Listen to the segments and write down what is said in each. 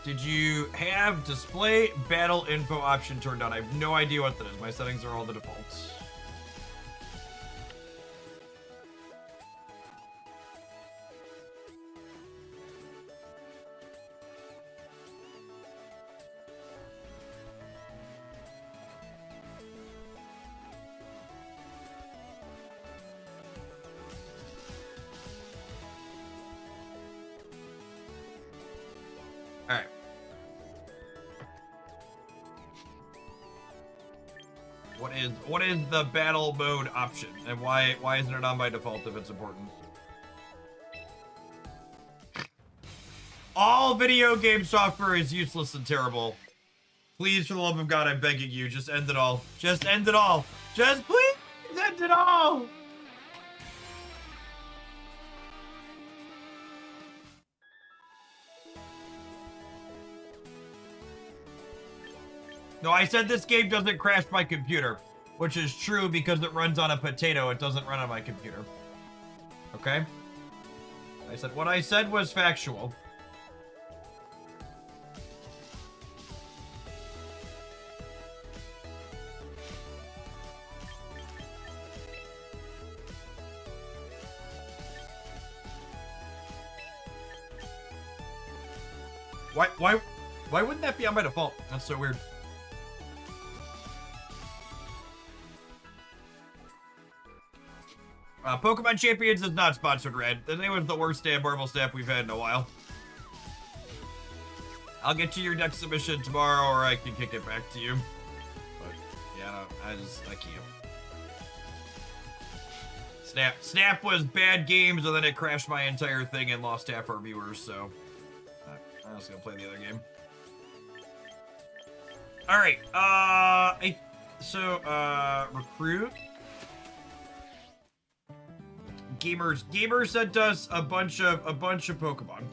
Did you have display battle info option turned on? I have no idea what that is. My settings are all the defaults. What is the battle mode option, and why isn't it on by default if it's important? All video game software is useless and terrible. Please, for the love of God, I'm begging you, just end it all. Just end it all. Just please end it all. No, I said this game doesn't crash my computer, which is true because it runs on a potato. It doesn't run on my computer. Okay? I said what I said was factual. Why wouldn't that be on by default? That's so weird. Pokemon Champions is not sponsored, Red. That was the worst damn Marvel Snap we've had in a while. I'll get you your next submission tomorrow, or I can kick it back to you. But, yeah, I can't. Snap was bad games, and then it crashed my entire thing and lost half our viewers, so... I'm just gonna play the other game. Alright, recruit. Gamers sent us a bunch of Pokemon.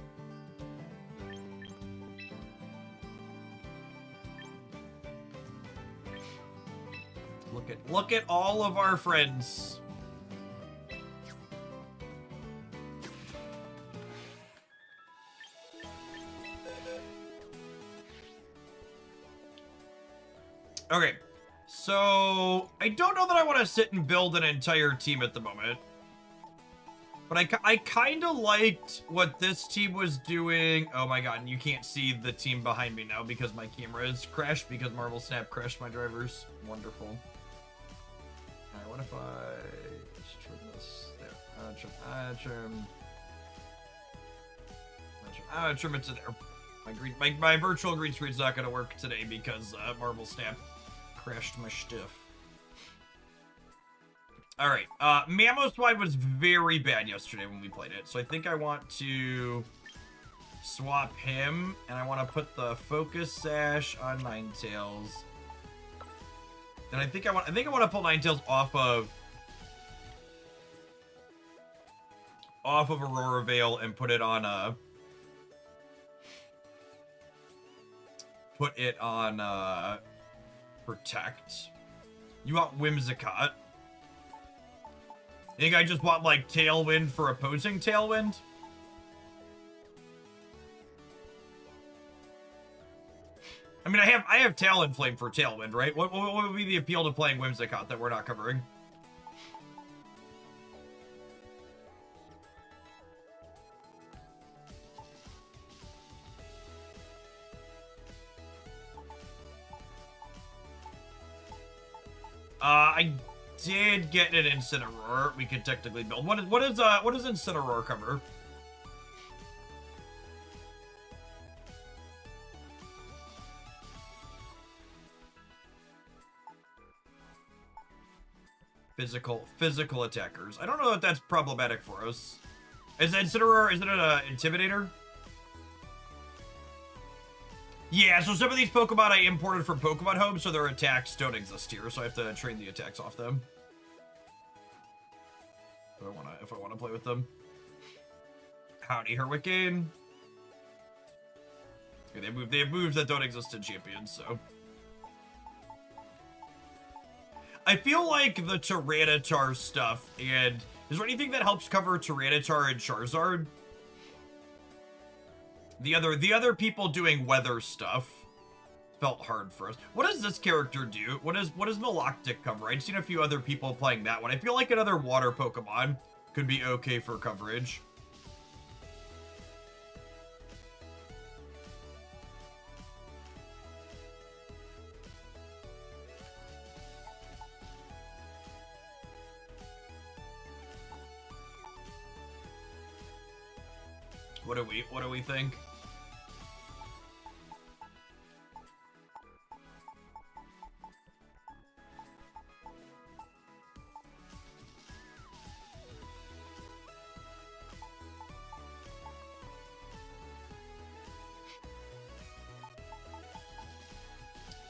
Look at all of our friends. Okay, so I don't know that I want to sit and build an entire team at the moment. But I kind of liked what this team was doing. Oh my god, and you can't see the team behind me now because my camera is crashed because Marvel Snap crashed my drivers. Wonderful. Alright, what if I just trim this? There. Trim it to there. My virtual green screen's not gonna work today because Marvel Snap crashed my stuff. Alright, Mamoswine was very bad yesterday when we played it, so I think I want to swap him, and I want to put the Focus Sash on Ninetales. And I think I want to pull Ninetales off of Aurora Veil and put it on Protect. You want Whimsicott. I think I just want, like, Tailwind for opposing Tailwind. I mean, I have Talon Flame for Tailwind, right? What would be the appeal to playing Whimsicott that we're not covering? I did get an Incineroar. We could technically build. What does Incineroar cover? Physical attackers. I don't know if that's problematic for us. Is Incineroar, isn't it an Intimidator? Yeah, so some of these Pokemon I imported from Pokemon Home, so their attacks don't exist here, so I have to train the attacks off them. If I wanna play with them. Howdy, Hurricane. Okay, they have moves that don't exist in Champions, so. I feel like the Tyranitar stuff, and is there anything that helps cover Tyranitar and Charizard? The other people doing weather stuff felt hard for us. What does this character do? What does Maloctic cover? I've seen a few other people playing that one. I feel like another water Pokemon could be okay for coverage. What do we think?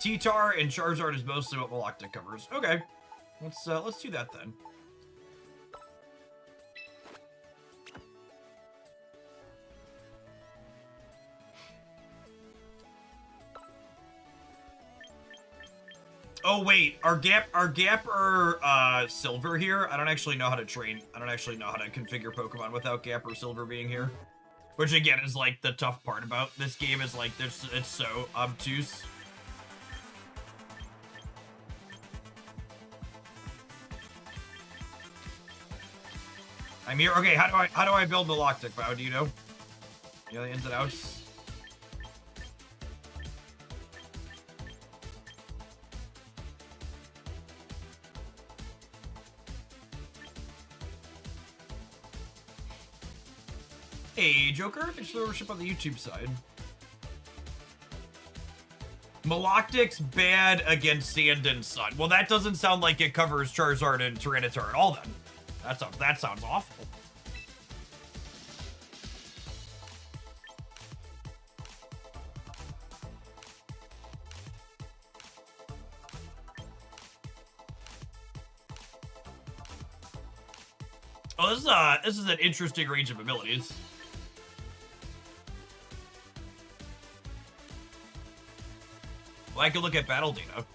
T-Tar and Charizard is mostly what Maloctic covers. Okay, let's do that then. Oh wait, our gap or Silver here? I don't actually know how to train. I don't actually know how to configure Pokemon without Gap or Silver being here. Which again is like the tough part about this game is like it's so obtuse. I'm here. Okay, how do I build Maloctic, Bao? Do you know? You know the ins and outs? Hey, Joker. Thanks for the worship on the YouTube side. Maloctic's bad against Sand and Sun. Well, that doesn't sound like it covers Charizard and Tyranitar at all, then. That sounds awful. Oh, this is an interesting range of abilities. Well, I could look at battle data.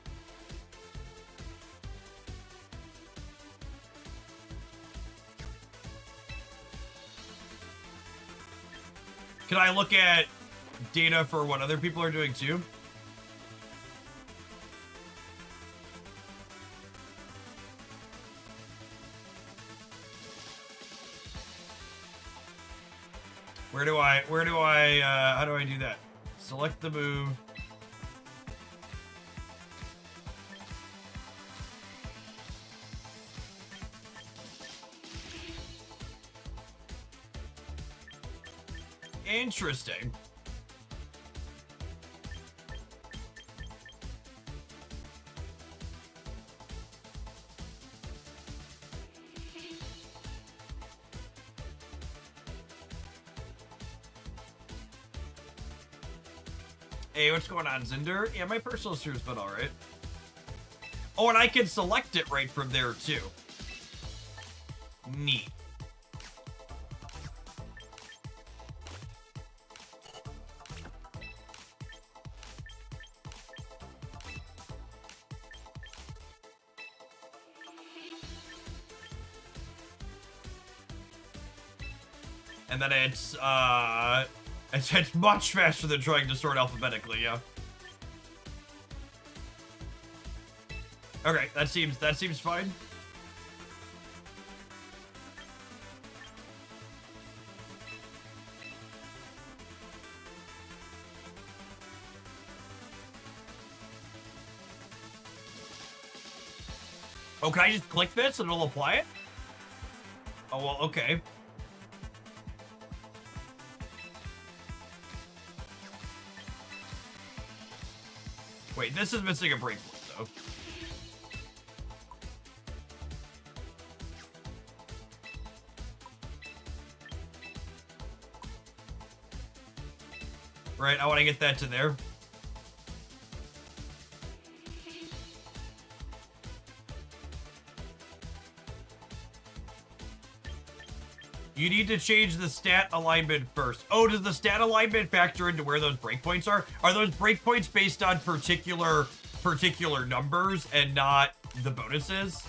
Can I look at data for what other people are doing too? How do I do that? Select the move. Interesting. Hey, what's going on, Zinder? Yeah, my personal steer's been alright. Oh, and I can select it right from there, too. Neat. And then it's much faster than trying to sort alphabetically, yeah. Okay, that seems fine. Oh, can I just click this and it'll apply it? Oh, well, okay. Wait, this is missing a breakpoint, though. Right, I want to get that to there. You need to change the stat alignment first. Oh, does the stat alignment factor into where those breakpoints are? Are those breakpoints based on particular numbers and not the bonuses?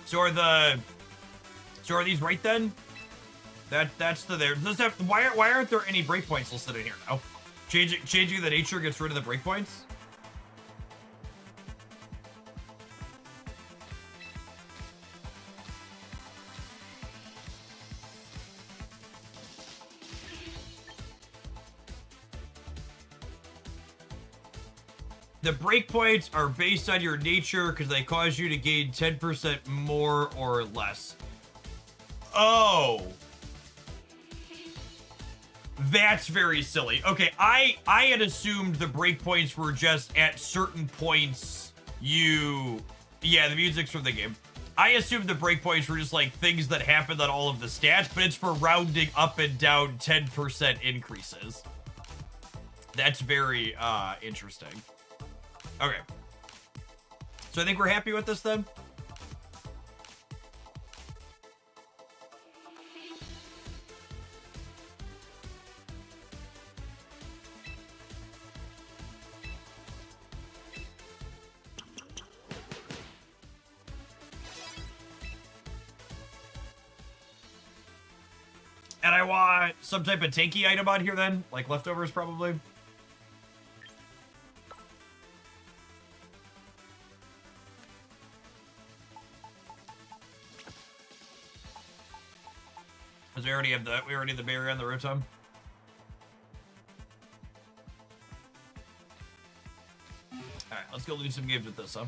So are these right then? That's the there. Does that why aren't there any breakpoints listed in here now? Changing the nature gets rid of the breakpoints. The breakpoints are based on your nature because they cause you to gain 10% more or less. Oh. That's very silly. Okay, I had assumed the breakpoints were just at certain points you... Yeah, the music's from the game. I assumed the breakpoints were just like things that happened on all of the stats, but it's for rounding up and down 10% increases. That's very interesting. Okay. So I think we're happy with this then? And I want some type of tanky item on here then? Like leftovers probably? Because we already have the barrier on the rotom. Alright, let's go do some games with this, huh?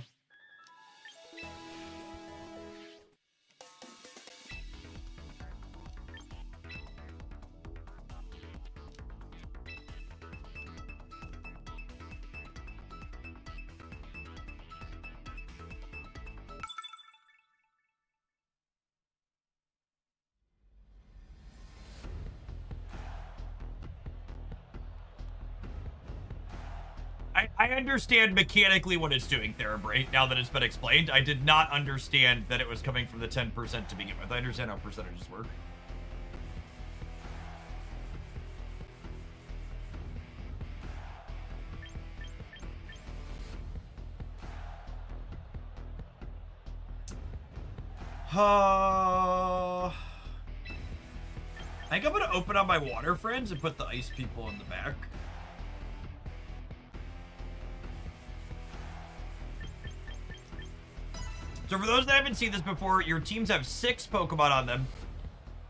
I understand mechanically what it's doing, Therabrate, now that it's been explained. I did not understand that it was coming from the 10% to begin with. I understand how percentages work. I think I'm gonna open up my water friends and put the ice people in the back. So for those that haven't seen this before, your teams have 6 Pokemon on them.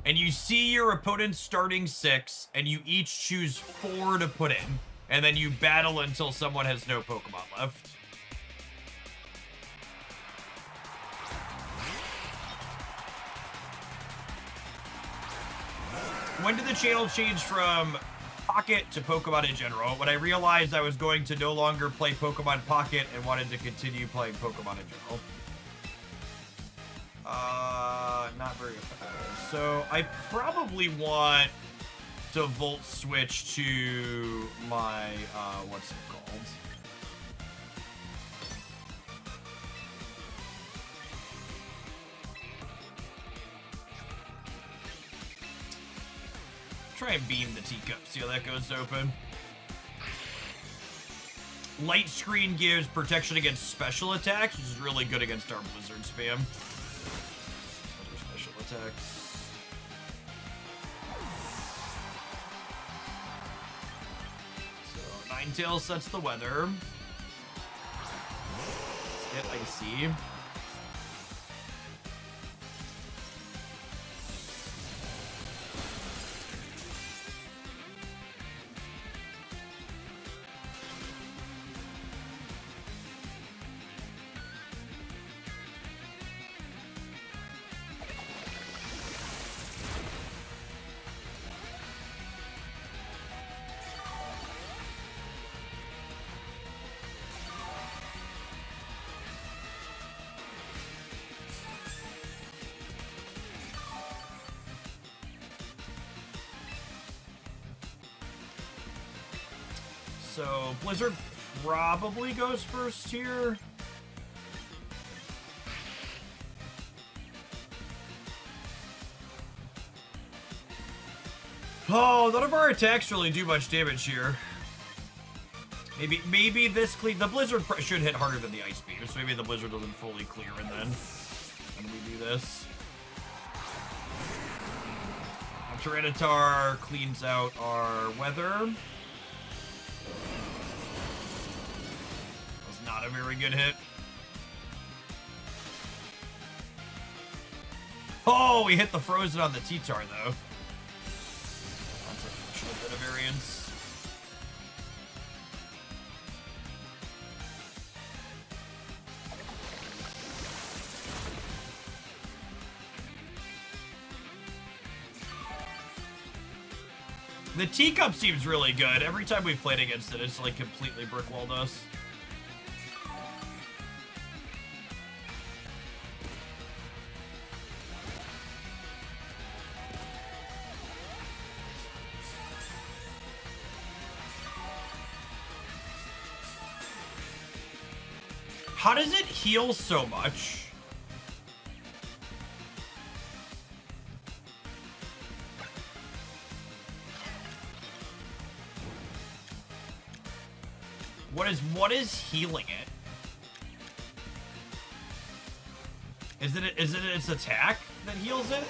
And you see your opponent's starting 6, and you each choose 4 to put in. And then you battle until someone has no Pokemon left. When did the channel change from Pocket to Pokemon in general? When I realized I was going to no longer play Pokemon Pocket and wanted to continue playing Pokemon in general. Not very effective. So I probably want to Volt Switch to my, what's it called? Try and beam the teacup, see how that goes open. Light Screen gives protection against special attacks, which is really good against our Blizzard spam. Special attacks. So Ninetales sets the weather. Let's get Icy. So Blizzard probably goes first here. Oh, none of our attacks really do much damage here. Maybe this the Blizzard should hit harder than the Ice Beam, so maybe the Blizzard doesn't fully clear and then. when we do this. Tyranitar cleans out our weather. Was not a very good hit. Oh, we hit the frozen on the T-Tar though. That's a bit of variance. The teacup seems really good. Every time we've played against it, it's like completely brickwalled us. How does it heal so much? What is healing it? Is it its attack that heals it?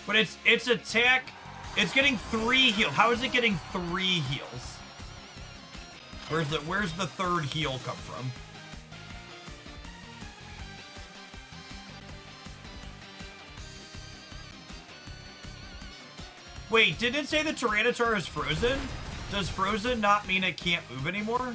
But its attack, it's getting 3 heal. How is it getting 3 heals? Where's the third heal come from? Wait, did it say the Tyranitar is frozen? Does frozen not mean it can't move anymore?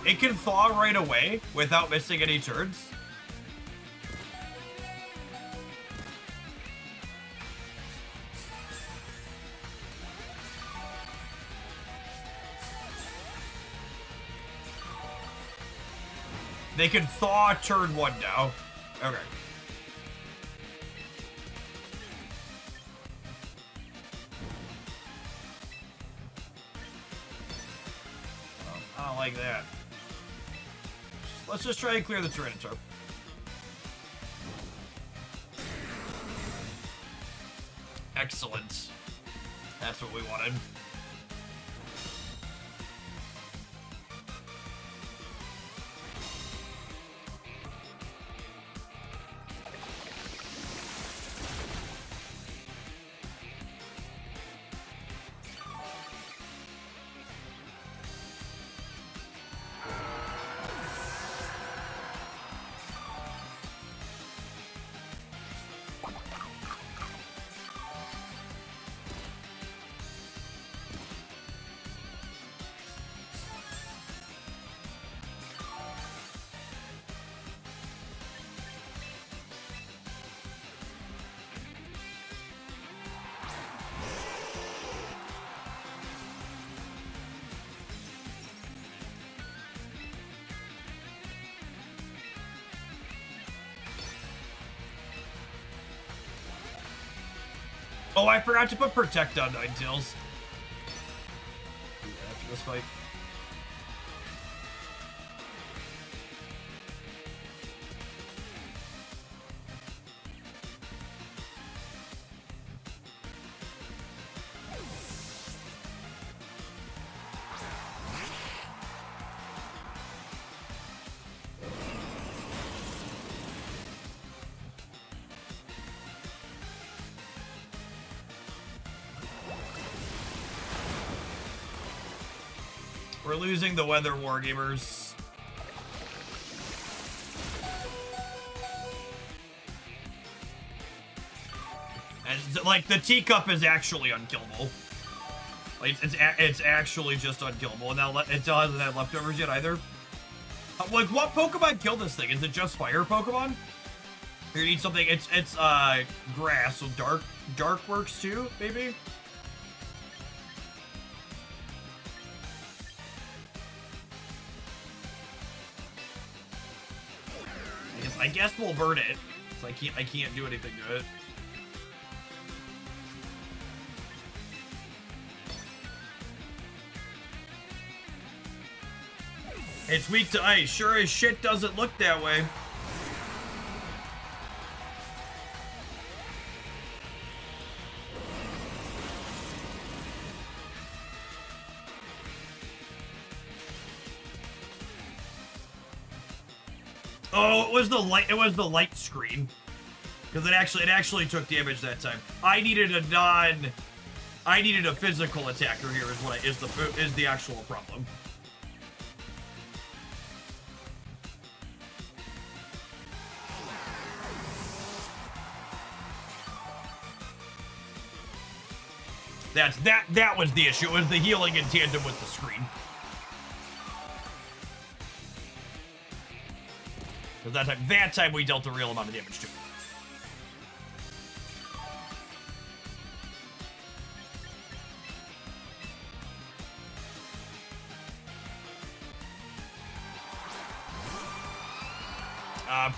It can thaw right away without missing any turns. They can thaw turn 1 now. Okay. I don't like that. Let's just try and clear the Tyranitar. Excellent. That's what we wanted. Oh, I forgot to put Protect on Ninetales. After this fight. We're losing the weather, wargamers. And like the teacup is actually unkillable. Like it's actually just unkillable. And now it still hasn't had leftovers yet either. Like what Pokemon killed this thing? Is it just fire Pokemon? Or you need something? It's grass, so dark works too, maybe. I guess we'll burn it. So I can't do anything to it. It's weak to ice. Sure as shit doesn't look that way. Oh, it was the light. It was the light screen, because it actually took damage that time. I needed a physical attacker here. Is the actual problem. That was the issue. It was the healing in tandem with the screen. Because that time we dealt a real amount of damage too.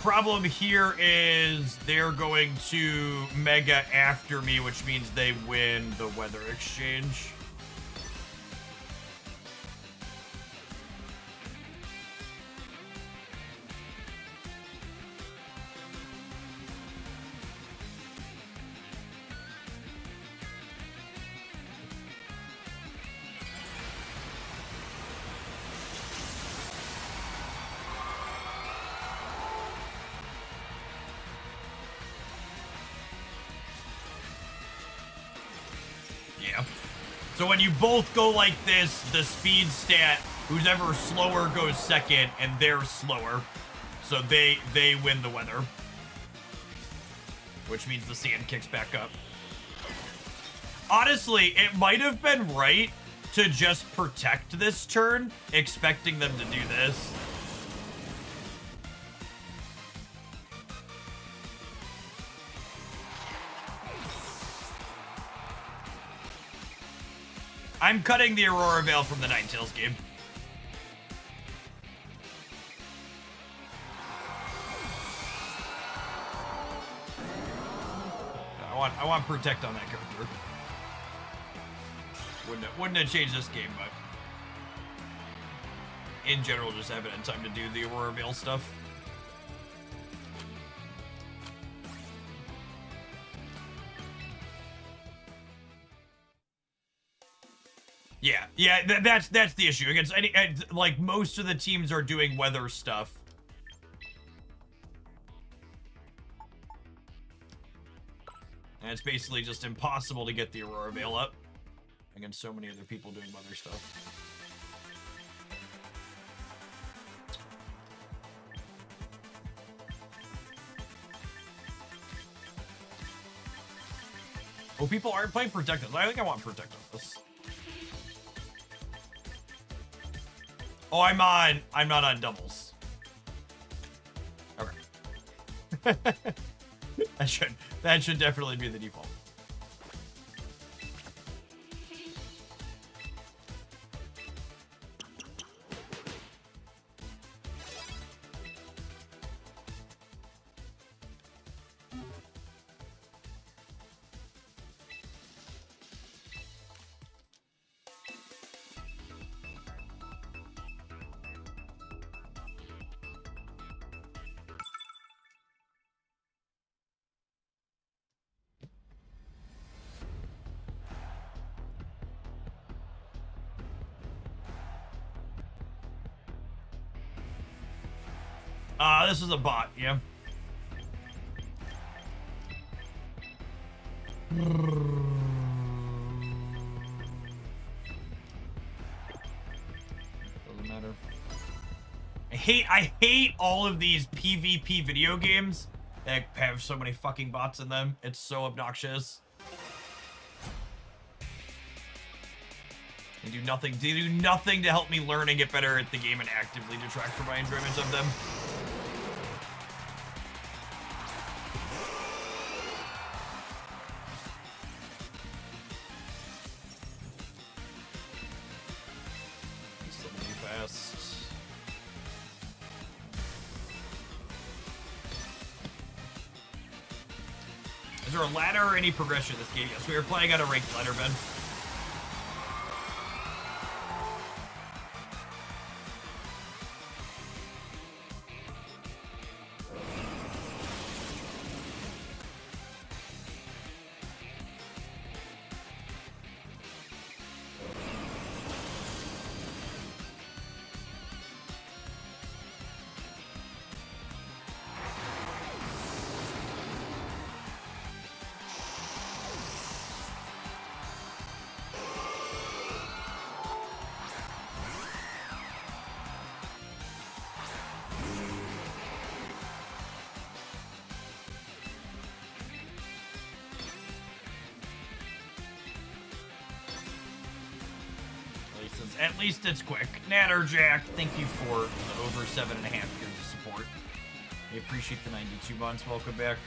Problem here is they're going to Mega after me, which means they win the weather exchange. So when you both go like this, the speed stat, who's ever slower goes second, and they're slower. So they win the weather. Which means the sand kicks back up. Honestly, it might have been right to just protect this turn, expecting them to do this. I'm cutting the Aurora Veil from the Ninetales game. I want Protect on that character. Wouldn't have changed this game, but in general, just having time to do the Aurora Veil stuff. Yeah, that's the issue. Against like most of the teams are doing weather stuff. And it's basically just impossible to get the Aurora Veil up against so many other people doing weather stuff. Oh, people aren't playing Protective. I think I want Protective. Oh, I'm not on doubles. Okay. that should definitely be the default. This is a bot, yeah. Doesn't matter. I hate all of these PvP video games that have so many fucking bots in them. It's so obnoxious. They do nothing to help me learn and get better at the game and actively detract from my enjoyment of them. Is there a ladder or any progression in this game? Yes, we are playing on a ranked ladder, Ben. At least it's quick. Natterjack, thank you for the over 7.5 years of support. I appreciate the 92 months. Welcome back.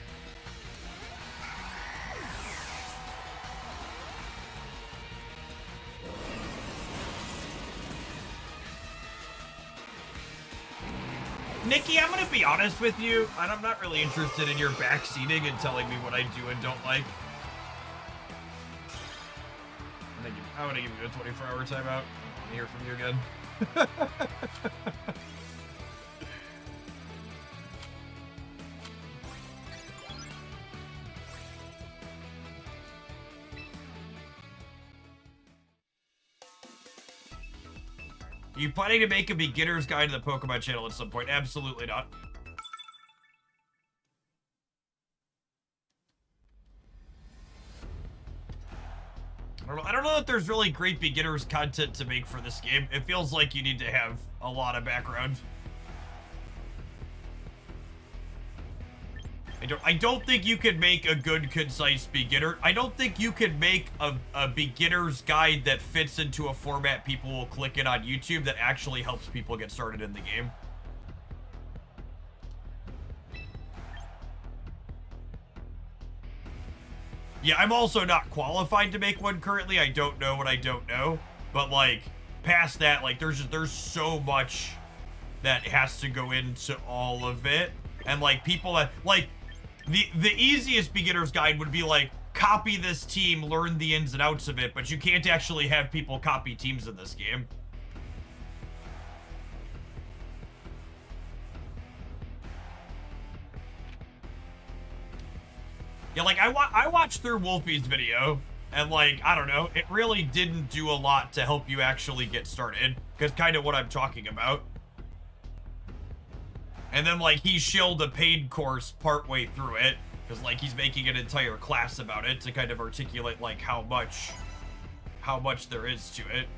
Nikki, I'm gonna be honest with you, and I'm not really interested in your backseating and telling me what I do and don't like. I'm gonna give you a 24-hour timeout. I want to hear from you again. Are you planning to make a beginner's guide to the Pokemon channel at some point? Absolutely not. I don't know if there's really great beginner's content to make for this game. It feels like you need to have a lot of background. I don't think you could make a good, concise beginner. I don't think you could make a beginner's guide that fits into a format people will click it on YouTube that actually helps people get started in the game. Yeah, I'm also not qualified to make one currently. I don't know what I don't know. But, like, past that, like, there's so much that has to go into all of it. And, like, people that, like, the easiest beginner's guide would be, like, copy this team, learn the ins and outs of it, but you can't actually have people copy teams in this game. Yeah, like, I watched through Wolfie's video, and, like, I don't know, it really didn't do a lot to help you actually get started, because kind of what I'm talking about. And then, like, he shilled a paid course partway through it, because, like, he's making an entire class about it to kind of articulate, like, how much there is to it.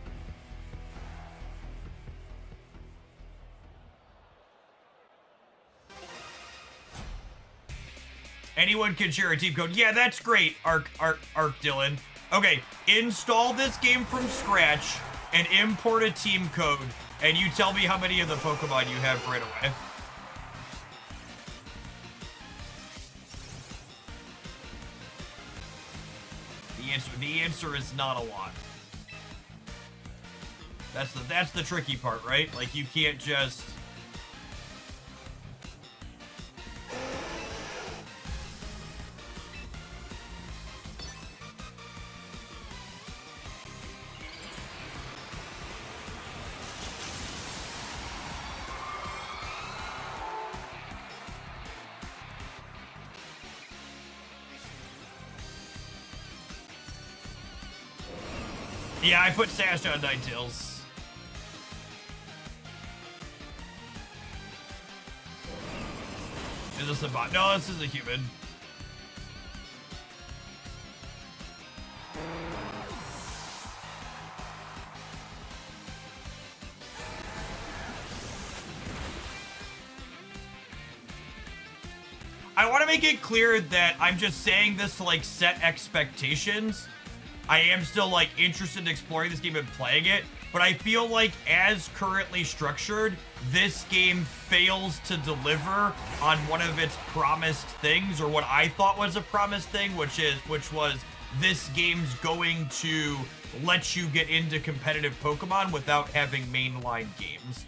Anyone can share a team code. Yeah, that's great, Arc Dylan. Okay, install this game from scratch and import a team code, and you tell me how many of the Pokemon you have right away. The answer is not a lot. That's the tricky part, right? Like, you can't just... Yeah, I put Sash on Ninetales. Is this a bot? No, this is a human. I want to make it clear that I'm just saying this to, like, set expectations. I am still, like, interested in exploring this game and playing it, but I feel like as currently structured, this game fails to deliver on one of its promised things, or what I thought was a promised thing, which was this game's going to let you get into competitive Pokemon without having mainline games.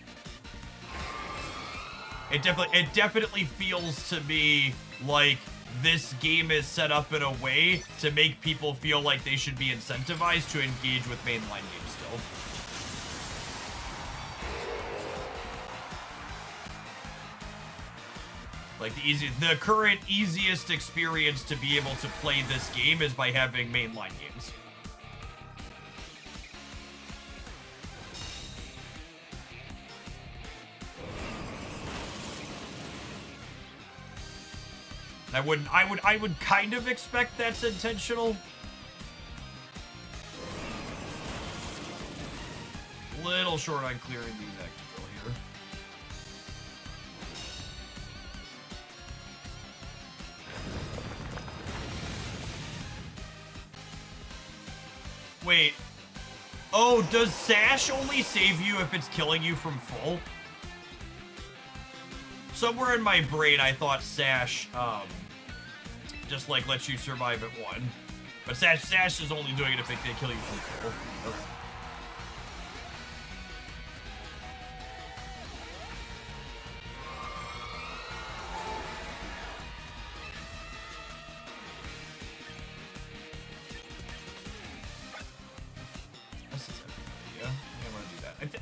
It definitely feels to me like this game is set up in a way to make people feel like they should be incentivized to engage with mainline games still. Like, the current easiest experience to be able to play this game is by having mainline games. I would kind of expect that's intentional. Little short on clearing these active here. Wait. Oh, does Sash only save you if it's killing you from full? Somewhere in my brain, I thought Sash, just like lets you survive at 1. But Sash is only doing it if they kill you from full. Okay.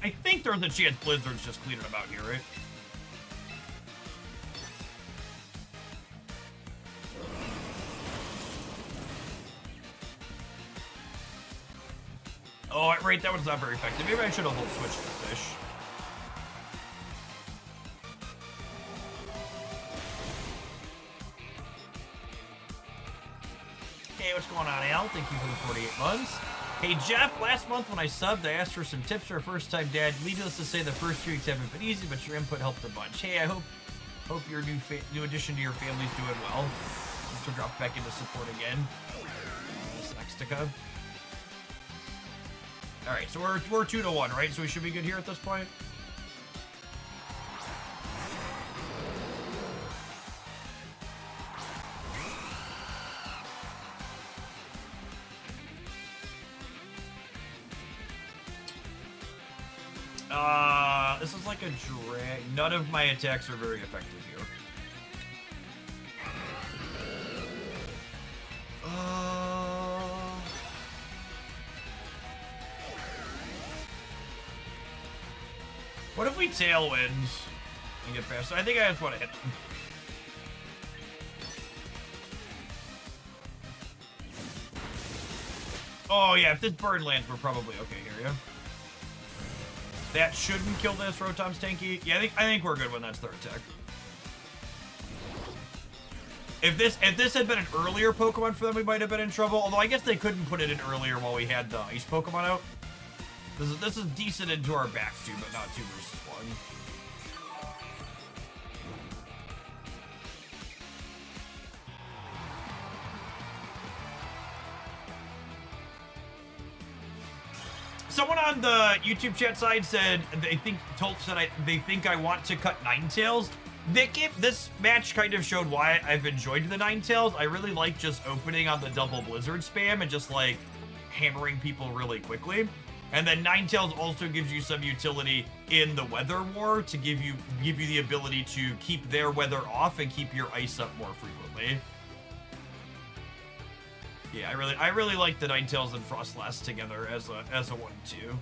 I think there's a chance Blizzard's just cleaning them out here, right? Oh, right, that was not very effective. Maybe I should have switched to fish. Hey, what's going on, Al? Thank you for the 48 months. Hey, Jeff, last month when I subbed, I asked for some tips for a first-time dad. Needless to say, the first 2 weeks haven't been easy, but your input helped a bunch. Hey, I hope your new addition to your family's doing well. Thanks for dropping back into support again. This Nextica. All right, so we're 2-1, right? So we should be good here at this point. This is like a drag. None of my attacks are very effective here. What if we tailwind and get faster? I think I just want to hit him. Oh yeah, if this burn lands, we're probably okay here, yeah? That shouldn't kill this Rotom's tanky. Yeah, I think we're good when that's their attack. If this had been an earlier Pokemon for them, we might have been in trouble. Although I guess they couldn't put it in earlier while we had the Ice Pokemon out. This is decent into our back 2, but not 2 versus 1. Someone on the YouTube chat side said they think they think I want to cut Ninetales. This match kind of showed why I've enjoyed the Ninetales. I really like just opening on the double Blizzard spam and just like hammering people really quickly. And then Ninetales also gives you some utility in the Weather War to give you the ability to keep their weather off and keep your ice up more frequently. Yeah, I really like the Ninetales and Frostlass together as a 1-2.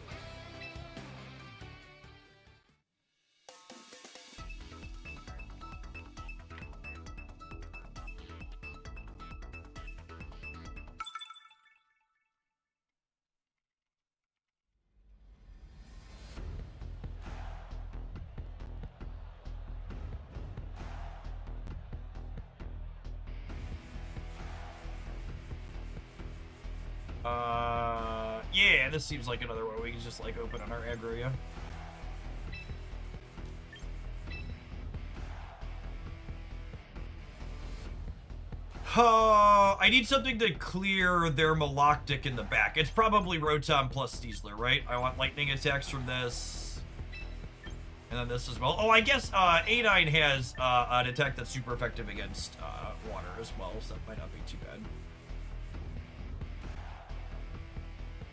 Yeah, this seems like another one we can just like open on our aggro, yeah. I need something to clear their Maloctic in the back. It's probably Rotom plus Steezler, right? I want lightning attacks from this. And then this as well. Oh, I guess A9 has an attack that's super effective against water as well, so that might not be too bad.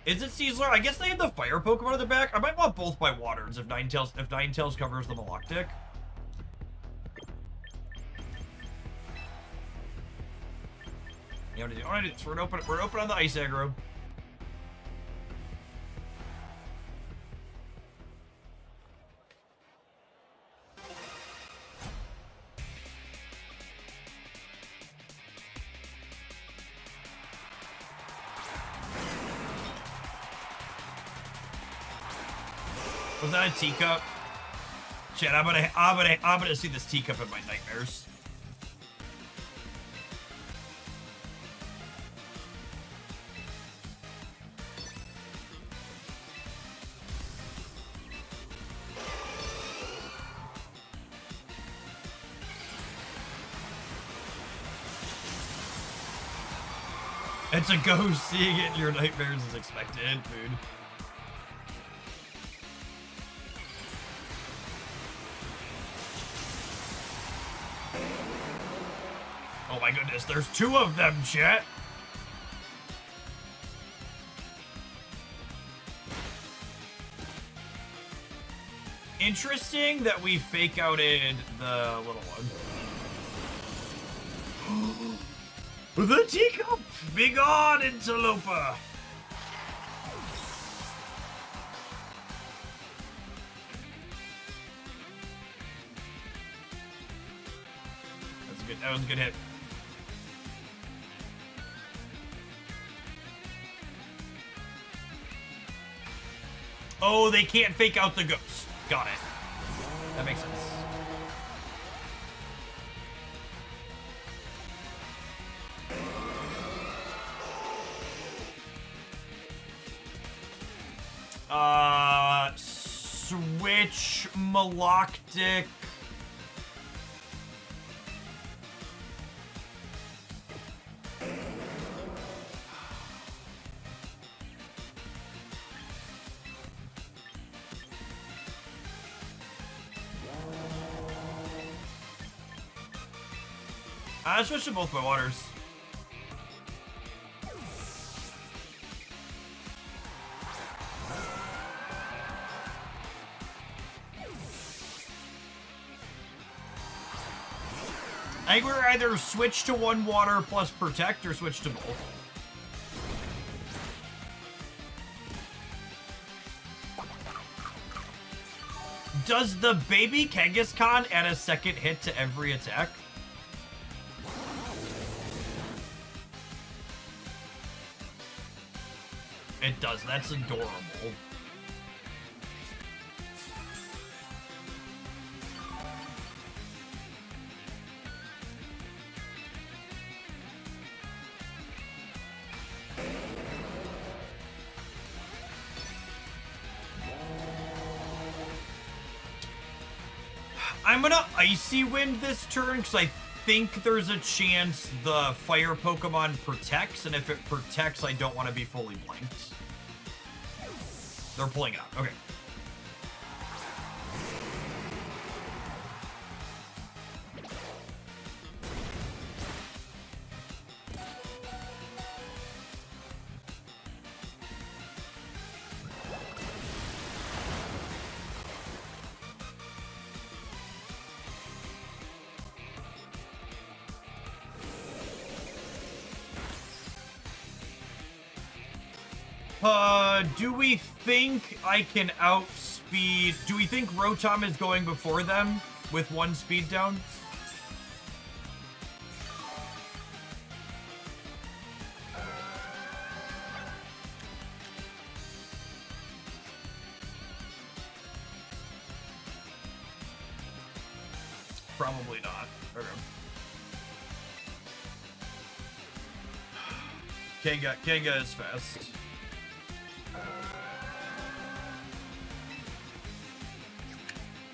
Is it Steezler? I guess they have the fire Pokemon in the back. I might want both my waters if Ninetales covers the Maloctic. Yeah, alright, so we're open on the ice aggro. Was that a teacup? Shit, I'm gonna see this teacup in my nightmares. It's a ghost. Seeing it in your nightmares is expected, dude. Oh my goodness, there's 2 of them, chat. Interesting that we fake outed the little one. The teacup! Be gone, interloper! That was a good hit. Oh, they can't fake out the ghost. Got it. That makes sense. Switch Maloctic. I switched to both my waters. I think we're either switch to 1 water plus protect or switch to both. Does the baby Kangaskhan add a second hit to every attack? It does. That's adorable. I'm gonna Icy Wind this turn because I think there's a chance the fire Pokemon protects, and if it protects, I don't want to be fully blanked. They're pulling it out. Okay. Do we think I can outspeed... Do we think Rotom is going before them with 1 speed down? Probably not. Okay. Kanga is fast.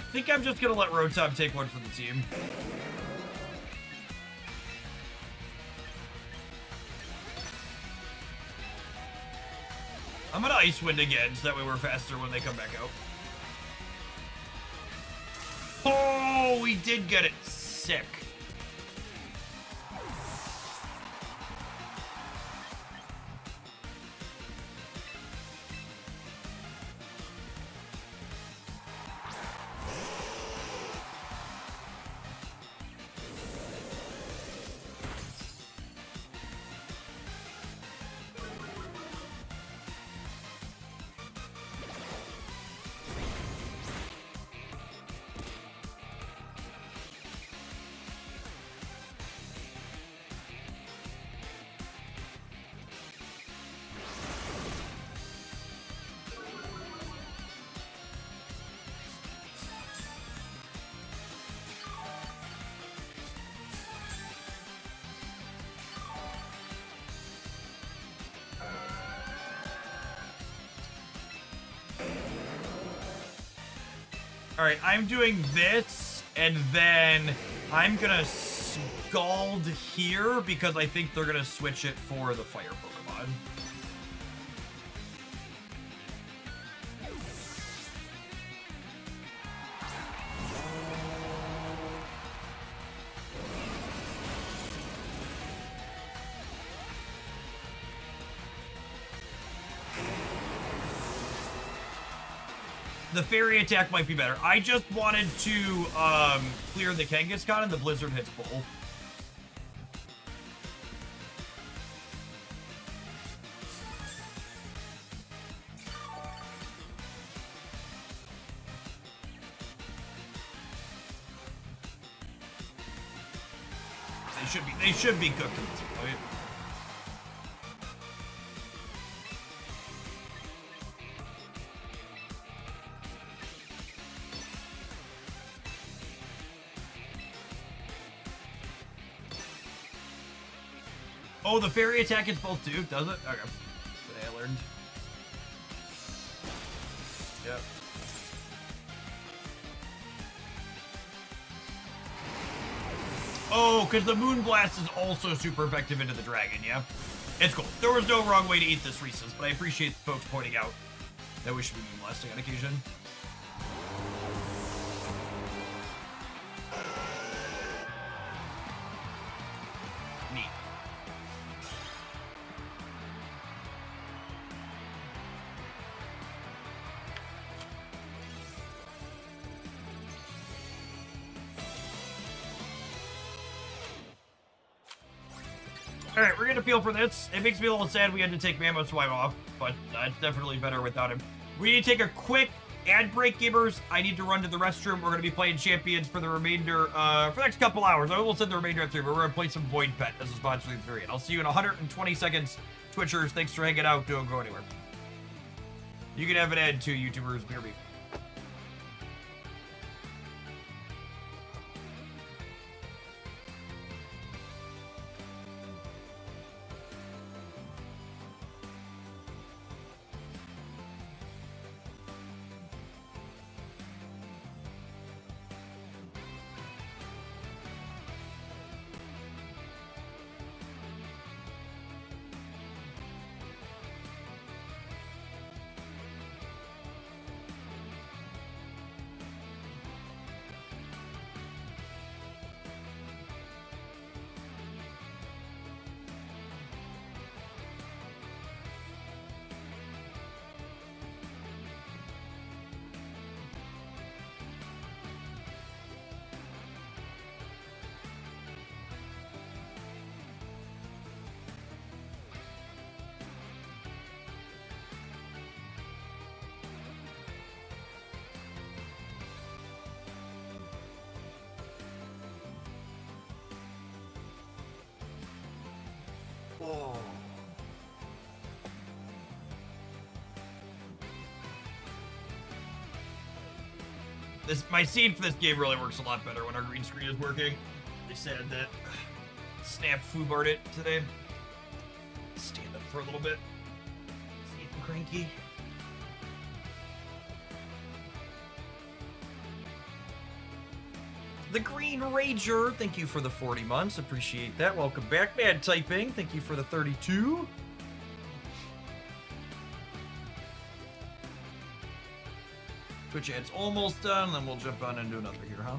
I think I'm just gonna let Rotom take 1 for the team. I'm gonna Ice Wind again, so that way we're faster when they come back out. Oh, we did get it. Sick. Alright, I'm doing this, and then I'm gonna Scald here because I think they're gonna switch it for the fire Pokemon. The fairy attack might be better. I just wanted to clear the Kangaskhan and the blizzard hits both. They should be cooked at this point. Oh, the fairy attack hits both too, does it? Okay. Today I learned. Yep. Oh, because the Moonblast is also super effective into the dragon, yeah? It's cool. There was no wrong way to eat this Reese's, but I appreciate the folks pointing out that we should be Moonblasting on occasion. Neat. Alright, we're gonna feel for this. It makes me a little sad we had to take Mammoth's wife off, but it's definitely better without him. We need to take a quick ad break, gamers. I need to run to the restroom. We're gonna be playing Champions for the remainder, for the next couple hours. I almost said the remainder of 3, but we're gonna play some Void Pet as a sponsor of 3. And I'll see you in 120 seconds. Twitchers, thanks for hanging out. Don't go anywhere. You can have an ad too, YouTubers. BRB. Oh. My scene for this game really works a lot better when our green screen is working. They said that Snap foobarred it today. Stand up for a little bit. See if I'm cranky. The Green Rager, thank you for the 40 months. Appreciate that. Welcome back. Mad Typing, thank you for the 32. Twitch ad's almost done, then we'll jump on into another here, huh?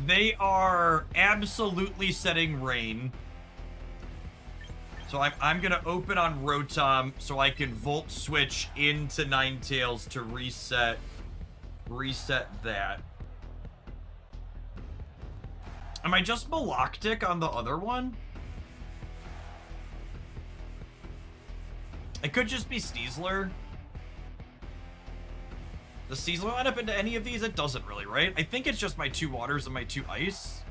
They are absolutely setting rain. So I'm gonna open on Rotom so I can Volt Switch into Ninetales to reset that. Am I just Maloctic on the other one? It could just be Sneasler. Does Sneasler line up into any of these? It doesn't really, right? I think it's just my 2 waters and my 2 ice.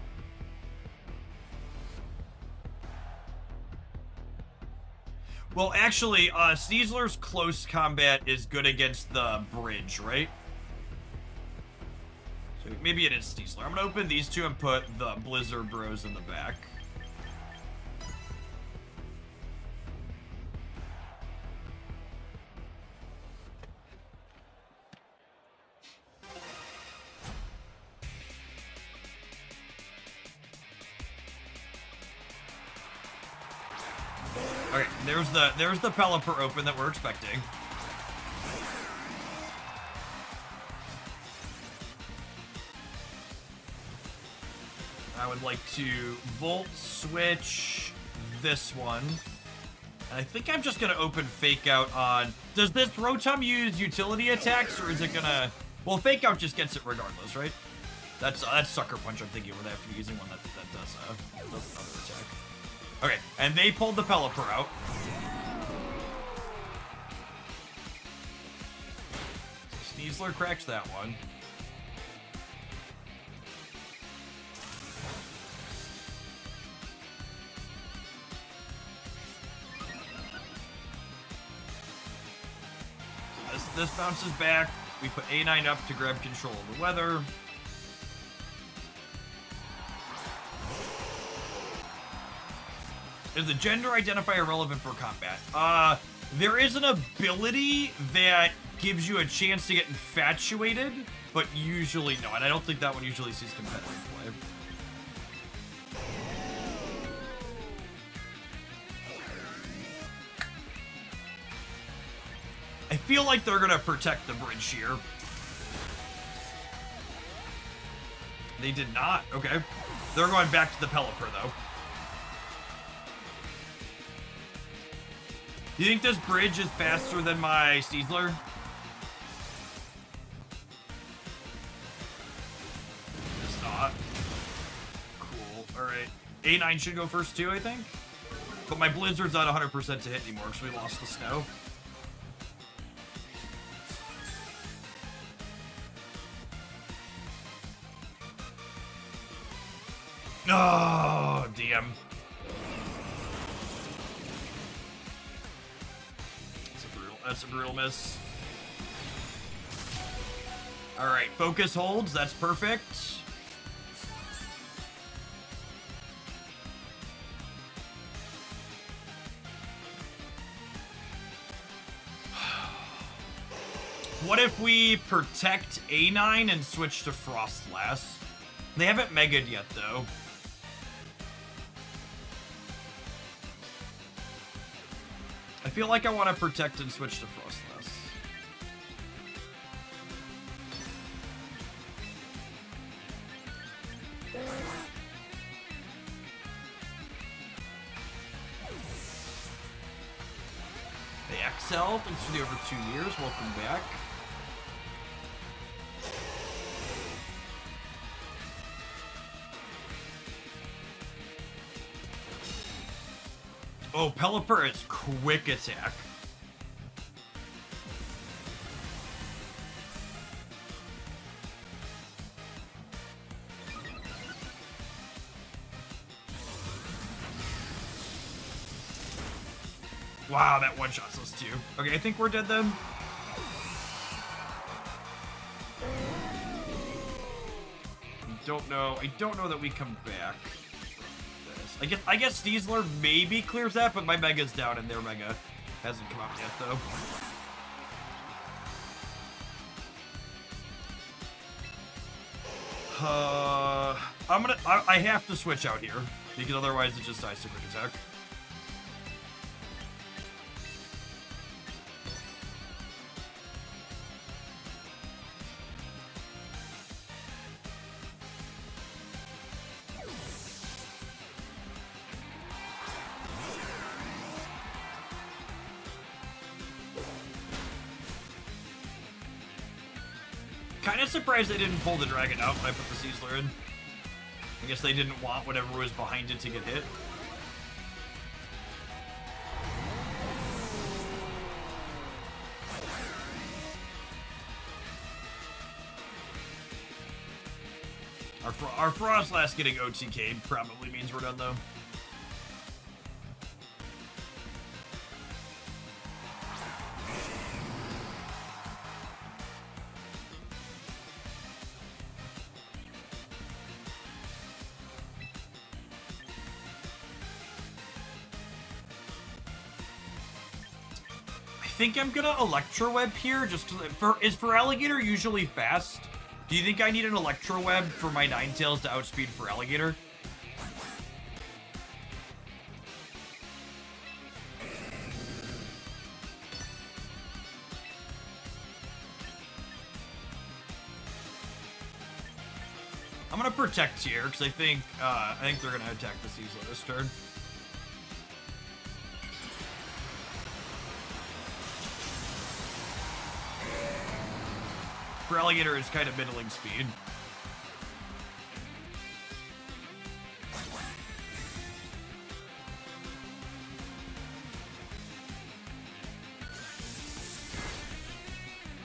Well, actually, Sneasler's close combat is good against the bridge, right? So maybe it is Sneasler. I'm gonna open these two and put the Blizzard Bros in the back. Okay, there's the Pelipper open that we're expecting. I would like to Volt Switch this one. And I think I'm just gonna open Fake Out on... Does this Rotom use utility attacks, or is it gonna... Well, Fake Out just gets it regardless, right? That's Sucker Punch I'm thinking, where they have to be using one that does another attack. Okay, and they pulled the Pelipper out. Sneasler cracks that one. So this bounces back. We put A9 up to grab control of the weather. Is the gender identifier relevant for combat? There is an ability that gives you a chance to get infatuated, but usually not. I don't think that one usually sees competitive play. I feel like they're gonna protect the bridge here. They did not. Okay. They're going back to the Pelipper, though. Do you think this bridge is faster than my Sneasler? It's not. Cool. Alright. A9 should go first too, I think. But my Blizzard's not 100% to hit anymore because we lost the snow. Oh, damn. That's a brutal miss. Alright, focus holds. That's perfect. What if we protect A9 and switch to Frostlass? They haven't megaed yet, though. I feel like I want to protect and switch to Frostlass. Hey, XL, thanks for the over 2 years. Welcome back. Oh, Pelipper is quick attack. Wow, that one-shots us too. Okay, I think we're dead then. I don't know that we come back. I guess Sneasler maybe clears that, but my Mega's down and their Mega hasn't come out yet, though. I have to switch out here, because otherwise it just dies to quick attack. Kind of surprised they didn't pull the dragon out when I put the Sneasler in. I guess they didn't want whatever was behind it to get hit. Our Frostlass getting OTK'd probably means we're done, though. think I'm gonna Electro Web here, just cause is Feraligatr usually fast? Do you think I need an Electro Web for my Ninetales to outspeed Feraligatr? I'm gonna protect here because I think they're gonna attack the Cecil this turn. Feraligatr is kind of middling speed.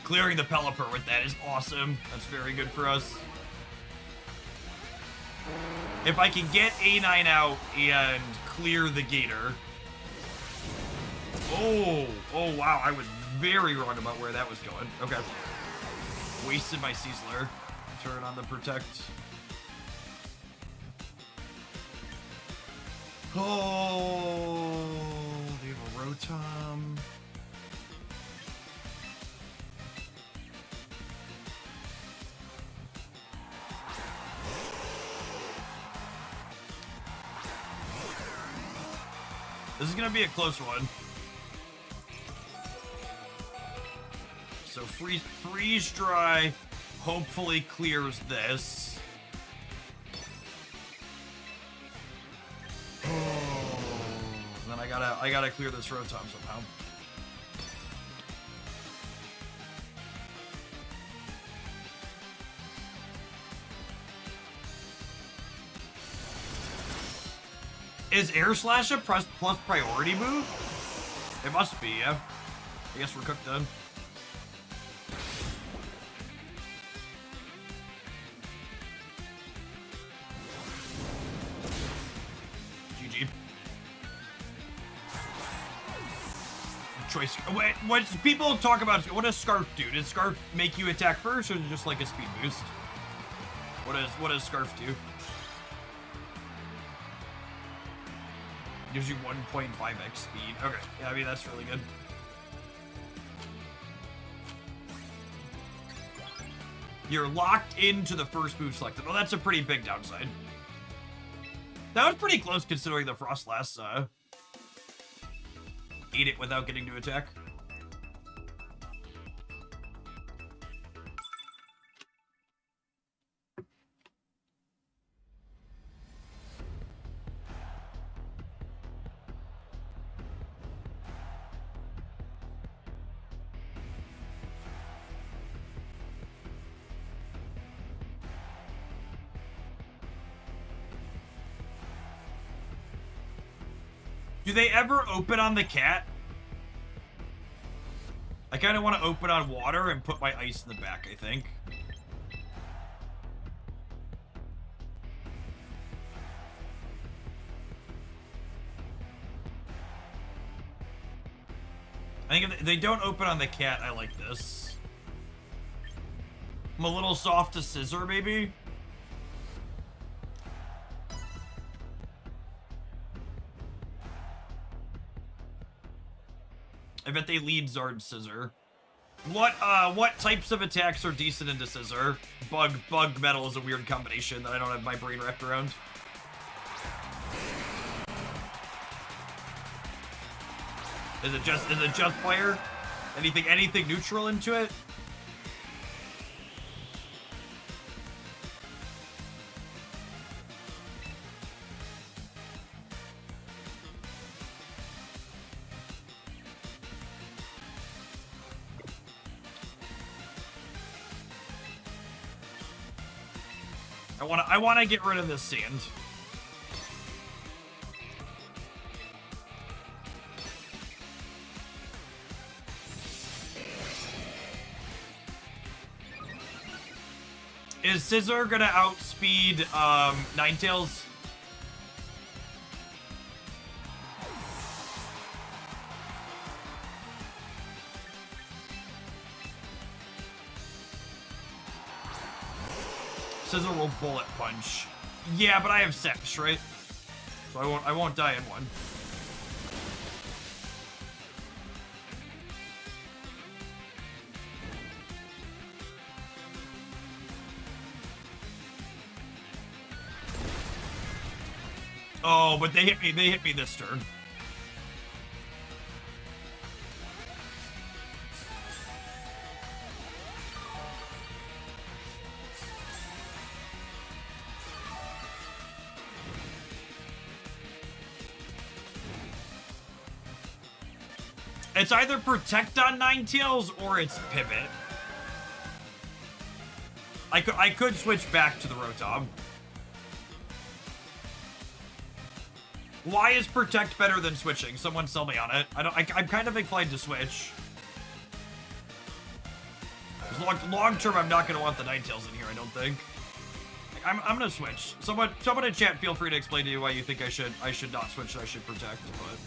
Clearing the Pelipper with that is awesome. That's very good for us. If I can get A9 out and clear the Gator. Oh wow, I was very wrong about where that was going. Okay. Wasted my Cecil. Turn on the Protect. Oh, they have a Rotom. This is gonna be a close one. So freeze dry hopefully clears this. Oh, then I gotta clear this Rotom somehow. Is Air Slash a plus priority move? It must be, yeah. I guess we're cooked then. GG. Choice. What people talk about? What does Scarf do? Does Scarf make you attack first, or is it just like a speed boost? What does Scarf do? Gives you 1.5x speed. Okay, yeah, I mean, that's really good. You're locked into the first move selected. Oh, that's a pretty big downside. That was pretty close considering the Frostlass ate it without getting to attack. Do they ever open on the cat? I kind of want to open on water and put my ice in the back, I think. I think if they don't open on the cat, I like this. I'm a little soft to scissor, maybe? I bet they lead Zard Scissor. What types of attacks are decent into Scissor? Bug metal is a weird combination that I don't have my brain wrapped around. Is it just fire? Anything neutral into it? I want to get rid of this sand. Is Scissor gonna outspeed Ninetales? Scissor will bullet punch. Yeah, but I have Sex, right? So I won't die in one. Oh, but they hit me. They hit me this turn. It's either protect on Ninetales or it's pivot. I could switch back to the Rotom. Why is protect better than switching? Someone sell me on it. I'm kind of inclined to switch. Long term, I'm not gonna want the Ninetales in here. I don't think. I'm gonna switch. Someone in chat, feel free to explain to you why you think I should not switch. I should protect, but.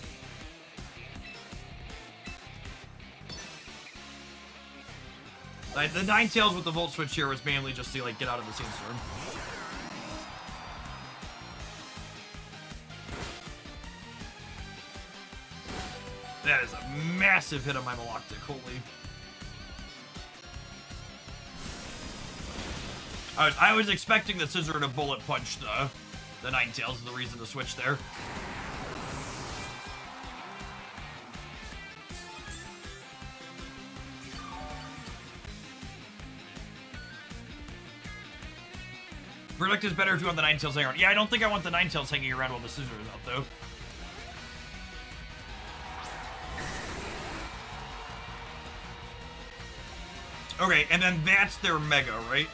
The Ninetales with the Volt Switch here was mainly just to, like, get out of the Sandstorm. That is a massive hit on my Maloctic, holy. I was expecting the Scissor to bullet punch the Ninetales, is the reason to switch there. Protect is better if you want the Ninetales hanging around. Yeah, I don't think I want the Ninetales hanging around while the Scissor is out, though. Okay, and then that's their Mega, right?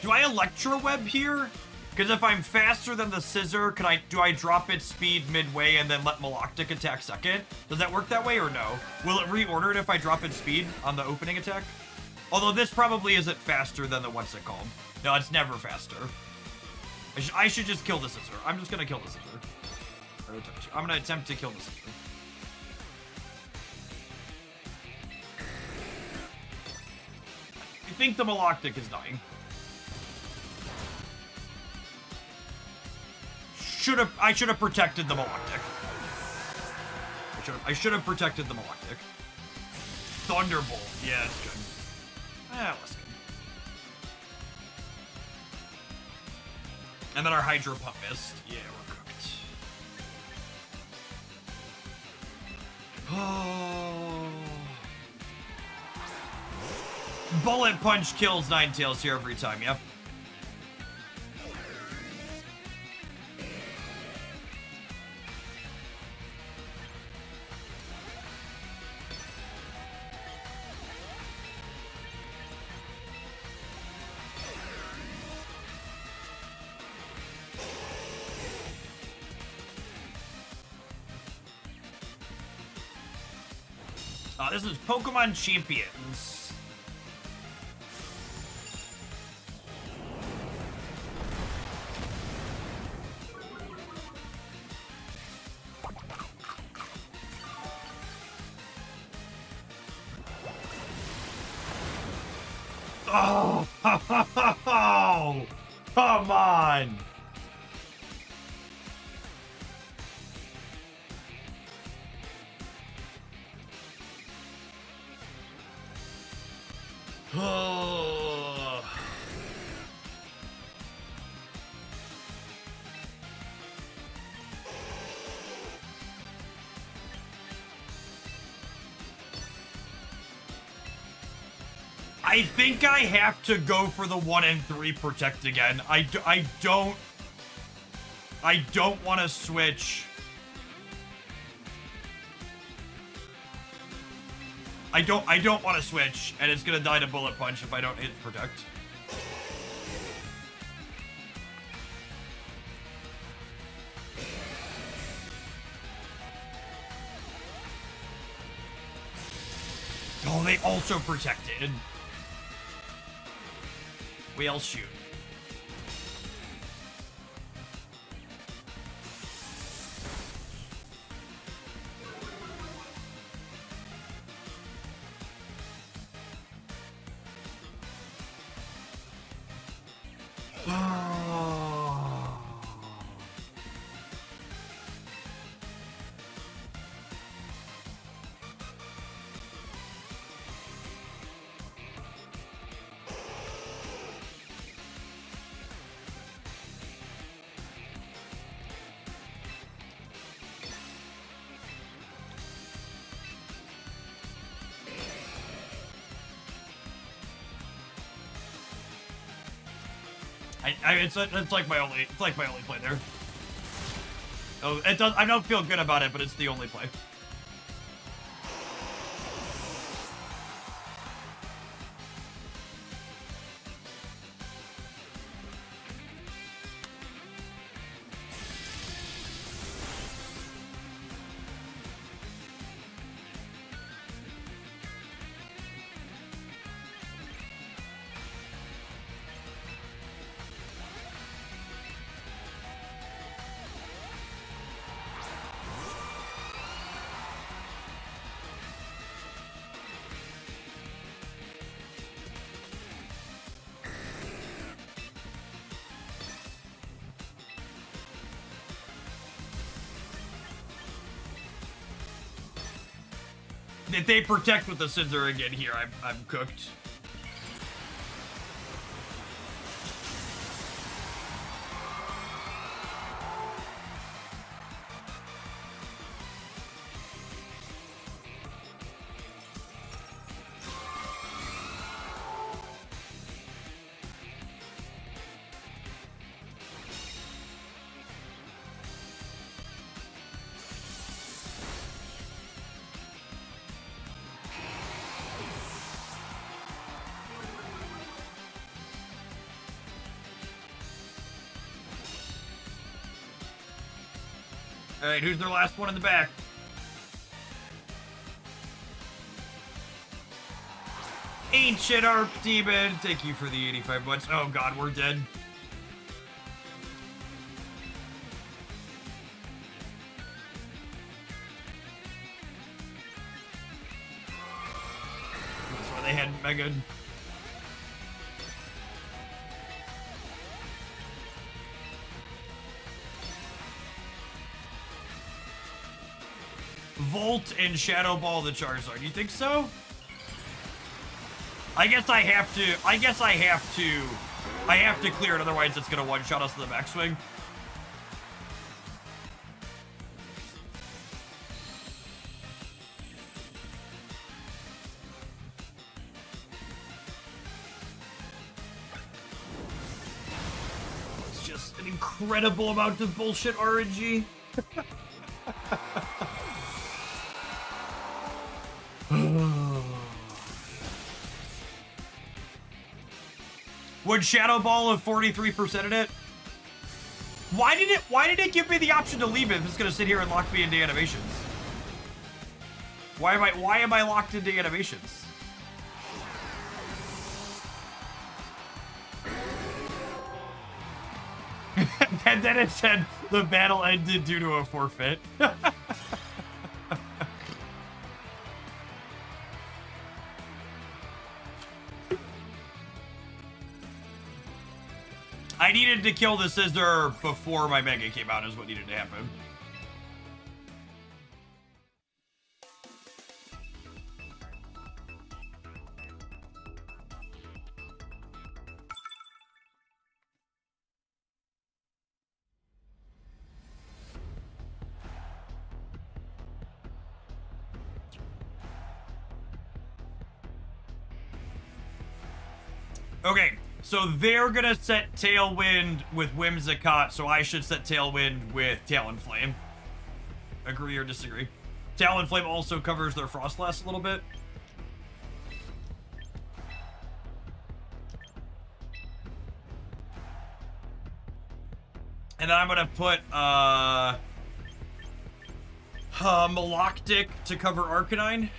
Do I Electro Web here? Because if I'm faster than the Scissor, do I drop its speed midway and then let Maloctic attack second? Does that work that way or no? Will it reorder it if I drop its speed on the opening attack? Although this probably isn't faster than the what's it called. No, it's never faster. I should just kill the Scissor. I'm just gonna kill the Scissor. I'm gonna attempt to kill the Scissor. I think the Maloctic is dying. I should have protected the Maloctic. I should have protected the Maloctic. Thunderbolt. Yeah, that's good. That's good. And then our Hydro Pump missed. Yeah, we're cooked. Oh. Bullet Punch kills Ninetales here every time, yeah? This is Pokemon Champions. Oh, come on. I think I have to go for the 1 and 3 protect again. I don't want to switch. I don't want to switch, and it's gonna die to Bullet Punch if I don't hit protect. Oh, they also protected. We'll shoot. It's like my only play there. Oh, it does. I don't feel good about it, but it's the only play. If they protect with the scissor again here, I'm cooked. All right, who's their last one in the back? Ancient Arc Demon, thank you for the 85 months. Oh god, we're dead. That's why they had Mega. Volt and Shadow Ball the Charizard. You think so? I guess I have to clear it, otherwise it's gonna one-shot us to the backswing. It's just an incredible amount of bullshit RNG. Would Shadow Ball have 43%ed it? Why did it give me the option to leave it if it's gonna sit here and lock me into animations? Why am I locked into animations? And then it said the battle ended due to a forfeit. I needed to kill the scissor before my Mega came out is what needed to happen. Okay, so they're gonna set Tailwind with Whimsicott, so I should set Tailwind with Talonflame. Agree or disagree? Talonflame also covers their Frostlass a little bit. And then I'm gonna put Maloctic to cover Arcanine.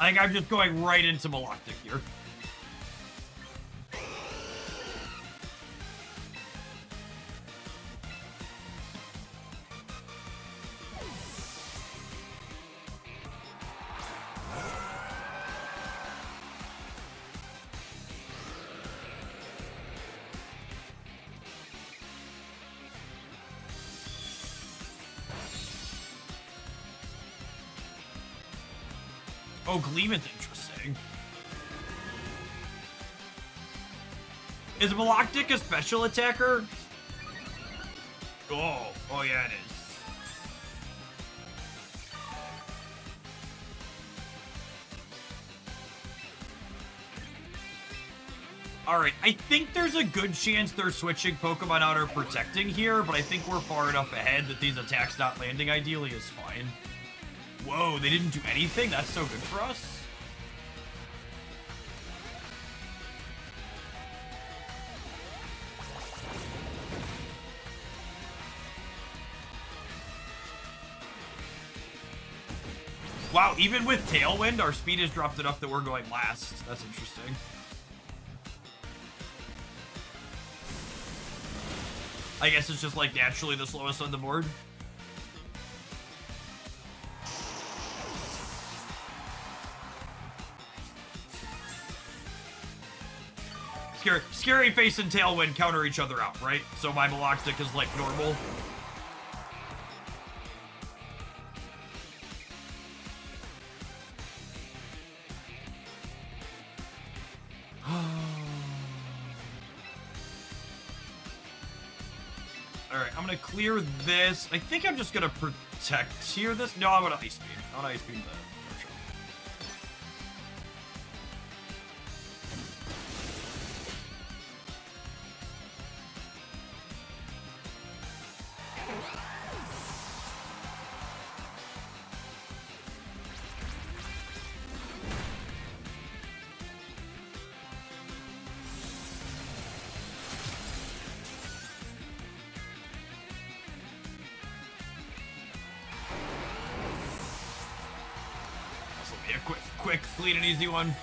I think I'm just going right into Maloctic here. Oh, Gleeman's interesting. Is Maloctic a special attacker? Oh yeah, it is. Alright, I think there's a good chance they're switching Pokemon out or protecting here, but I think we're far enough ahead that these attacks not landing ideally is fine. Whoa, they didn't do anything? That's so good for us. Wow, even with Tailwind, our speed has dropped enough that we're going last. That's interesting. I guess it's just like naturally the slowest on the board. Scary Face and Tailwind counter each other out, right? So my Maloctic is like normal. Alright, I'm gonna clear this. I think I'm just gonna protect here this. No, I'm gonna Ice Beam. I'm gonna Ice Beam the Torch. Quick, clean and easy one.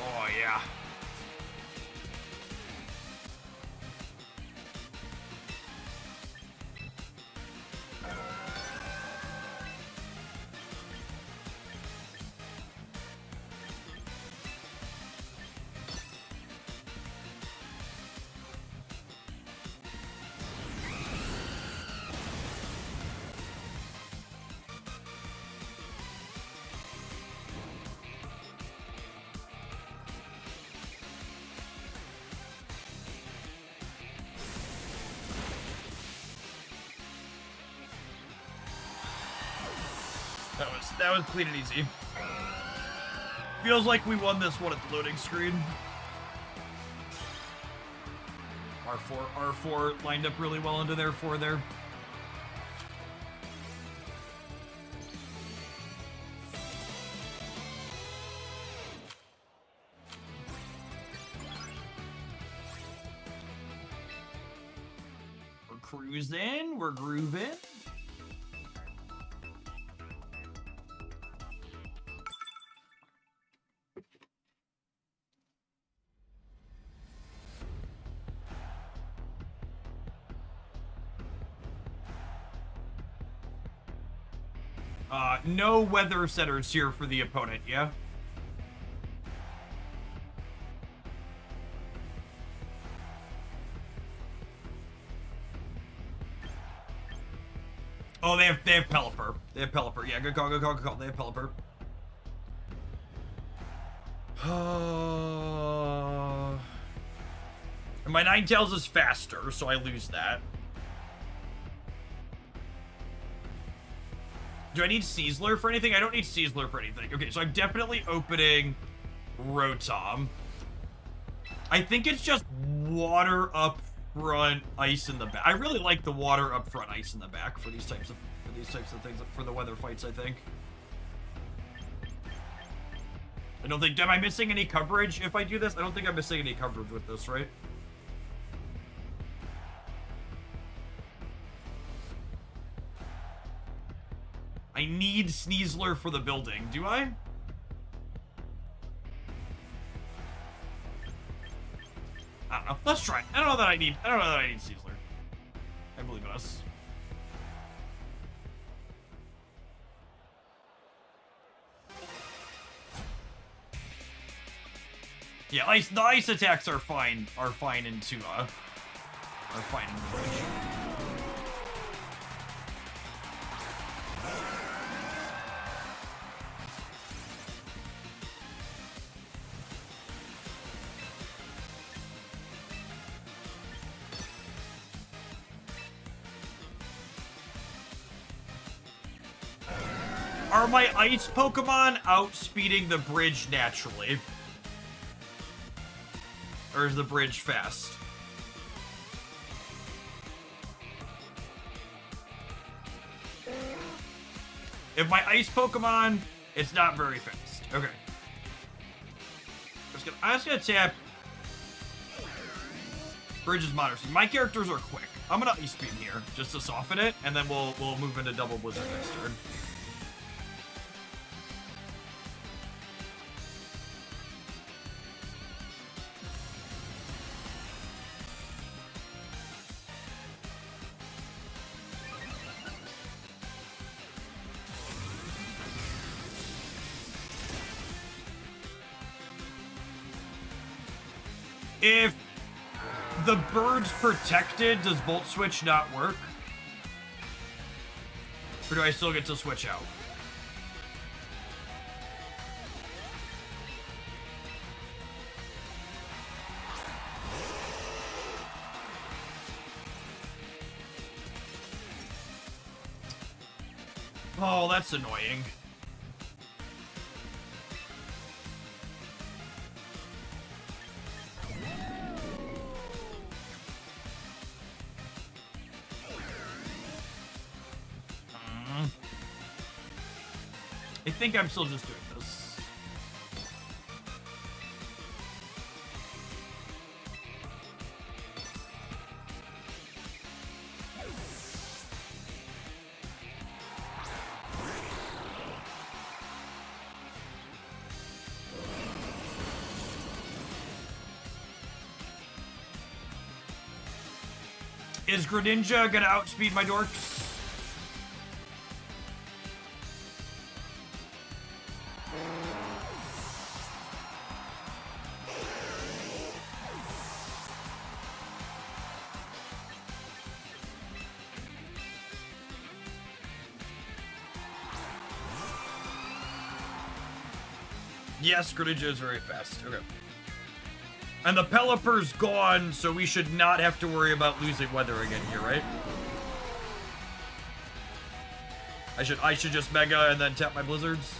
Oh, yeah. That was clean and easy. Feels like we won this one at the loading screen. R4 lined up really well into their 4 there. We're cruising, we're grooving. No weather setters here for the opponent, yeah? Oh, they have Pelipper. They have Pelipper. Yeah, good call. They have Pelipper. And my Ninetales is faster, so I lose that. Do I need Sizzler for anything? I don't need Sizzler for anything. Okay, so I'm definitely opening Rotom. I think it's just water up front, ice in the back. I really like the water up front, ice in the back for these types of things, for the weather fights, I think. I don't think, am I missing any coverage if I do this? I don't think I'm missing any coverage with this, right? I need Sneasler for the building. Do I? I don't know. Let's try. I don't know that I need Sneasler. I believe in us. Yeah, the ice attacks are fine. Are fine in the bridge. Are my ice Pokemon outspeeding the bridge naturally? Or is the bridge fast? If my ice Pokemon, it's not very fast. Okay. I'm just gonna tap Bridges Moderacy. My characters are quick. I'm gonna Ice Beam here just to soften it, and then we'll move into Double Blizzard next turn. If the bird's protected, does Volt Switch not work? Or do I still get to switch out? Oh, that's annoying. I think I'm still just doing this. Is Greninja gonna outspeed my dorks? Yes, Greninja is very fast. Okay. And the Pelipper's gone, so we should not have to worry about losing weather again here, right? I should just Mega and then tap my Blizzards.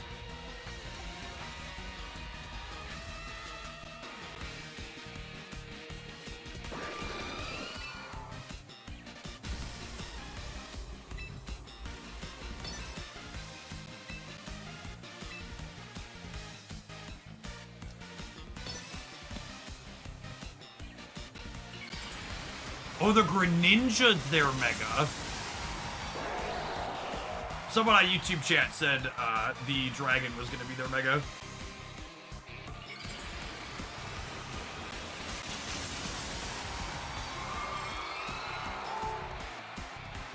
Oh, the Greninja's their Mega. Someone on YouTube chat said the dragon was going to be their Mega.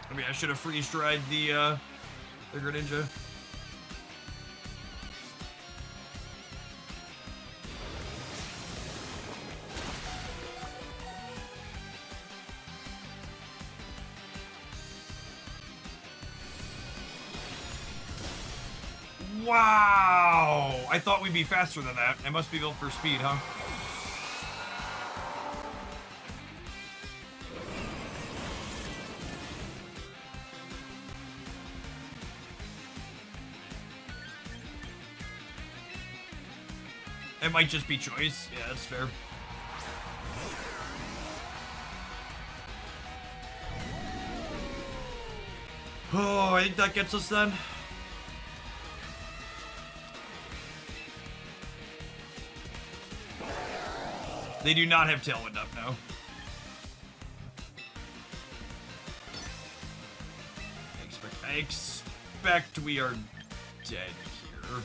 I mean, I should have freeze-dried the Greninja. Wow! I thought we'd be faster than that. It must be built for speed, huh? It might just be choice. Yeah, that's fair. Oh, I think that gets us then. They do not have Tailwind up now. I expect we are dead here.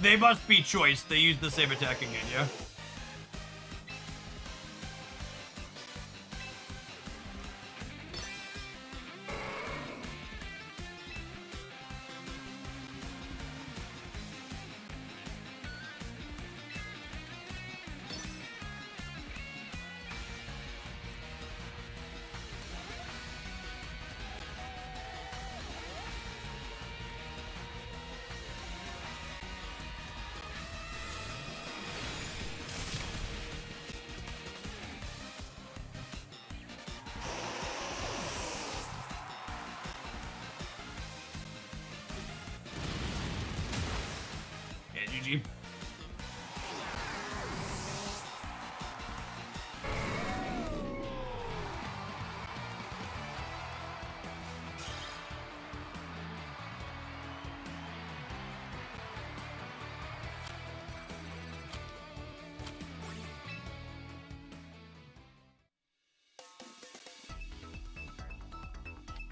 They must be choice. They use the same attack again, yeah? GG.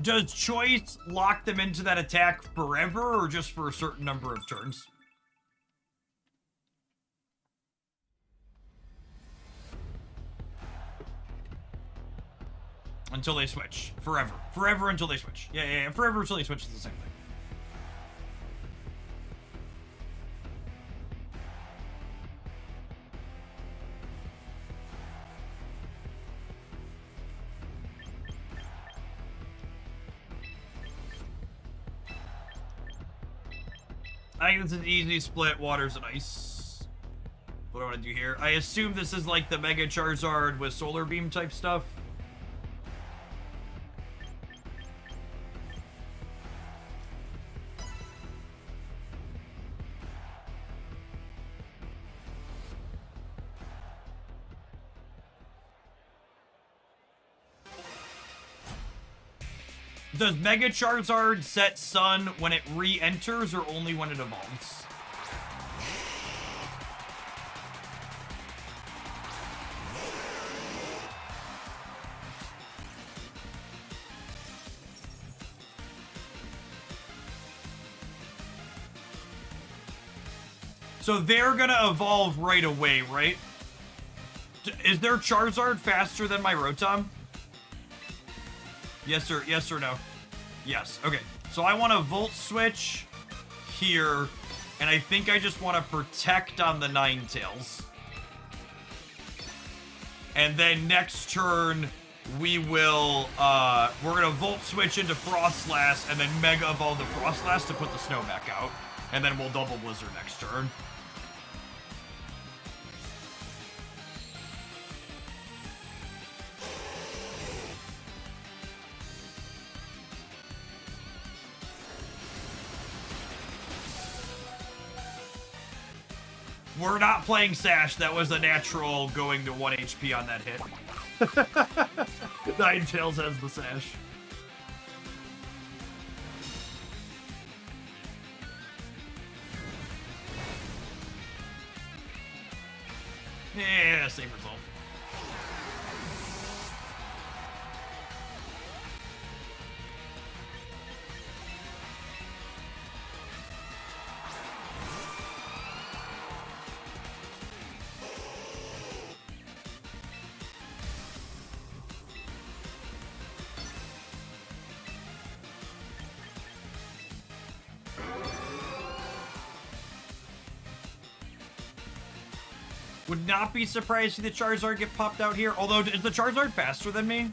Does choice lock them into that attack forever or just for a certain number of turns? Until they switch. Forever. Forever until they switch. Yeah. Forever until they switch is the same thing. I think this is an easy split, waters and ice. What do I want to do here? I assume this is like the Mega Charizard with Solar Beam type stuff. Does Mega Charizard set Sun when it re-enters or only when it evolves? So they're gonna evolve right away, right? Is their Charizard faster than my Rotom? Yes or no? Yes. Okay. So I want to Volt Switch here, and I think I just want to Protect on the Ninetales. And then next turn, we will, we're going to Volt Switch into Frostlass, and then Mega Evolve the Frostlass to put the snow back out. And then we'll double Blizzard next turn. We're not playing Sash. That was a natural going to 1 HP on that hit. Ninetales has the Sash. Yeah, same result. Would not be surprised to see the Charizard get popped out here. Although, is the Charizard faster than me?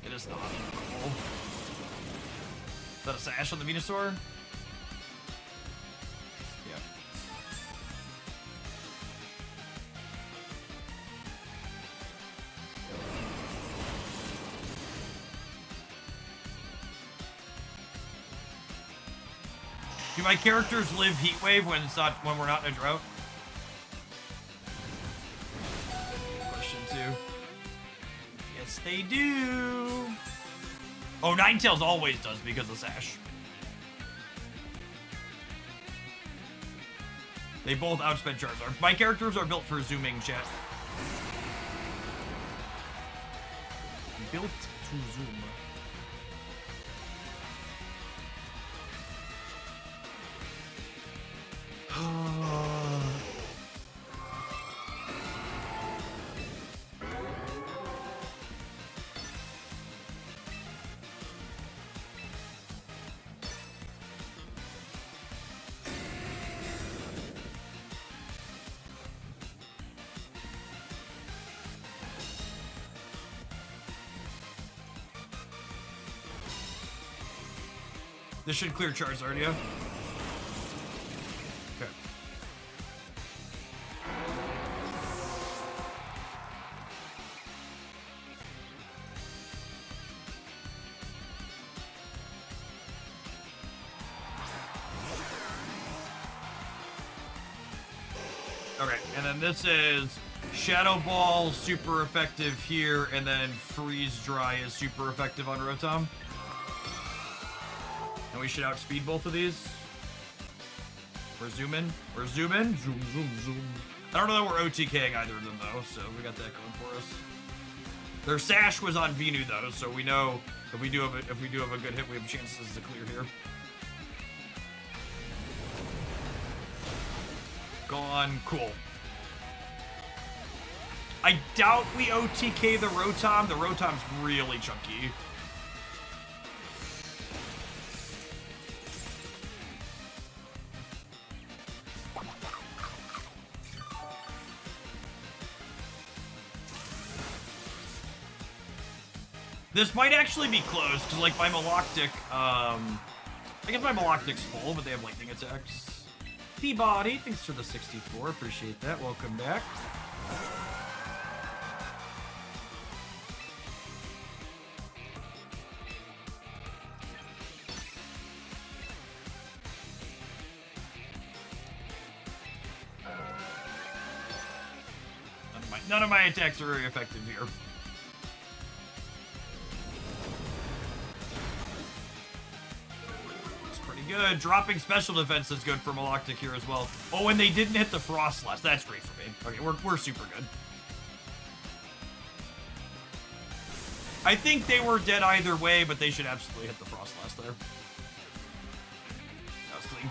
It is not. Cool. Is that a Sash on the Venusaur? Do my characters live Heat Wave when we're not in a drought? Question 2. Yes, they do. Oh, Ninetales always does because of Sash. They both outsped Charizard. My characters are built for zooming, chat. Built to zoom. This should clear Charizard, yeah? Okay. Okay, and then this is Shadow Ball, super effective here, and then Freeze Dry is super effective on Rotom. And we should outspeed both of these. We're zooming. We're zooming. Zoom, zoom, zoom. I don't know that we're OTKing either of them, though, so we got that going for us. Their Sash was on Venu, though, so we know if we do have a good hit, we have chances to clear here. Gone. Cool. I doubt we OTK the Rotom. The Rotom's really chunky. This might actually be close, because, like, my Maloctic, I guess my Maloctic's full, but they have lightning attacks. Peabody, thanks for the 64, appreciate that, welcome back. None of my attacks are very effective here. Good. Dropping special defense is good for Maloctic here as well. Oh, and they didn't hit the Frostless. That's great for me. Okay, we're super good. I think they were dead either way, but they should absolutely hit the Frostless there. That was clean.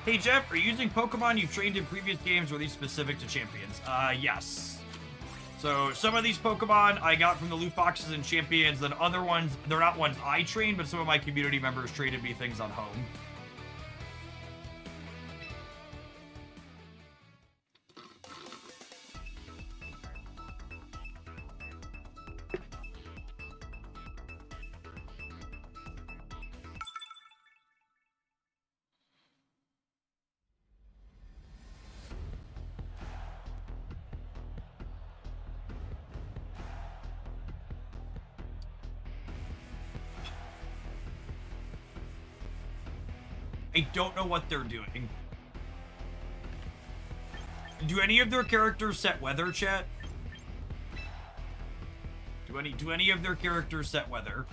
Hey Jeff, are you using Pokemon you've trained in previous games, or are these specific to Champions? Yes. So some of these Pokemon I got from the loot boxes in Champions, then other ones, they're not ones I trained, but some of my community members traded me things on Home. I don't know what they're doing. Do any of their characters set weather, chat? Do any of their characters set weather?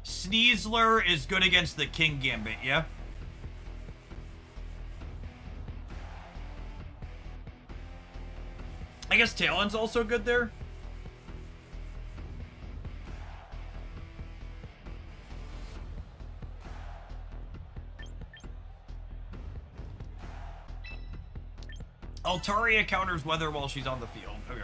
Sneasler is good against the King Gambit, yeah? I guess Talon's also good there. Altaria counters weather while she's on the field. Okay.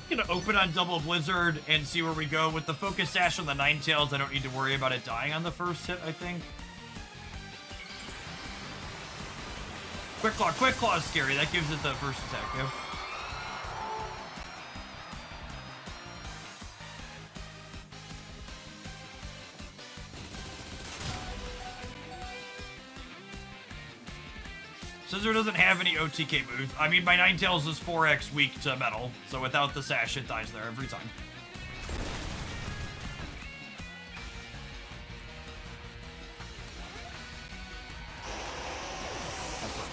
Gonna open on Double Blizzard and see where we go. With the Focus Sash on the Ninetales, I don't need to worry about it dying on the first hit, I think. Quick Claw is scary. That gives it the first attack, yeah. Scissor doesn't have any OTK moves. I mean, my Ninetales is 4x weak to metal, so without the Sash, it dies there every time.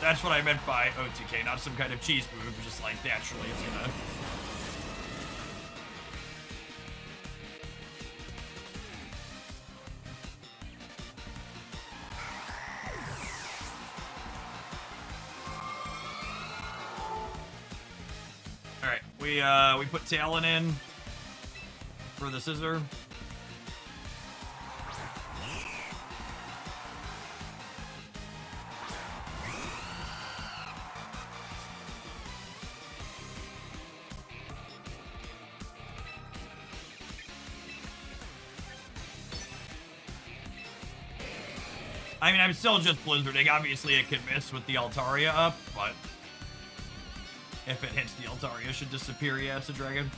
That's what I meant by OTK, not some kind of cheese move, just like naturally it's gonna... Alright, we put Talon in for the scissor. I mean, I'm still just blizzarding. Obviously, it can miss with the Altaria up, but if it hits the Altaria, it should disappear. Yeah, it's a dragon.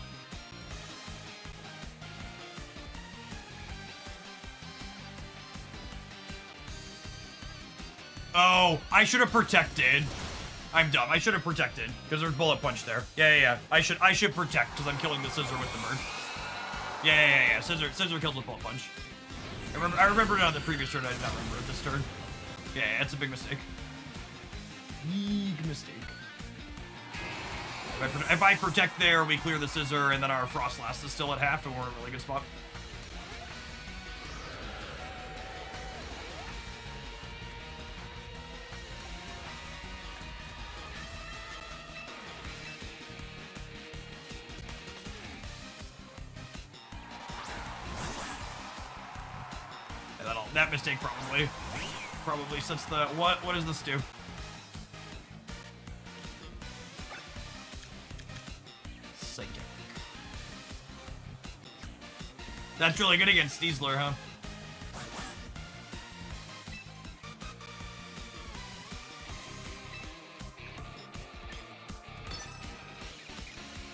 Oh, I should have protected. I'm dumb. I should have protected because there's bullet punch there. Yeah. I should protect because I'm killing the scissor with the bird. Yeah. Scissor kills with bullet punch. I remember it on the previous turn. I did not remember it this turn. Yeah, it's a big mistake. Big mistake. If I protect there, we clear the scissor, and then our Frost Last is still at half, and we're in a really good spot. That mistake probably sets the... What does this do? Psychic. That's really good against Steezler, huh?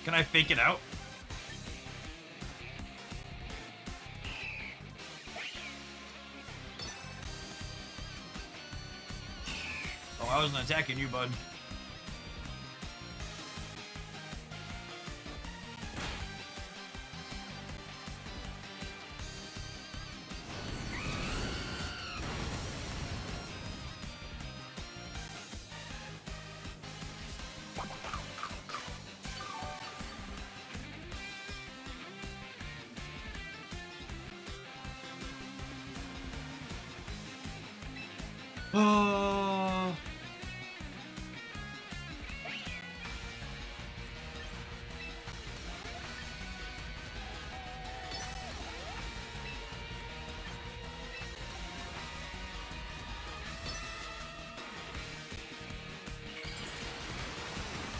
Can I fake it out? I wasn't attacking you, bud.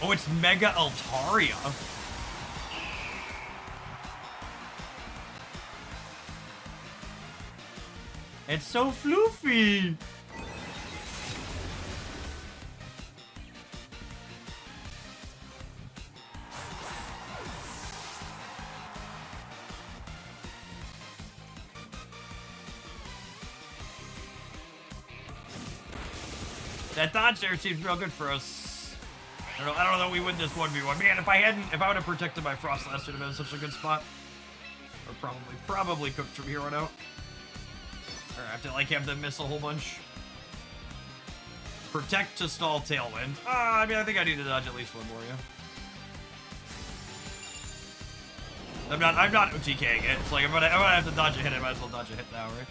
Oh, it's Mega Altaria. It's so floofy. That dodge there seems real good for us. I don't know that we win this 1v1. Man, if I would have protected my Frost Last, it would have been such a good spot. Or probably cooked from here on out. Or I have to have them miss a whole bunch. Protect to stall Tailwind. I mean, I think I need to dodge at least one more, yeah. I'm not OTKing it. It's like I'm gonna have to dodge a hit. I might as well dodge a hit now, right?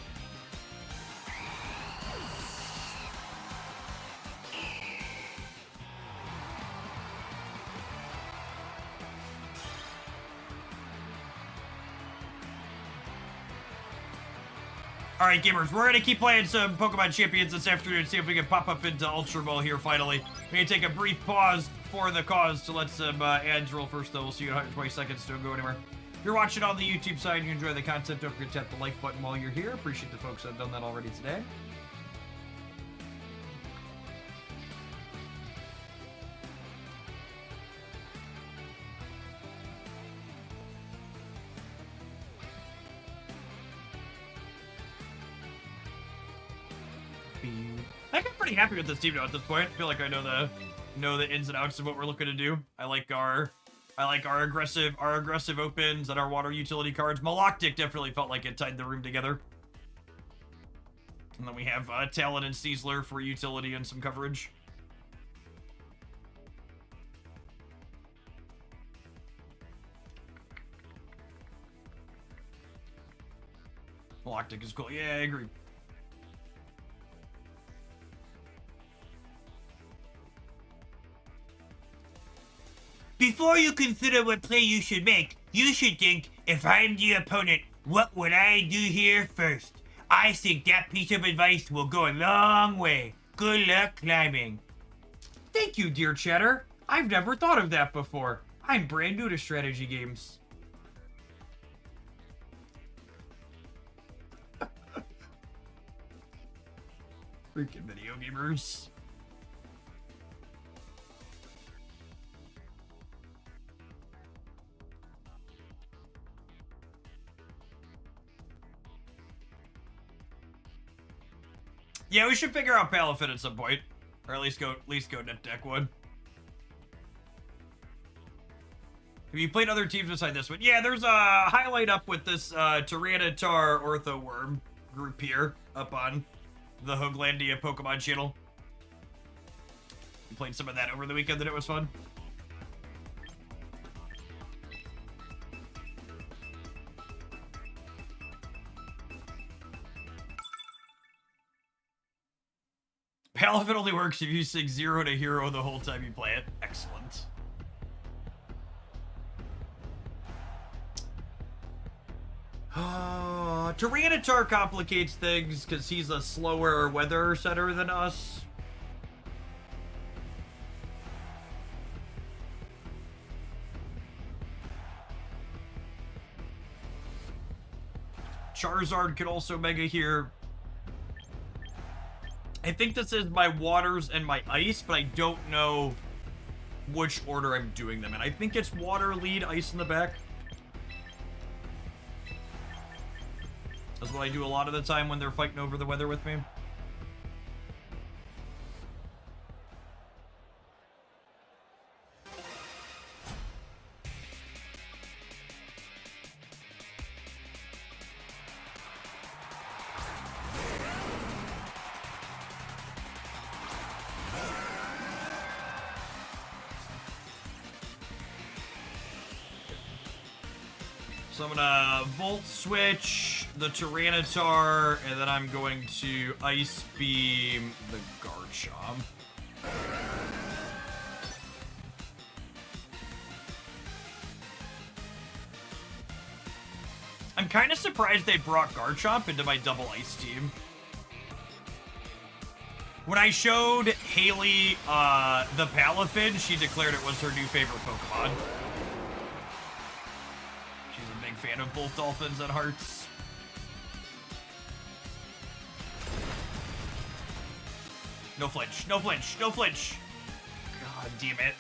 Alright, gamers, we're gonna keep playing some Pokemon Champions this afternoon, see if we can pop up into Ultra Ball here finally. We're gonna take a brief pause for the cause to let some ads roll first, though. We'll see you in 120 seconds. Don't go anywhere. If you're watching on the YouTube side and you enjoy the content, don't forget to tap the like button while you're here. Appreciate the folks that have done that already today. I'm pretty happy with this team now at this point. I feel like I know the ins and outs of what we're looking to do. I like our aggressive opens and our water utility cards. Maloctic definitely felt like it tied the room together. And then we have Talon and Steezler for utility and some coverage. Galactic is cool. Yeah, I agree. Before you consider what play you should make, you should think, if I'm the opponent, what would I do here first? I think that piece of advice will go a long way. Good luck climbing. Thank you, dear chatter. I've never thought of that before. I'm brand new to strategy games. Freaking video gamers. Yeah, we should figure out Palafin at some point. Or at least go net deck one. Have you played other teams beside this one? Yeah, there's a highlight up with this Tyranitar Orthoworm group here up on the Hooglandia Pokemon channel. We played some of that over the weekend and it was fun. Palafin only works if you sing 0 to hero the whole time you play it. Excellent. Tyranitar complicates things because he's a slower weather setter than us. Charizard could also mega here. I think this is my waters and my ice, but I don't know which order I'm doing them in. I think it's water lead, ice in the back. That's what I do a lot of the time when they're fighting over the weather with me. So I'm gonna Volt Switch the Tyranitar, and then I'm going to Ice Beam the Garchomp. I'm kind of surprised they brought Garchomp into my double ice team. When I showed Haley the Palafin, she declared it was her new favorite Pokemon. Fan of both dolphins and hearts. No flinch, no flinch, no flinch. God damn it.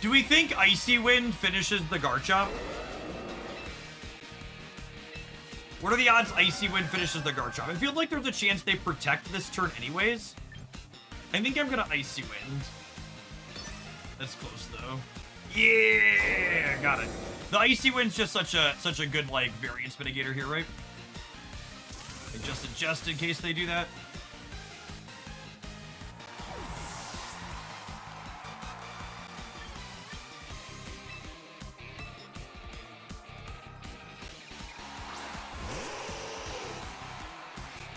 Do we think Icy Wind finishes the Garchomp? What are the odds Icy Wind finishes the Garchomp? I feel like there's a chance they protect this turn anyways. I think I'm gonna Icy Wind. That's close though. Yeah, got it. The Icy Wind's just such a good like variance mitigator here, right? Like just in case they do that.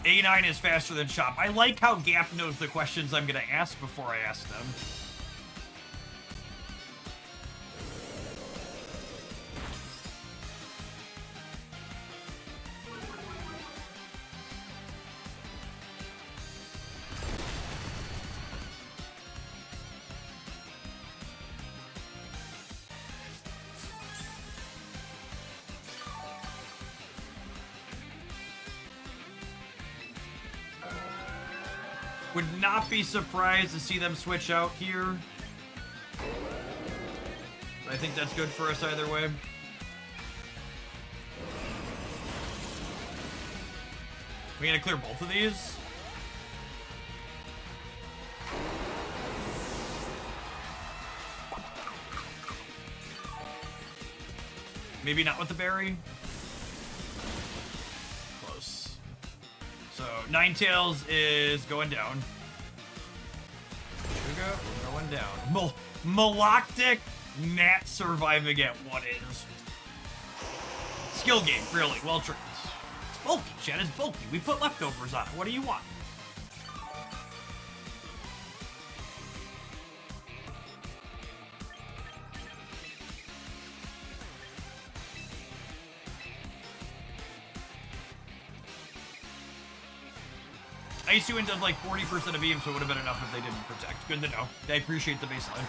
A9 is faster than Chop. I like how Gap knows the questions I'm going to ask before I ask them. Would not be surprised to see them switch out here. I think that's good for us either way. We gonna clear both of these? Maybe not with the berry. Close. So Ninetales is going down. Sugar going down. Maloctic not surviving at what is. Skill game, really, well trained. It's bulky, Chad, it's bulky. We put leftovers on it. What do you want? Ice Wind does like 40% of beam, so it would have been enough if they didn't protect. Good to know. I appreciate the baseline.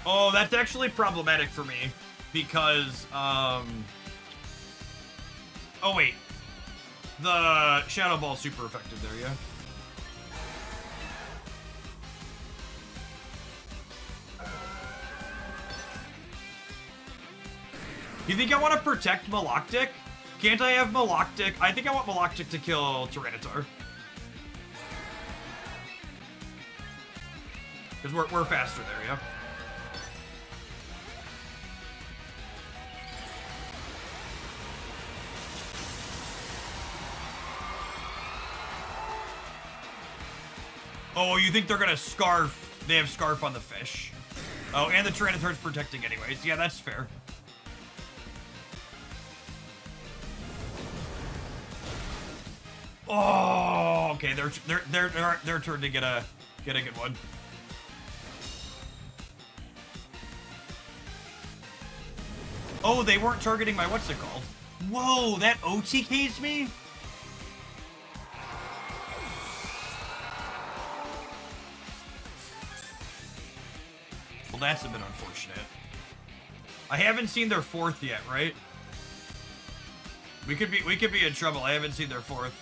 Oh, that's actually problematic for me because, oh wait. The Shadow Ball's super effective there, yeah? You think I want to protect Maloctic? Can't I have Maloctic? I think I want Maloctic to kill Tyranitar. Because we're faster there, yeah? Oh, you think they're gonna Scarf? They have Scarf on the fish. Oh, and the Tyranitar's protecting anyways. Yeah, that's fair. Oh, okay. Their turn to get a good one. Oh, they weren't targeting my what's it called? Whoa, that OTK's me? Well, that's a bit unfortunate. I haven't seen their fourth yet, right? We could be in trouble. I haven't seen their fourth.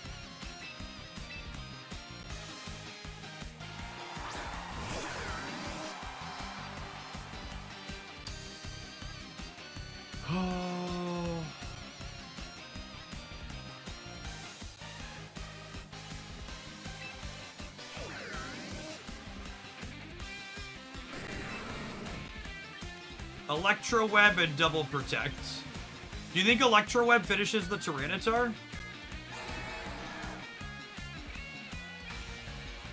Oh. Electro Web and double protect. Do you think Electro Web finishes the Tyranitar?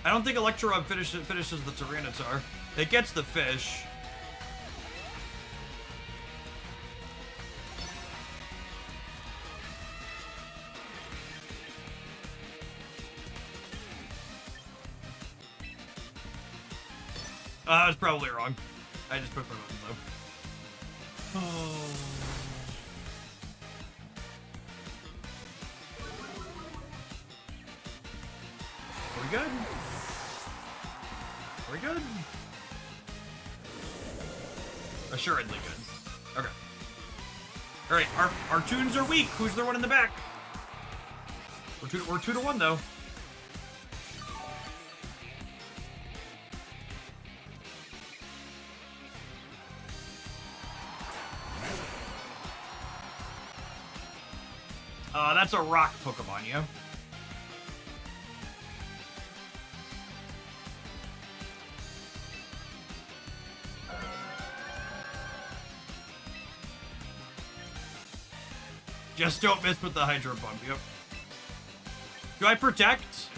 I don't think Electro Web finishes the Tyranitar. It gets the fish. I was probably wrong. I just put my buttons though. Oh. Are we good? Are we good? Assuredly good. Okay. Alright, our tunes are weak. Who's the one in the back? We're 2-1 though. That's a rock Pokemon, yeah? Just don't miss with the Hydro Pump, yep. Do I protect?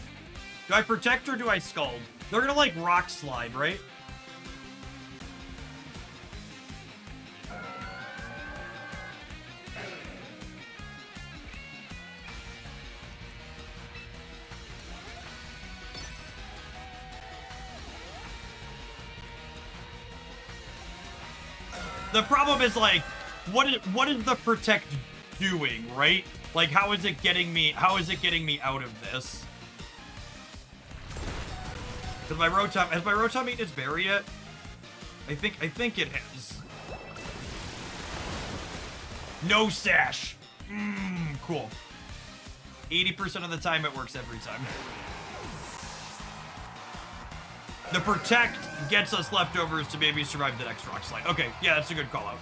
Do I protect or do I Scald? They're gonna like Rock Slide, right? The problem is like, what is the protect doing, right? Like, how is it getting me out of this? Has my Rotom eaten its berry yet? I think it has. No sash. Cool. 80% of the time it works every time. The protect gets us leftovers to maybe survive the next rock slide. Okay, yeah, that's a good call out.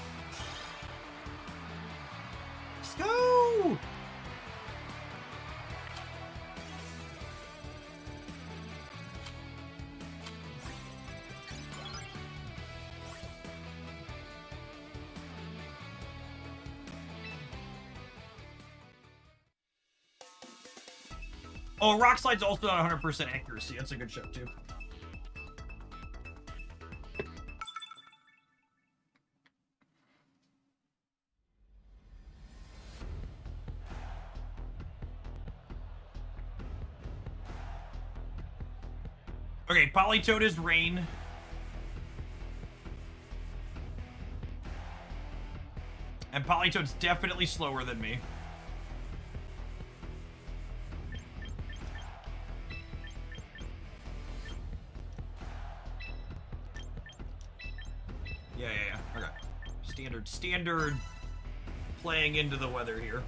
Let's go! Oh, Rock Slide's also not 100% accuracy. That's a good show, too. Okay, Polytoad is Rain. And Polytoad's definitely slower than me. Yeah. Okay. Standard playing into the weather here.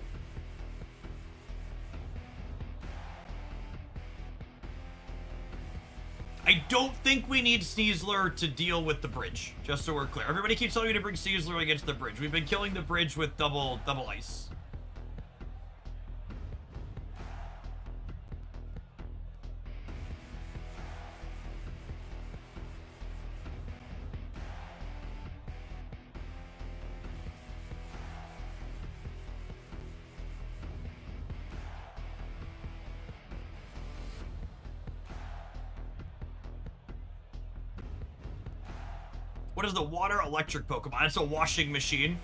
I don't think we need Sneasler to deal with the bridge, just so we're clear. Everybody keeps telling me to bring Sneasler against the bridge. We've been killing the bridge with double ice. What is the water electric Pokemon? It's a washing machine,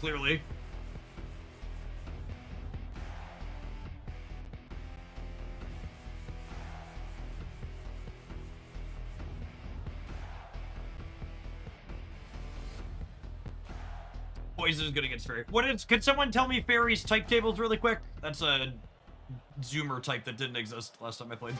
clearly. Poison is good against Fairy. Can someone tell me Fairy's type tables really quick? That's a Zoomer type that didn't exist last time I played.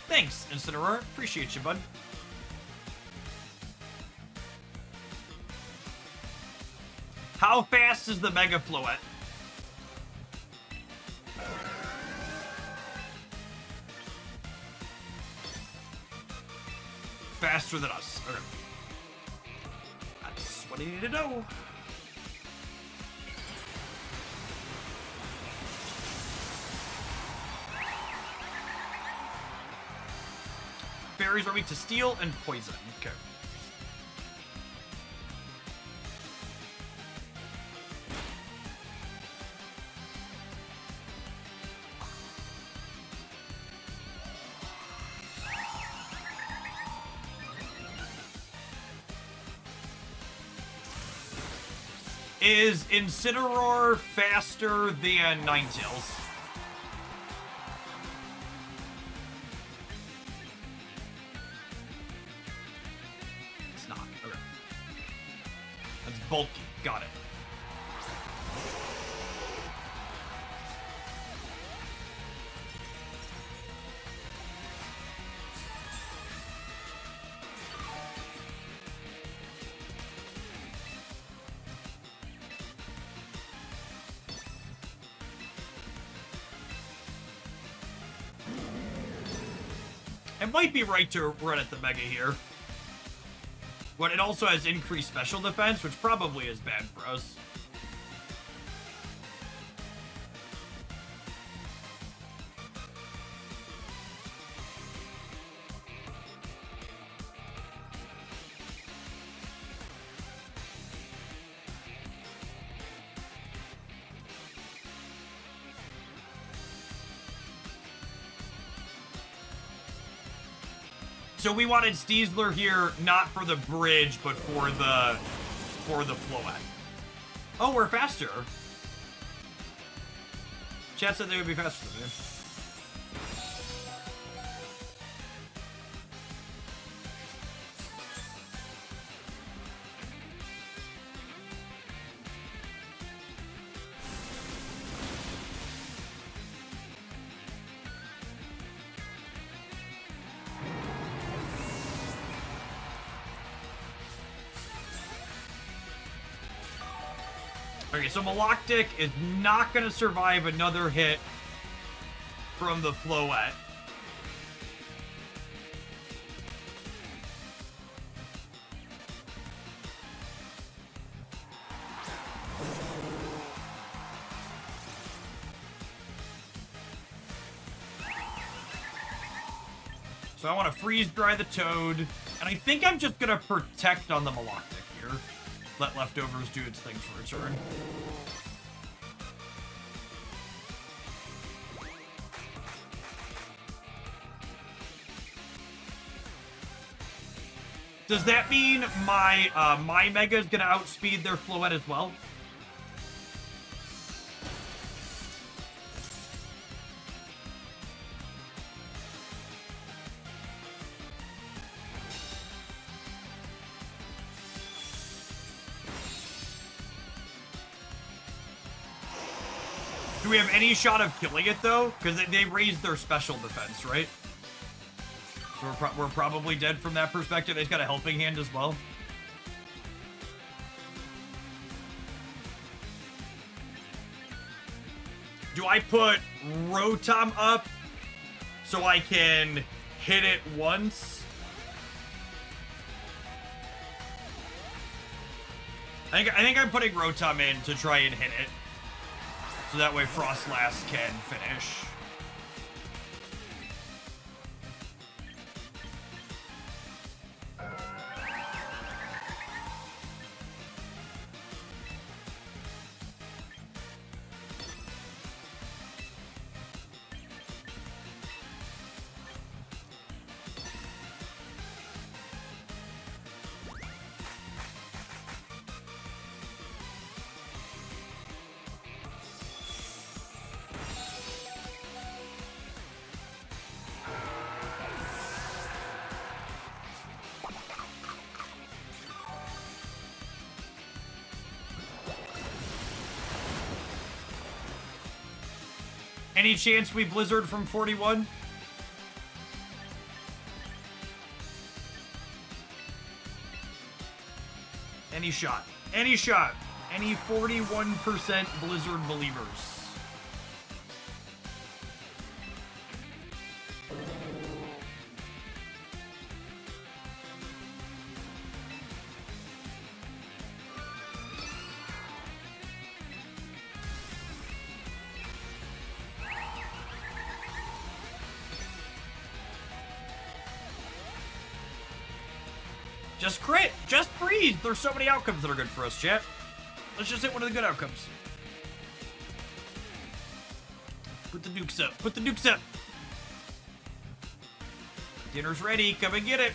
Thanks, Incineroar. Appreciate you, bud. How fast is the Mega Floette? Faster than us. Okay. That's what I need to know. Fairies are weak to steel and poison. Okay. Is Incineroar faster than Ninetales? It's not. Okay. That's bulky. Got it. It might be right to run at the Mega here. But it also has increased special defense, which probably is bad for us. So we wanted Sneasler here, not for the bridge, but for the Floette. Oh, we're faster. Chat said they would be faster than me. Okay, so Maloctic is not going to survive another hit from the Floette. So I want to freeze dry the Toad. And I think I'm just going to protect on the Maloctic here. Let Leftovers do its thing for a turn. Does that mean my Mega is going to outspeed their Floette as well? Do we have any shot of killing it, though? Because they raised their special defense, right? So we're probably dead from that perspective. They've got a helping hand as well. Do I put Rotom up so I can hit it once? I think I'm putting Rotom in to try and hit it. So that way Frostlass can finish. Any chance we Blizzard from 41? Any shot. Any shot. Any 41% Blizzard believers. Just crit! Just breathe! There's so many outcomes that are good for us, chat. Let's just hit one of the good outcomes. Put the nukes up. Put the nukes up! Dinner's ready. Come and get it!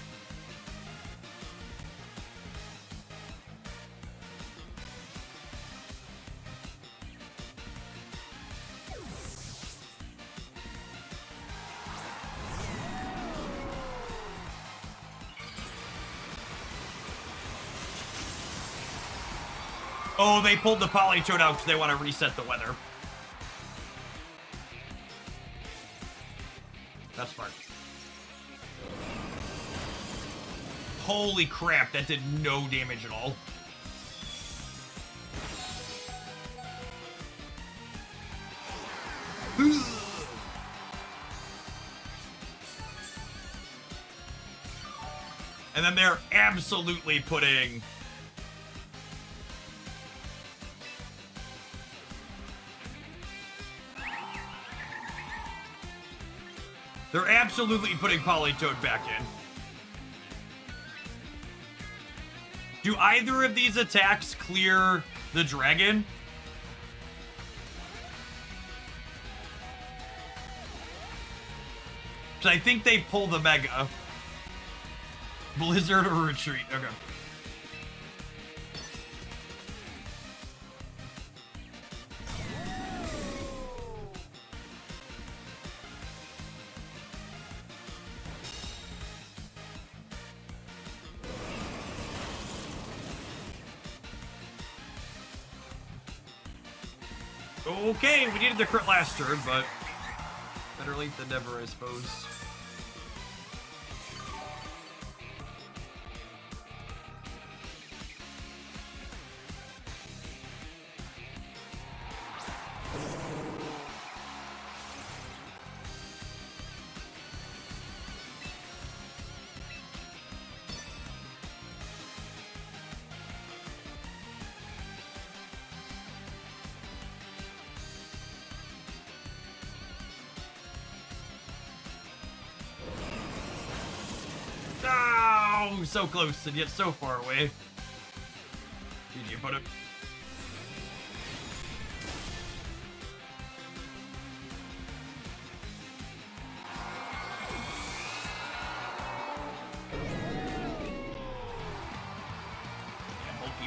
Oh, they pulled the Politoed out because they want to reset the weather. That's smart. Holy crap, that did no damage at all. And then they're absolutely putting... They're absolutely putting Politoed back in. Do either of these attacks clear the dragon? So I think they pull the Mega. Blizzard or retreat. Okay. Okay, we needed the crit last turn, but better late than never, I suppose. seems so close and yet so far away. GG, put it.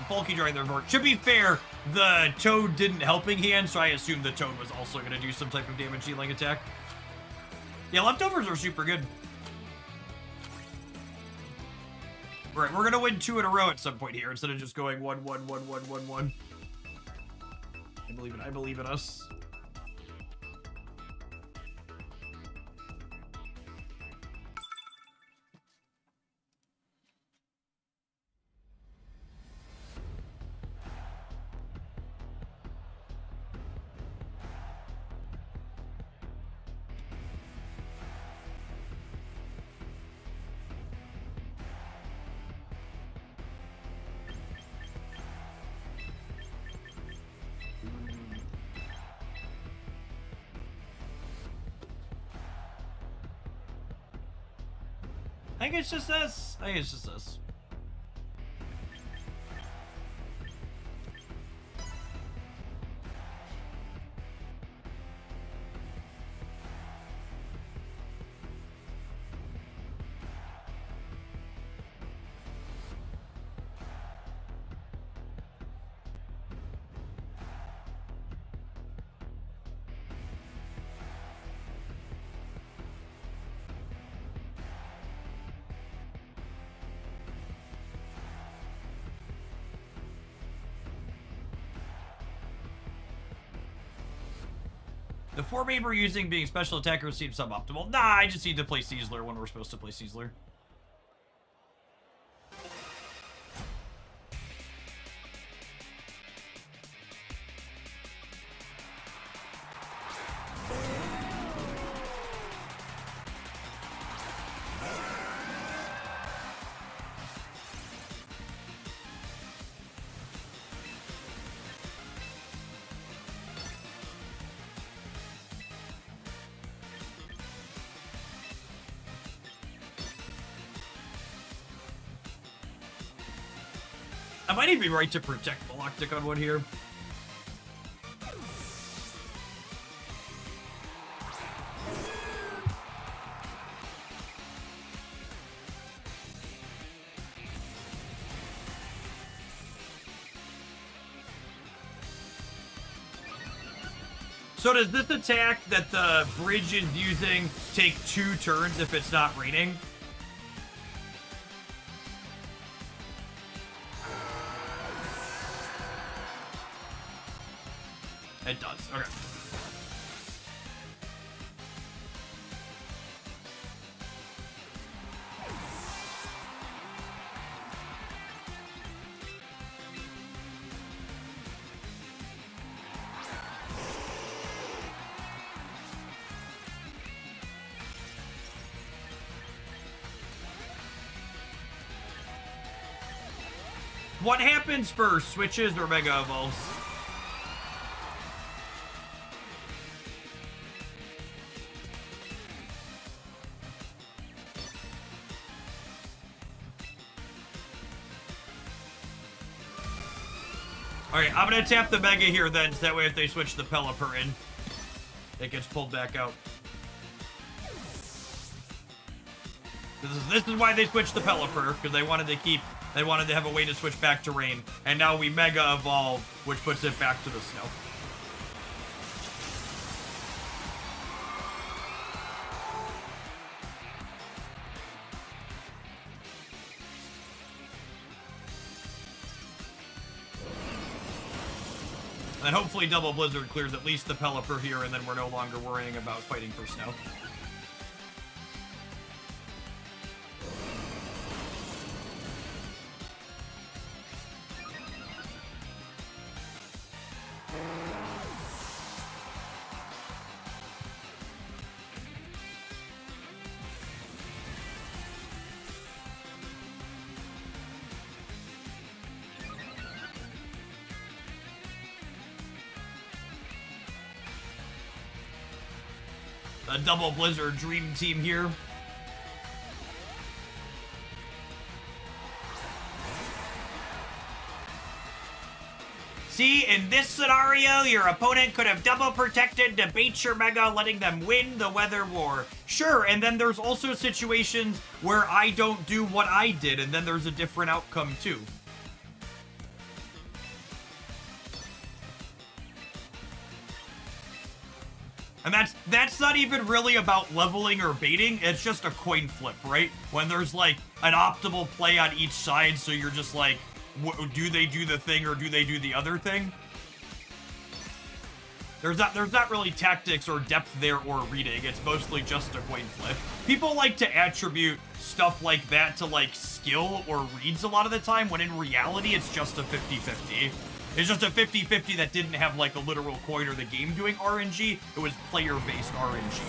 Bulky drawing the report. To be fair, the Toad didn't helping hand, so I assumed the Toad was also going to do some type of damage dealing attack. Yeah, leftovers are super good. Alright, we're going to win 2 in a row at some point here instead of just going 1, 1, 1, 1, 1, 1. I believe in us. I think it's just this. I think it's just this. The formation we're using being special attacker seems suboptimal. Nah, I just need to play Sizzler when we're supposed to play Sizzler. I might even be right to protect Galactic on one here. So does this attack that the bridge is using take 2 turns if it's not raining? It does. Okay. What happens first? Switches or Mega Evolves? Alright, I'm gonna tap the Mega here then, so that way if they switch the Pelipper in, it gets pulled back out. This is why they switched the Pelipper, because they wanted to have a way to switch back to rain. And now we Mega Evolve, which puts it back to the snow. And hopefully Double Blizzard clears at least the Pelipper here, and then we're no longer worrying about fighting for snow. A Double Blizzard Dream Team here. See, in this scenario, your opponent could have double protected to bait your Mega, letting them win the Weather War. Sure, and then there's also situations where I don't do what I did, and then there's a different outcome too. And that's not even really about leveling or baiting, it's just a coin flip, right? When there's like an optimal play on each side, so you're just like, do they do the thing or do they do the other thing? There's not really tactics or depth there or reading, it's mostly just a coin flip. People like to attribute stuff like that to like skill or reads a lot of the time, when in reality it's just a 50-50. It's just a 50-50 that didn't have like a literal coin or the game doing RNG. It was player-based RNG.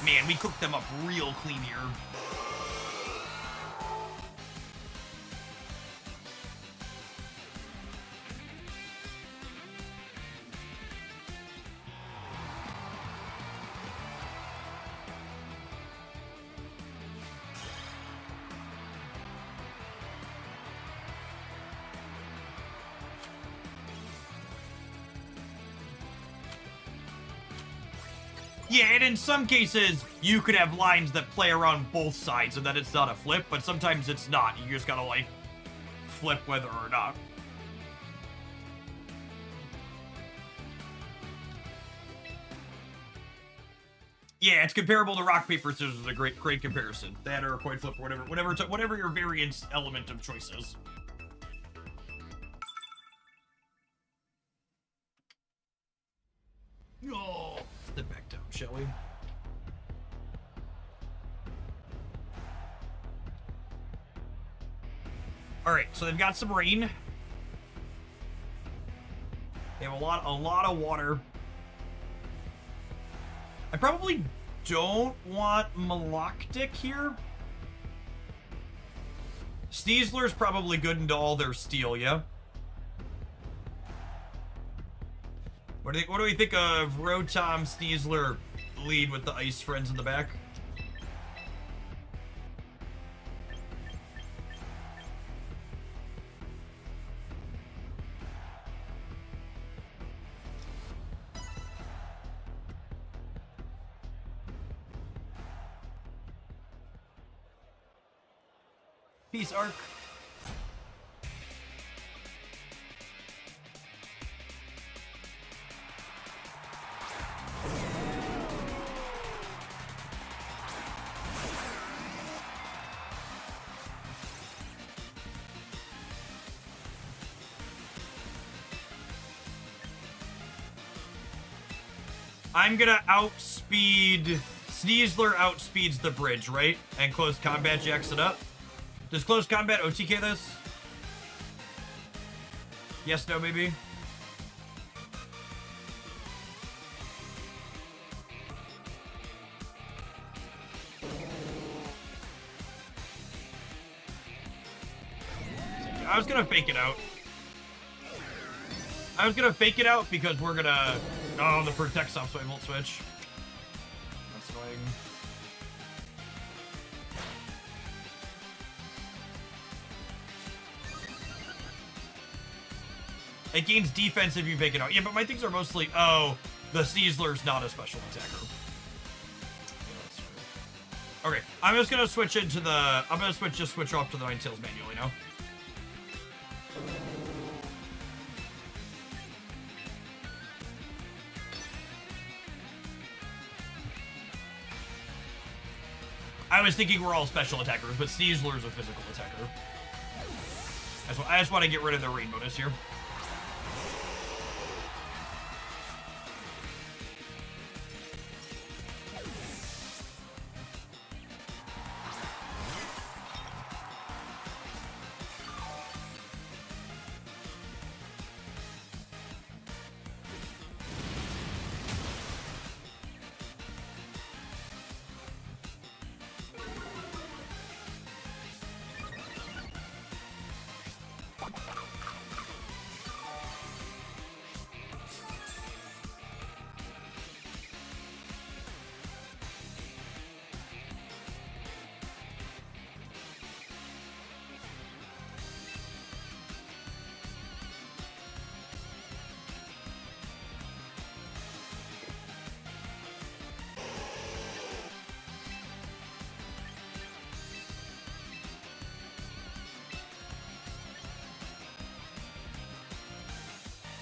Man, we cooked them up real clean here. Yeah, and in some cases, you could have lines that play around both sides so that it's not a flip, but sometimes it's not. You just gotta, like, flip whether or not. Yeah, it's comparable to rock, paper, scissors is a great comparison. That or a coin flip or whatever your variance element of choice is. Oh, step back down, shall we? All right, so they've got some rain. They have a lot of water. I probably don't want Maloctic here. Sneasler's probably good into all their steel, yeah? What do we think of Rotom, Sneasler lead with the ice friends in the back? Peace, Arc. I'm gonna outspeed... Sneasler outspeeds the bridge, right? And close combat jacks it up. Does close combat OTK this? Yes, no, maybe? I was gonna fake it out. I was gonna fake it out because we're gonna... Oh, the protect stop, so I won't switch. That's annoying. It gains defense if you fake it out. Yeah, but my things are mostly... Oh, the Sneasler's not a special attacker. Yeah, okay, I'm just gonna switch into the... I'm gonna switch off to the Ninetales manually now. I was thinking we're all special attackers, but Sneasler's a physical attacker. I just want to get rid of the rain bonus here.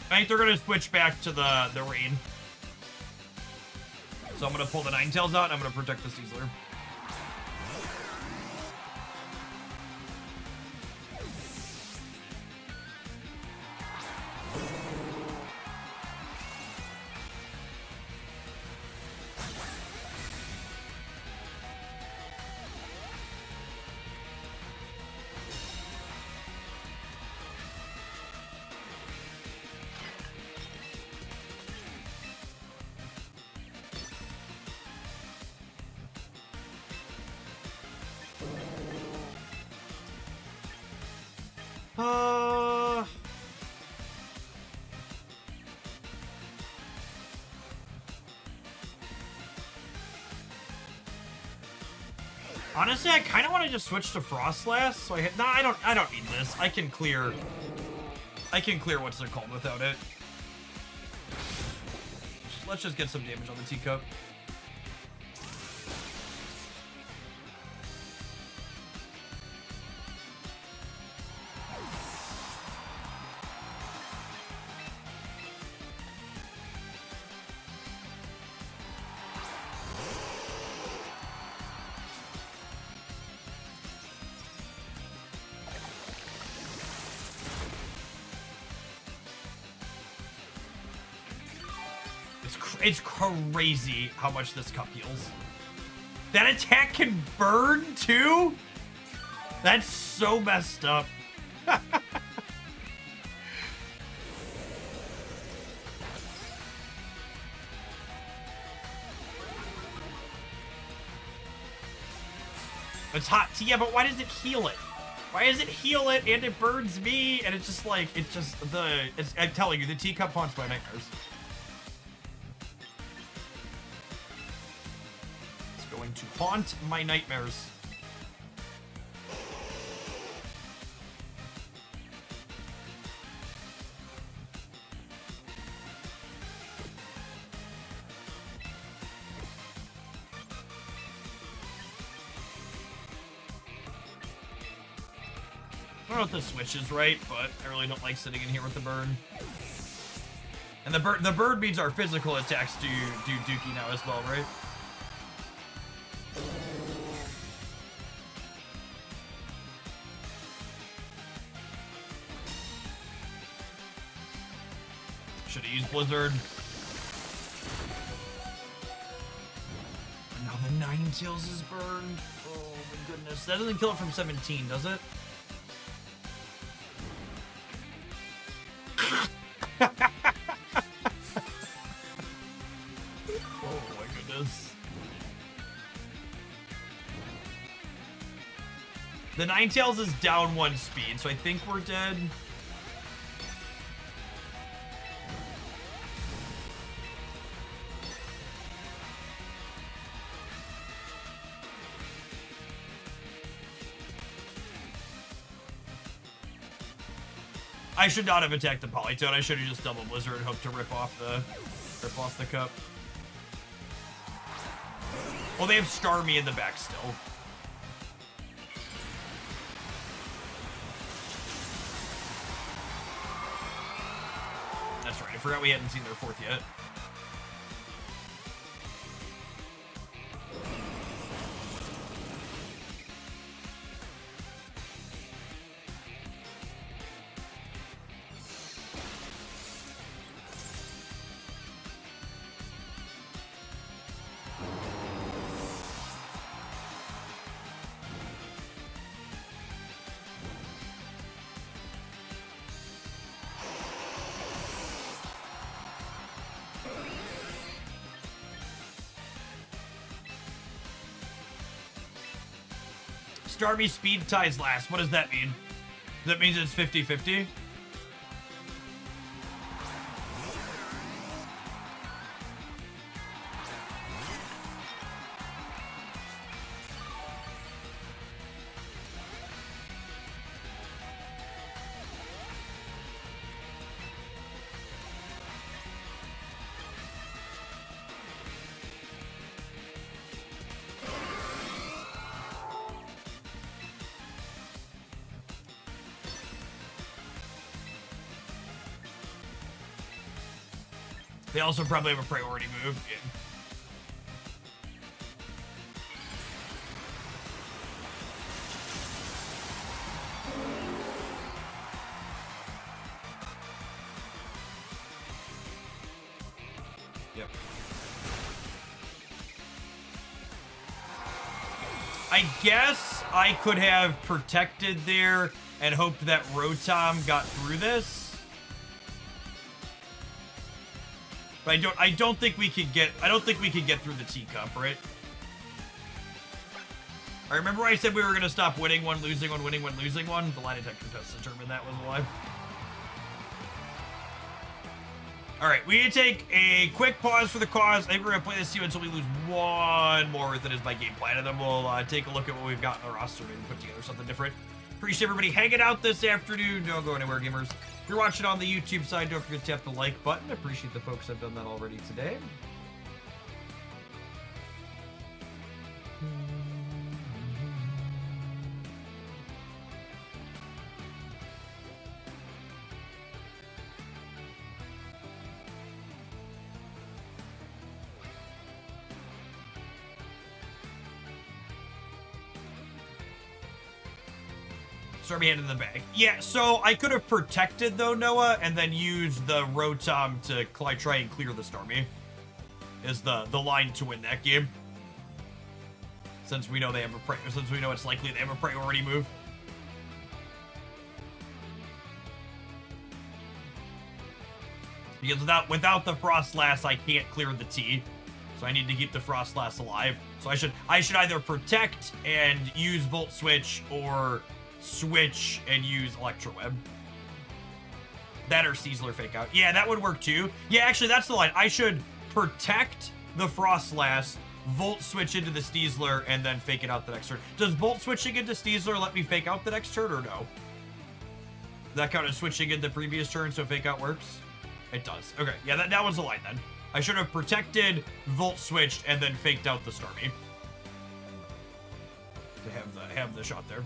I think they're gonna switch back to the rain. So I'm gonna pull the Ninetales out and I'm gonna protect the Steezler. Honestly, I kind of want to just switch to Frostlass. So I hit. No, I don't need this. I can clear what's it called without it. Let's just get some damage on the teacup. It's crazy how much this cup heals. That attack can burn too? That's so messed up. It's hot. Yeah, but why does it heal it? Why does it heal it and it burns me? And it's just like, I'm telling you, the teacup haunts my nightmares. To haunt my nightmares. I don't know if the switch is right, but I really don't like sitting in here with the burn. And the bird means our physical attacks do dookie now as well, right? Should have used Blizzard. And now the Ninetales is burned. Oh my goodness. That doesn't kill it from 17, does it? Oh my goodness. The Ninetales is down 1 speed, so I think we're dead. I should not have attacked the Polytoad. I should have just double Blizzard and hoped to rip off the cup. Well, they have Starmie in the back still. That's right. I forgot we hadn't seen their 4th yet. Starmie speed ties last. What does that mean? That means it's 50-50? They also probably have a priority move. Yeah. Yep. I guess I could have protected there and hoped that Rotom got through this. But I don't think we could get through the teacup, right? I remember I said we were gonna stop winning one, losing one, winning one, losing one. The lie detector test determined that was a lie. All right, we need to take a quick pause for the cause. I think we're gonna play this team until we lose one more. That is my game plan, and then we'll take a look at what we've got in the roster and put together something different. Appreciate everybody hanging out this afternoon. Don't go anywhere, gamers. If you're watching on the YouTube side, don't forget to tap the like button. I appreciate the folks that have done that already today. Stormy hand in the bag. Yeah, so I could have protected, though, Noah, and then used the Rotom to try and clear the Stormy. Is the line to win that game. Since we know they have since we know it's likely they have a priority move. Because without the Frostlass, I can't clear the T. So I need to keep the Frostlass alive. So I should either protect and use Volt Switch, or switch and use Electro Web. That or Steezler Fake Out. Yeah, that would work too. Yeah, actually, that's the line. I should protect the Frostlass, Volt Switch into the Steezler, and then fake it out the next turn. Does Volt Switching into Steezler let me fake out the next turn, or no? That count as switching in the previous turn, so Fake Out works? It does. Okay, yeah, that was the line then. I should have protected, Volt Switched, and then faked out the Stormy. To have the shot there.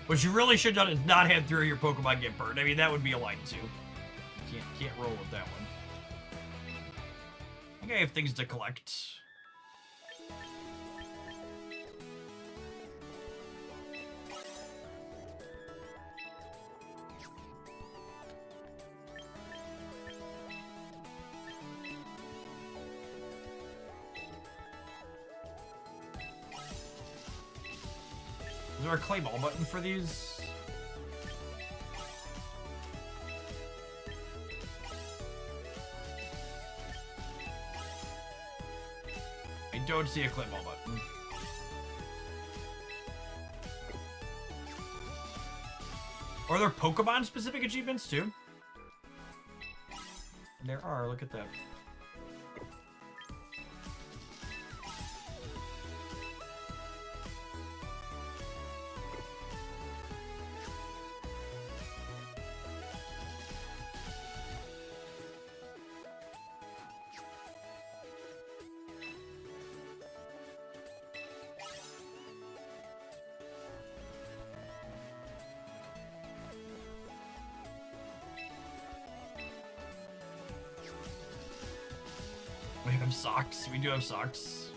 What you really should have done is not have 3 of your Pokemon get burned. I mean, that would be a line too. Can't roll with that one. I think I have things to collect. Is there a claim all button for these? I don't see a claim all button. Are there Pokemon specific achievements too? There are, look at that. We have socks. We do have socks.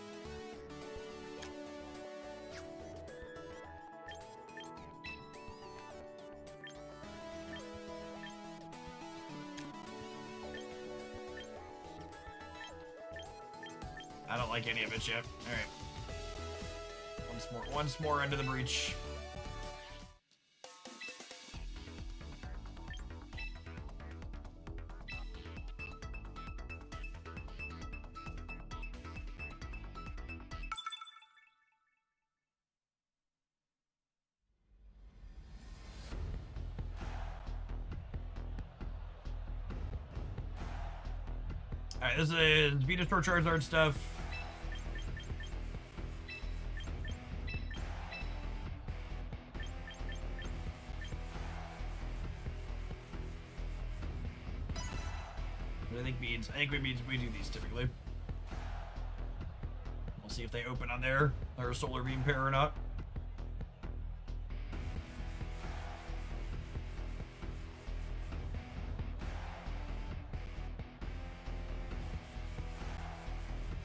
I don't like any of it yet. All right. Once more into the breach. Alright, this is Venusaur Charizard stuff. I think we do these typically. We'll see if they open on there, or solar beam pair or not.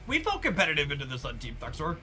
We felt competitive into this on Team Thuxor.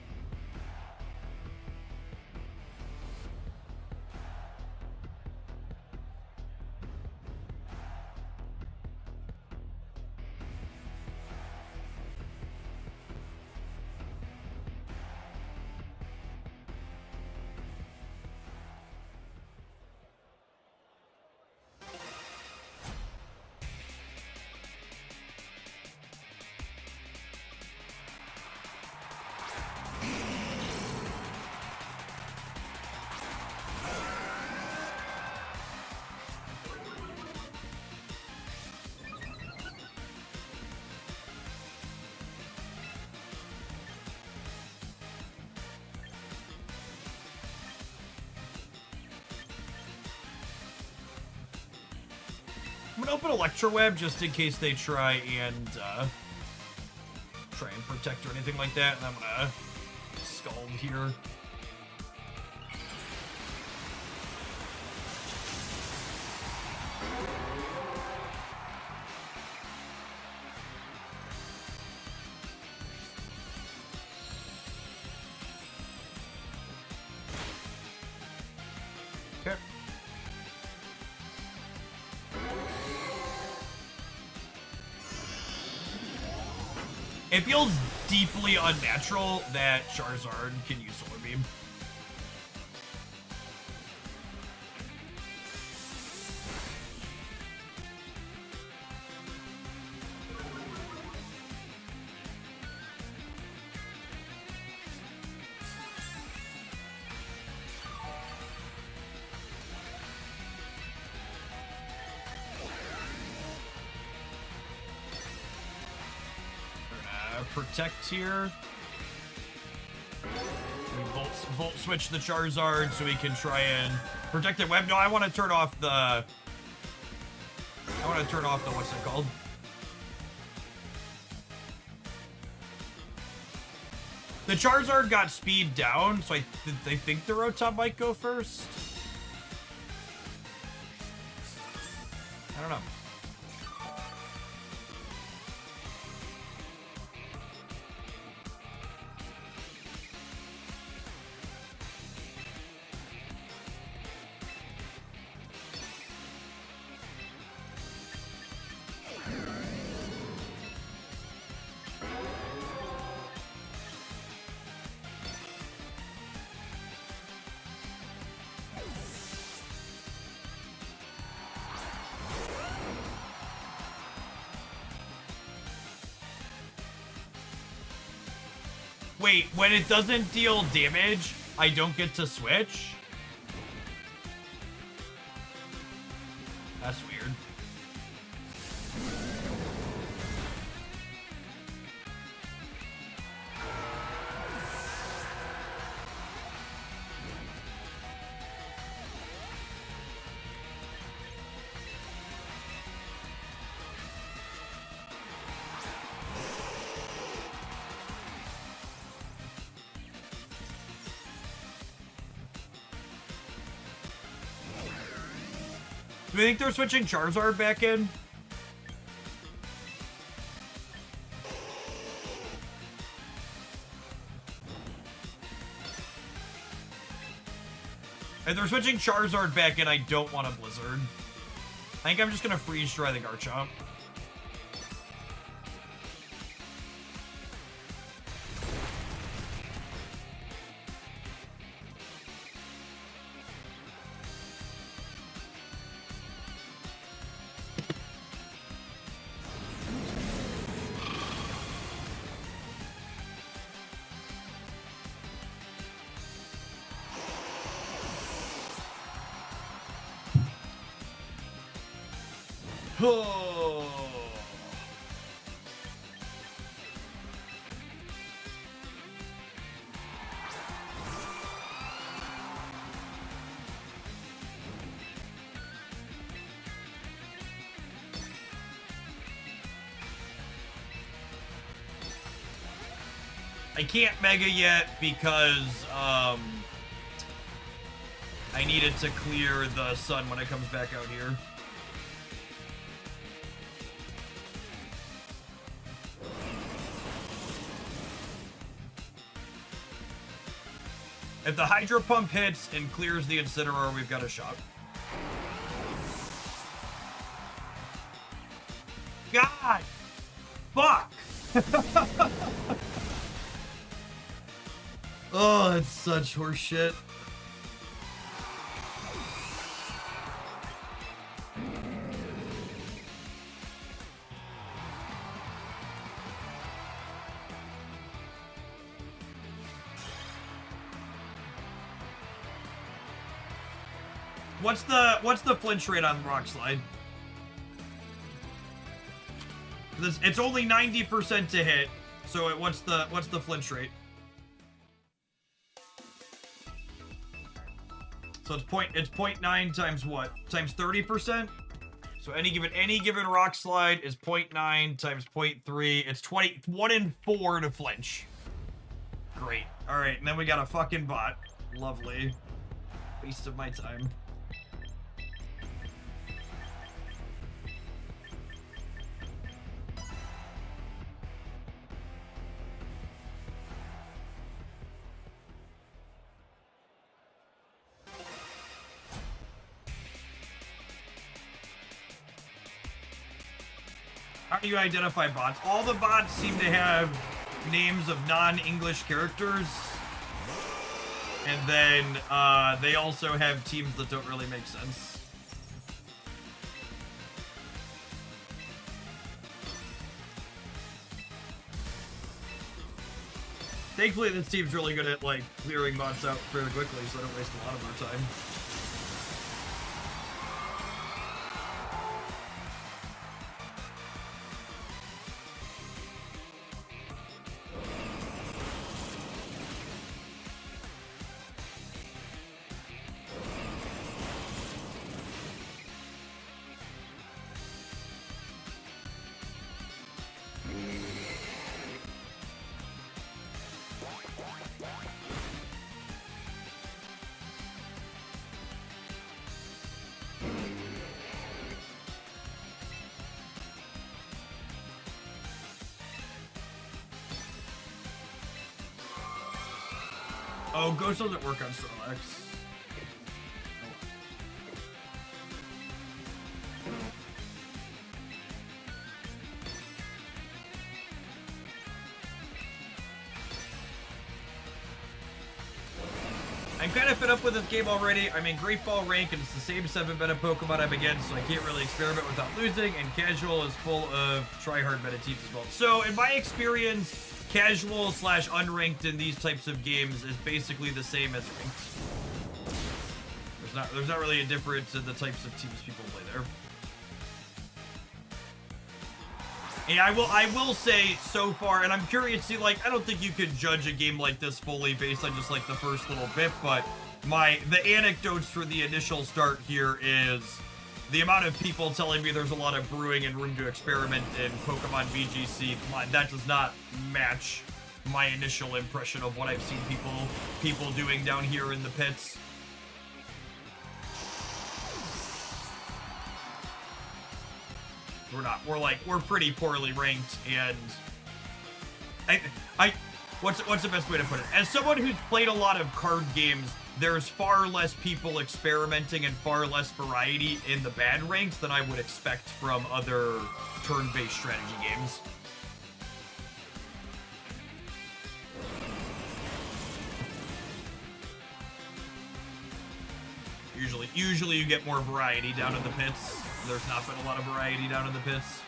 I'm gonna open Electroweb just in case they try and protect or anything like that, and I'm gonna Scald here. Okay. It feels deeply unnatural that Charizard can use Solar Beam. Protect here. We Volt switch the Charizard so we can try and protect it. Web. No, I want to turn off the. What's it called? The Charizard got speed down, so I think the Rotom might go first. I don't know. Wait, when it doesn't deal damage, I don't get to switch? That's weird. Do you think they're switching Charizard back in? If they're switching Charizard back in, I don't want a Blizzard. I think I'm just gonna freeze dry the Garchomp. Oh. I can't Mega yet because, I needed to clear the sun when it comes back out here. If the Hydro Pump hits and clears the Incineroar, we've got a shot. God! Fuck! Oh, it's such horseshit. What's the flinch rate on Rock Slide? It's only 90% to hit. So what's the flinch rate? So it's 0.9 times what? Times 30%? So any given Rock Slide is 0.9 times 0.3. It's 1 in 4 to flinch. Great. All right, and then we got a fucking bot. Lovely. Waste of my time. How do you identify bots? All the bots seem to have names of non-English characters. And then they also have teams that don't really make sense. Thankfully, this team's really good at, like, clearing bots out fairly quickly, so I don't waste a lot of our time. Oh, Ghost doesn't work on Snorlax. I'm kind of fed up with this game already. I'm in Great Ball rank and it's the same 7 meta Pokemon I'm against, so I can't really experiment without losing, and casual is full of try-hard meta teams as well. So, in my experience, casual / unranked in these types of games is basically the same as ranked. There's not really a difference in the types of teams people play there. And I will say so far, and I'm curious to see, like, I don't think you could judge a game like this fully based on just like the first little bit, but the anecdotes for the initial start here is the amount of people telling me there's a lot of brewing and room to experiment in Pokemon VGC. That does not match my initial impression of what I've seen people doing down here in the pits. We're pretty poorly ranked, and what's the best way to put it? As someone who's played a lot of card games, there's far less people experimenting and far less variety in the bad ranks than I would expect from other turn-based strategy games. Usually you get more variety down in the pits. There's not been a lot of variety down in the pits.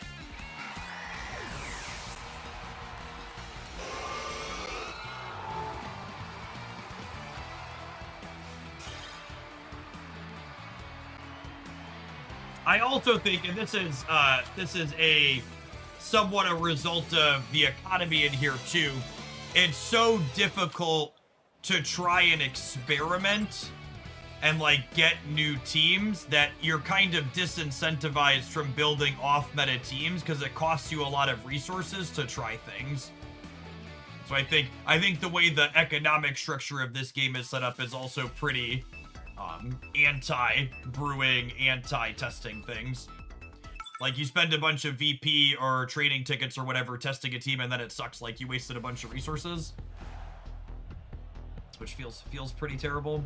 I also think, and this is a somewhat a result of the economy in here too, it's so difficult to try and experiment and like get new teams that you're kind of disincentivized from building off meta teams because it costs you a lot of resources to try things. So I think the way the economic structure of this game is set up is also pretty anti-brewing, anti-testing things. Like, you spend a bunch of VP or training tickets or whatever testing a team, and then it sucks. Like, you wasted a bunch of resources, which feels pretty terrible.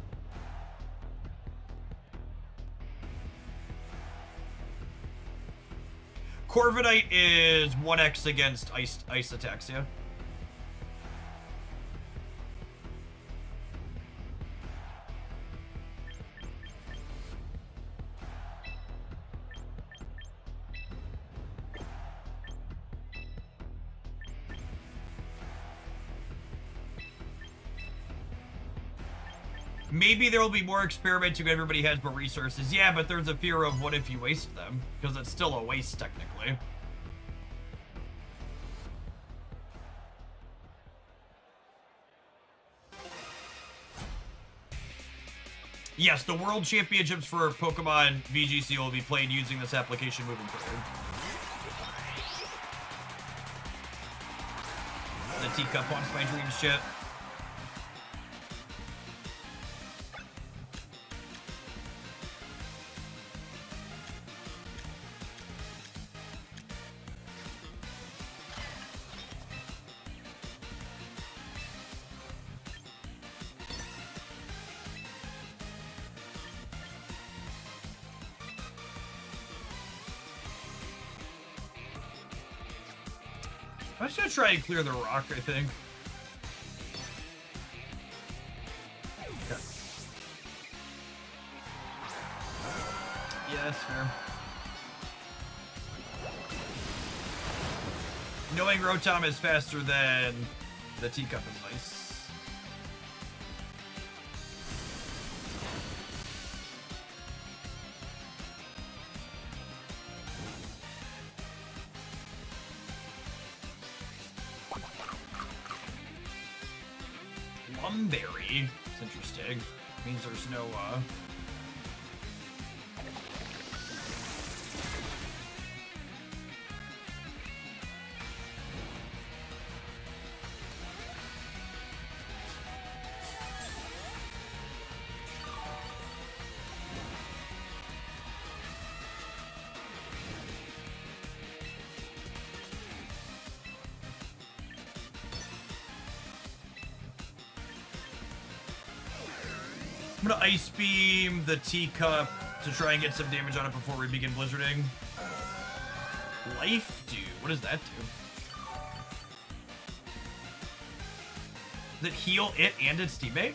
Corviknight is 1x against ice attacks, yeah. Maybe there will be more experimenting when everybody has more resources. Yeah, but there's a fear of what if you waste them? Because it's still a waste, technically. Yes, the World Championships for Pokemon VGC will be played using this application moving forward. The teacup wants my dreams, shit. I'm just gonna try and clear the rock, I think. Okay. Yeah, that's fair. Knowing Rotom is faster than the teacup is nice. Berry. It's interesting. Means there's no, I'm gonna Ice Beam the teacup to try and get some damage on it before we begin blizzarding. Life Dew? What does that do? Does it heal it and its teammate?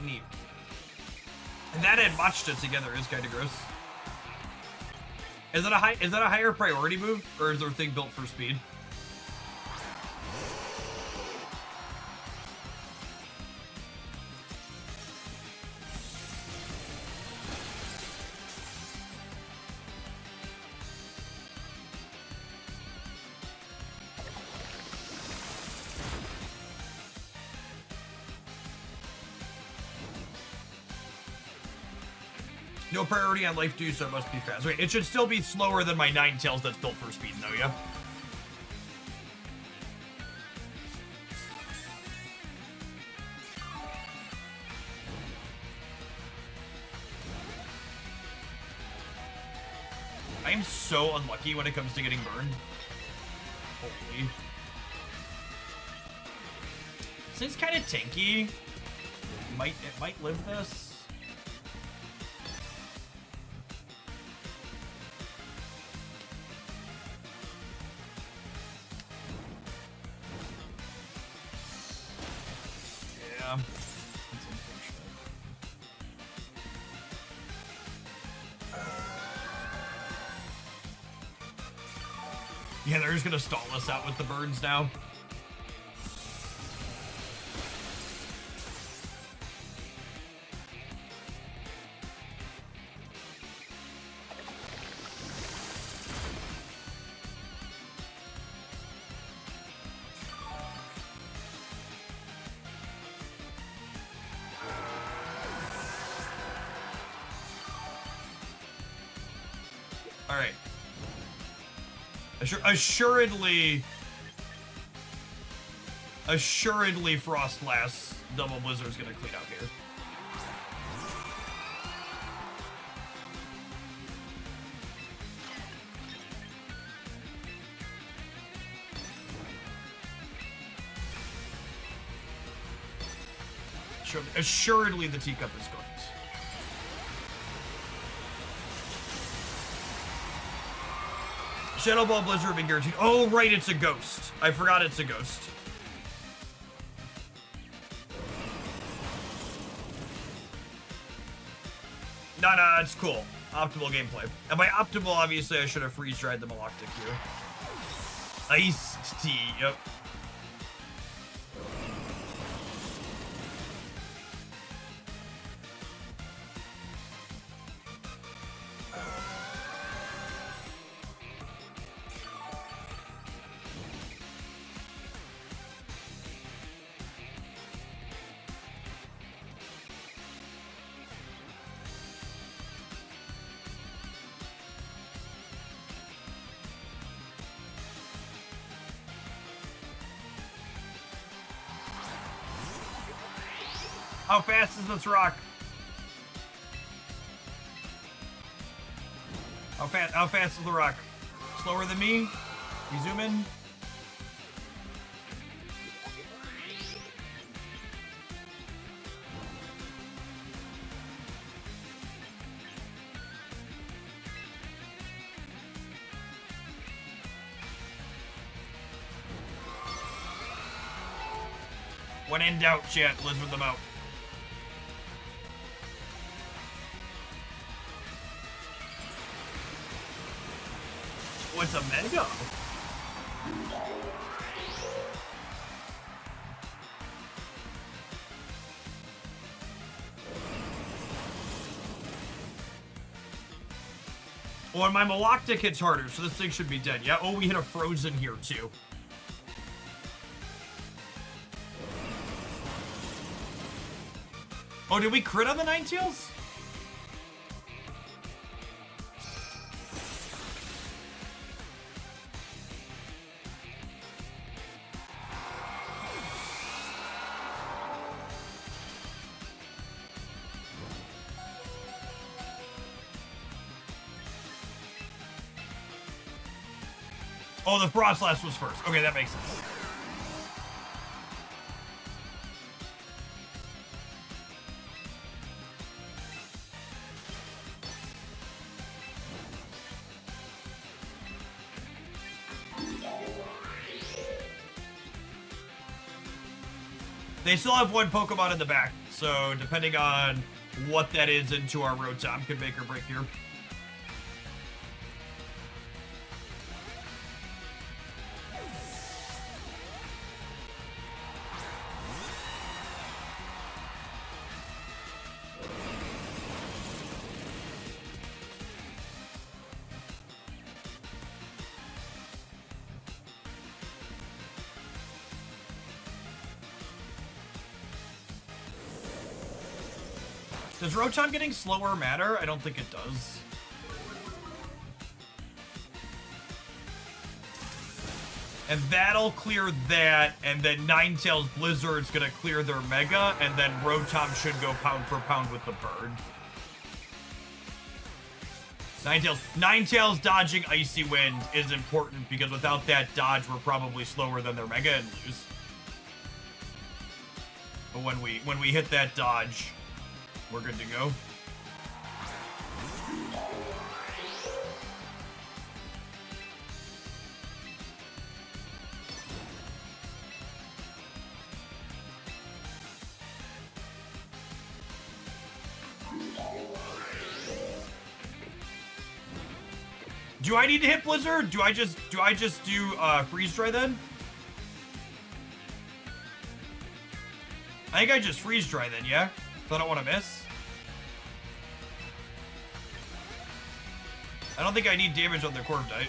Neat. And that and Machta together is kind of gross. Is that a higher priority move, or is their thing built for speed? No priority on Life Dew, so it must be fast. Wait, it should still be slower than my Ninetales that's built for speed, though, yeah? I am so unlucky when it comes to getting burned. Holy. This thing's kind of tanky. It might live this. Yeah. That's unfortunate. Yeah, they're just gonna stall us out with the birds now. Alright. Assuredly, Frost Blast Double Blizzard's gonna clean out here. Assuredly, the teacup is cooked. Shadow Ball Blizzard been guaranteed. Oh, right, it's a ghost. I forgot it's a ghost. No, it's cool. Optimal gameplay. And by optimal, obviously, I should have freeze-dried the Maloctic here. Iced tea, yep. How fast is this rock? How fast is the rock? Slower than me? You zoom in? When in doubt, chat, blizzard them out. What's a mega? Oh, and my Maloctic hits harder, so this thing should be dead. Yeah, oh, we hit a frozen here, too. Oh, did we crit on the Ninetales? Oh, the Frost Blast was first. Okay, that makes sense. They still have one Pokemon in the back, so depending on what that is into our Rotom could make or break here. Does Rotom getting slower matter? I don't think it does. And that'll clear that, and then Ninetales Blizzard's gonna clear their Mega, and then Rotom should go pound for pound with the bird. Ninetales dodging Icy Wind is important, because without that dodge, we're probably slower than their Mega and lose. But when we hit that dodge, we're good to go. Do I need to hit Blizzard? Do I just do freeze dry then? I think I just freeze dry then, yeah? So I don't want to miss. I don't think I need damage on their Corviknight.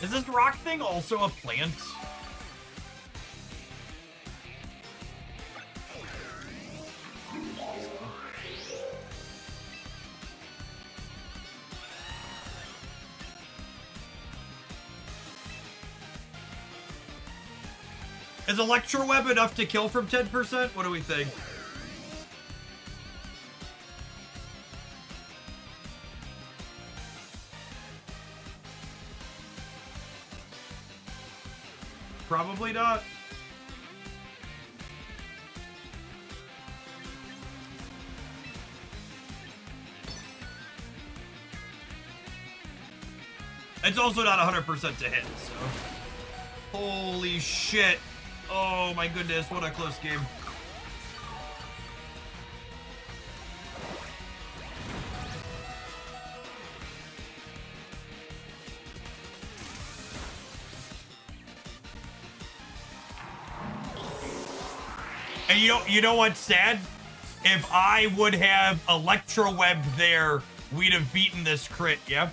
Is this rock thing also a plant? Is Electroweb enough to kill from 10%? What do we think? Probably not. It's also not 100% to hit, so. Holy shit. Oh my goodness, what a close game. And you know what's sad? If I would have Electroweb there, we'd have beaten this crit, yeah?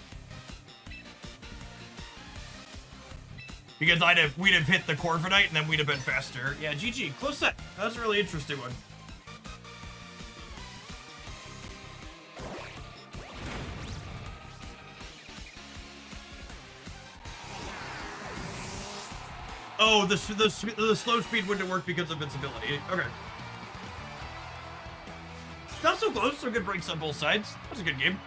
Because we'd have hit the Corviknight and then we'd have been faster. Yeah, GG, close set. That was a really interesting one. Oh, the slow speed wouldn't have worked because of its ability. Okay. Not so close, so good breaks on both sides. That was a good game.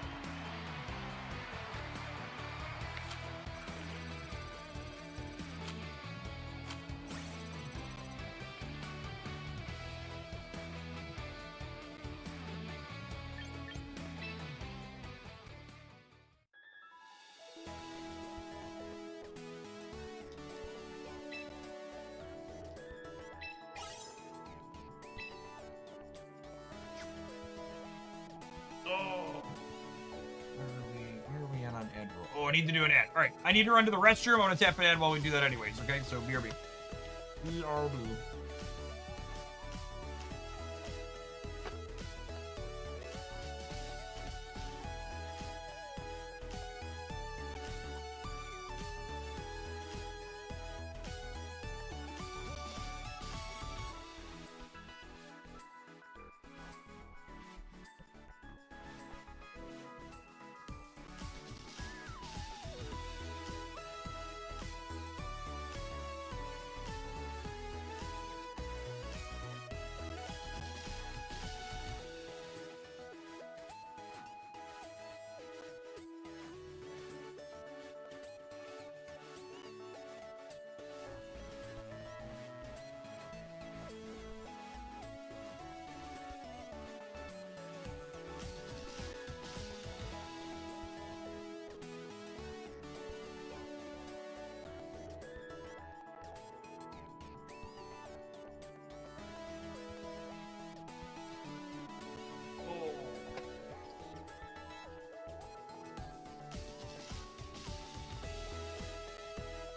I need to do an ad. All right, I need to run to the restroom. I'm gonna tap an ad while we do that anyways, okay? So BRB. BRB.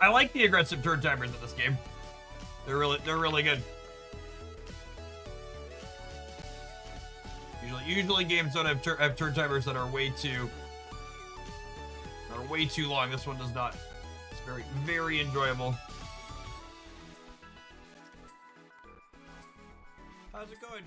I like the aggressive turn timers in this game. They're really good. Usually games don't have turn timers that are way too long. This one does not. It's very enjoyable. How's it going?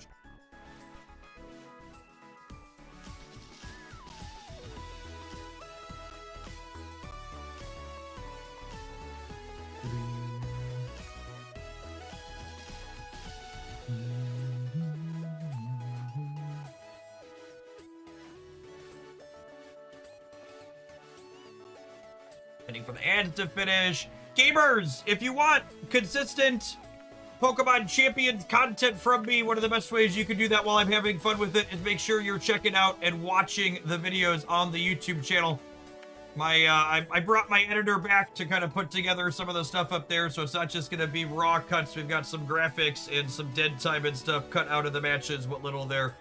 Waiting for the ads to finish. Gamers, if you want consistent Pokemon Champions content from me, one of the best ways you can do that while I'm having fun with it is make sure you're checking out and watching the videos on the YouTube channel. I brought my editor back to kind of put together some of the stuff up there, so it's not just going to be raw cuts. We've got some graphics and some dead time and stuff cut out of the matches, what little there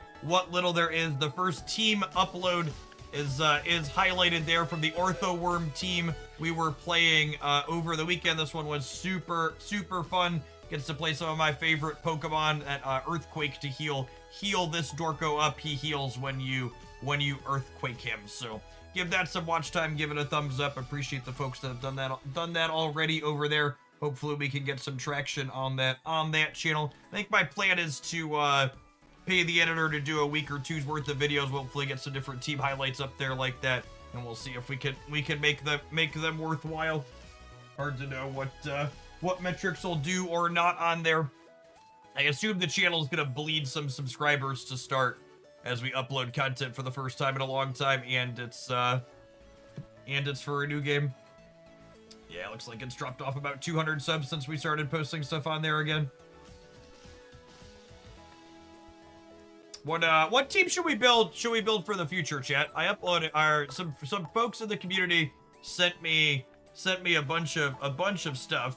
is. The first team upload is highlighted there from the Orthoworm team we were playing over the weekend. This one was super fun. Gets to play some of my favorite Pokemon at Earthquake to heal this Dorko up. He heals when you Earthquake him, so give that some watch time, give it a thumbs up. Appreciate the folks that have done that already over there. Hopefully we can get some traction on that channel. I think my plan is to pay the editor to do a week or two's worth of videos. We'll hopefully get some different team highlights up there like that, and we'll see if we can make them worthwhile. Hard to know what metrics will do or not on there. I assume the channel is gonna bleed some subscribers to start as we upload content for the first time in a long time, and it's for a new game. Yeah, looks like it's dropped off about 200 subs since we started posting stuff on there again. What team should we build? Should we build for the future, chat? I uploaded some folks in the community sent me a bunch of stuff.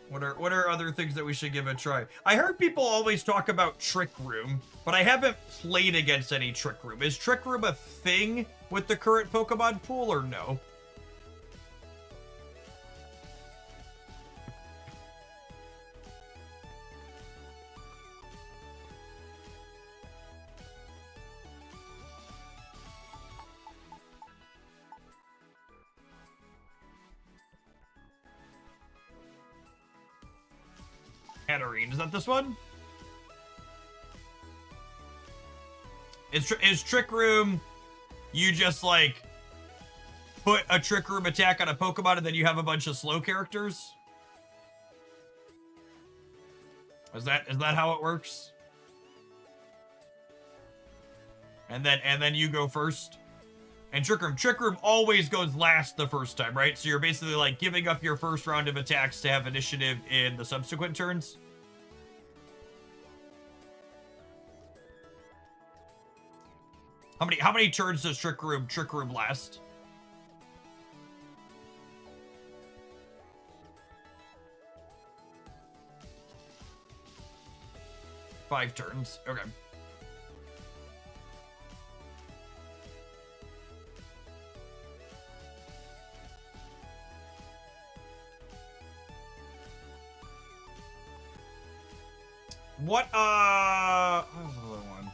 What are other things that we should give a try? I heard people always talk about Trick Room, but I haven't played against any Trick Room. Is Trick Room a thing with the current Pokemon pool or no? Hatterene, is that this one? Is Trick Room, you just like put a Trick Room attack on a Pokemon and then you have a bunch of slow characters? Is that how it works? And then you go first? And Trick Room always goes last the first time, right? So you're basically like giving up your first round of attacks to have initiative in the subsequent turns. How many turns does Trick Room last? Five turns. Okay. What was the other one?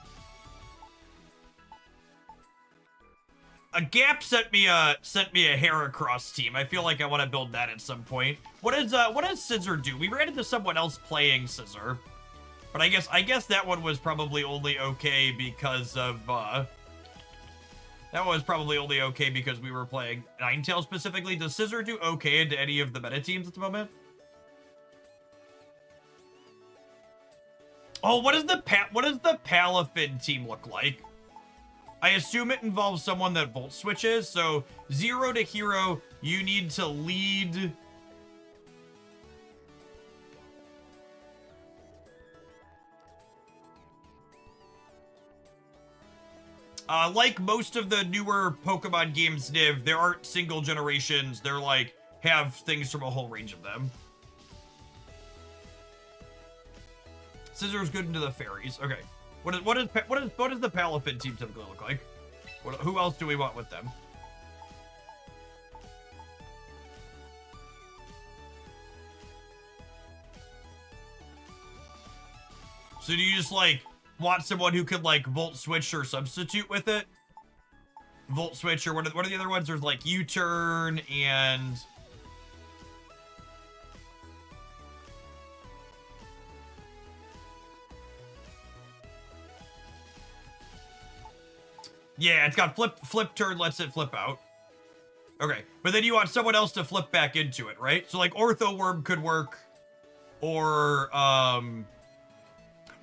A Gap sent me a Heracross team. I feel like I want to build that at some point. What does Scissor do? We ran into someone else playing Scissor, but I guess that one was probably only okay because of that was probably only okay because we were playing Ninetales specifically. Does Scissor do okay into any of the meta teams at the moment? Oh, what does the Palafin team look like? I assume it involves someone that Volt switches. So 0 to hero, you need to lead. Like most of the newer Pokemon games, Niv, there aren't single generations. They're like have things from a whole range of them. Scissor's good into the fairies. Okay. What does the Palafin team typically look like? Who else do we want with them? So do you just like want someone who could like Volt Switch or substitute with it? Volt Switch or what are the other ones? There's like U-turn and yeah, it's got flip turn, lets it flip out. Okay, but then you want someone else to flip back into it, right? So like Ortho Worm could work, or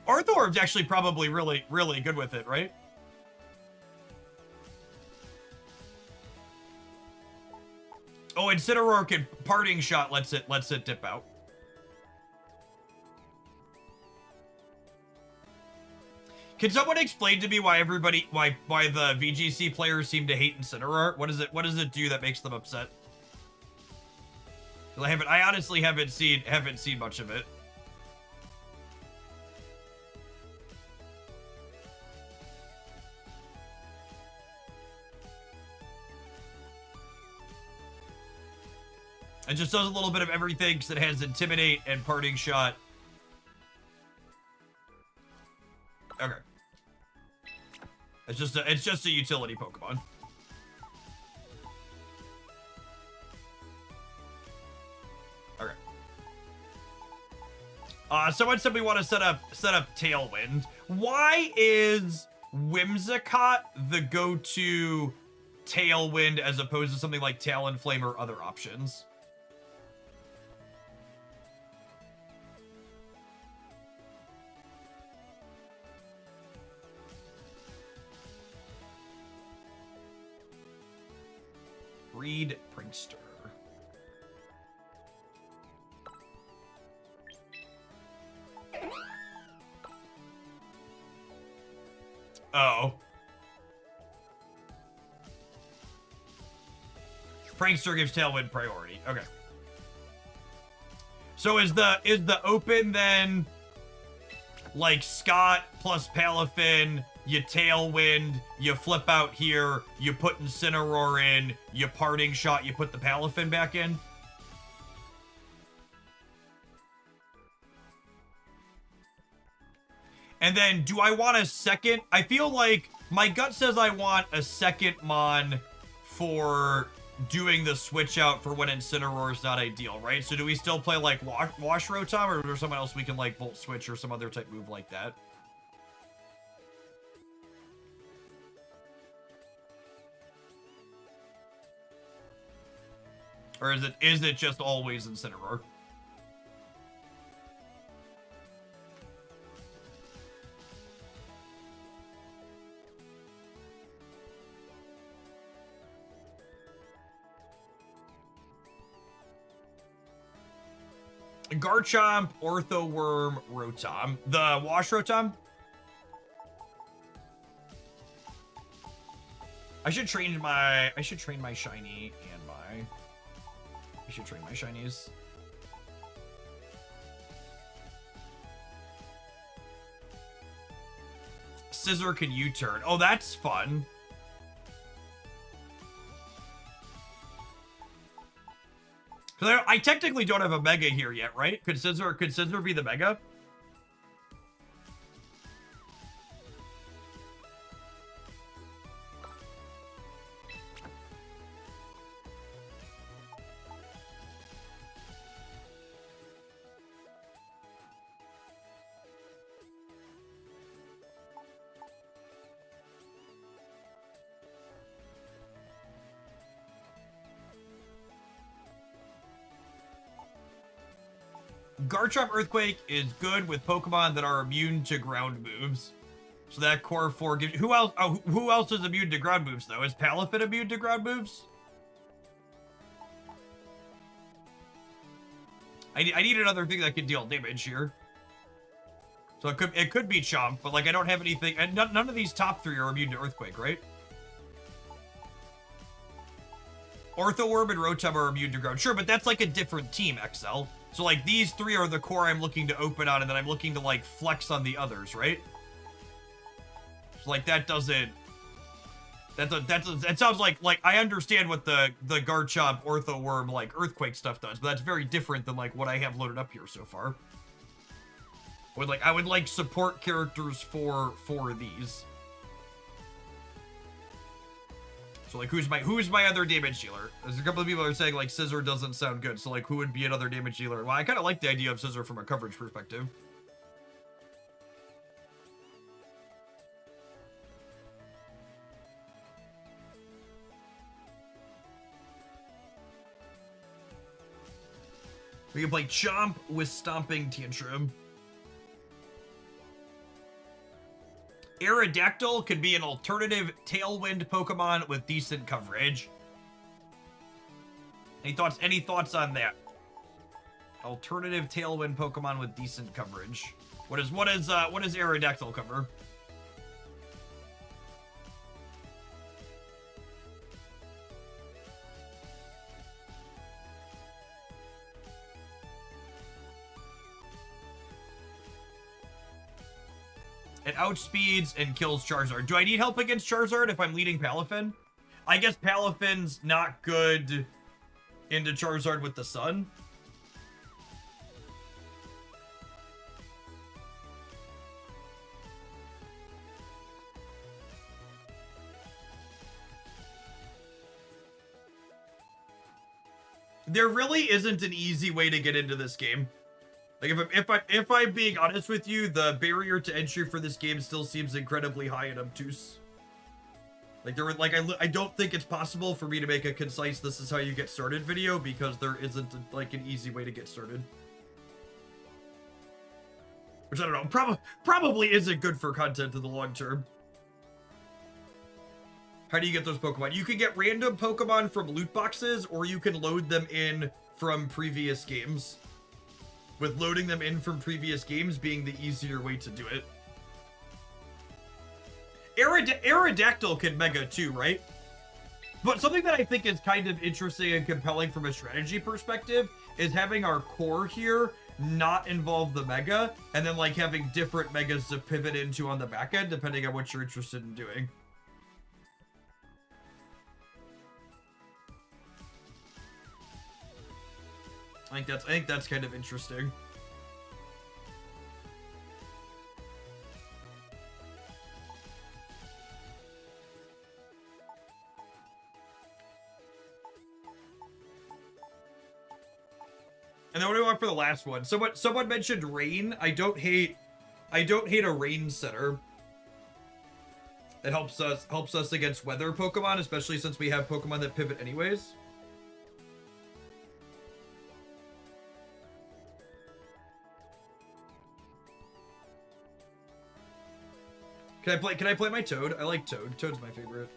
Ortho Worm's actually probably really good with it, right? Oh, Incineroar can Parting Shot lets it dip out. Can someone explain to me why the VGC players seem to hate Incineroar? What does it do that makes them upset? I honestly haven't seen much of it. It just does a little bit of everything because it has Intimidate and Parting Shot. Okay. It's just a utility Pokemon. Okay. Someone said we want to set up Tailwind. Why is Whimsicott the go-to Tailwind as opposed to something like Talonflame or other options? Breed Prankster. Oh. Prankster gives Tailwind priority. Okay. So is the open then like Scott plus Palafin, you Tailwind, you flip out here, you put Incineroar in, you Parting Shot, you put the Palafin back in? And then, do I want a second? I feel like my gut says I want a second Mon for doing the switch out for when Incineroar is not ideal, right? So do we still play like Wash Rotom, or is there someone else we can like Volt Switch or some other type move like that? Or is it just always Incineroar? Garchomp, Orthoworm, Rotom. The Wash Rotom? I should train my shiny and I should train my shinies. Scissor can U-turn. Oh, that's fun. Because I technically don't have a Mega here yet, right? Could Scissor be the Mega? Garchomp Earthquake is good with Pokemon that are immune to ground moves. So that Core 4 gives... Who else? Oh, who else is immune to ground moves, though? Is Palafin immune to ground moves? I need another thing that can deal damage here. So it could be Chomp, but like I don't have anything... And none of these top three are immune to Earthquake, right? Orthoworm and Rotom are immune to ground. Sure, but that's like a different team, XL. So like these three are the core I'm looking to open on, and then I'm looking to like flex on the others, right? So like that doesn't... That sounds like I understand what the Garchomp Orthoworm like Earthquake stuff does, but that's very different than like what I have loaded up here so far. I would like support characters for these. So like who's my other damage dealer? There's a couple of people that are saying like Scissor doesn't sound good, so like who would be another damage dealer? Well, I kind of like the idea of Scissor from a coverage perspective. We can play Chomp with Stomping Tantrum. Aerodactyl could be an alternative Tailwind Pokemon with decent coverage. Any thoughts on that? Alternative Tailwind Pokemon with decent coverage. What is Aerodactyl cover? It outspeeds and kills Charizard. Do I need help against Charizard if I'm leading Palafin? I guess Palafin's not good into Charizard with the Sun. There really isn't an easy way to get into this game. Like if I'm being honest with you, the barrier to entry for this game still seems incredibly high and obtuse. Like I don't think it's possible for me to make a concise "this is how you get started" video because there isn't like an easy way to get started. Which I don't know, probably isn't good for content in the long term. How do you get those Pokemon? You can get random Pokemon from loot boxes, or you can load them in from previous games. With loading them in from previous games being the easier way to do it. Aerodactyl can Mega too, right? But something that I think is kind of interesting and compelling from a strategy perspective is having our core here not involve the Mega, and then like having different Megas to pivot into on the back end, depending on what you're interested in doing. I think that's kind of interesting. And then what do we want for the last one? Someone mentioned rain. I don't hate a rain setter. It helps us against weather Pokemon, especially since we have Pokemon that pivot anyways. Can I play my Toad? I like Toad. Toad's my favorite.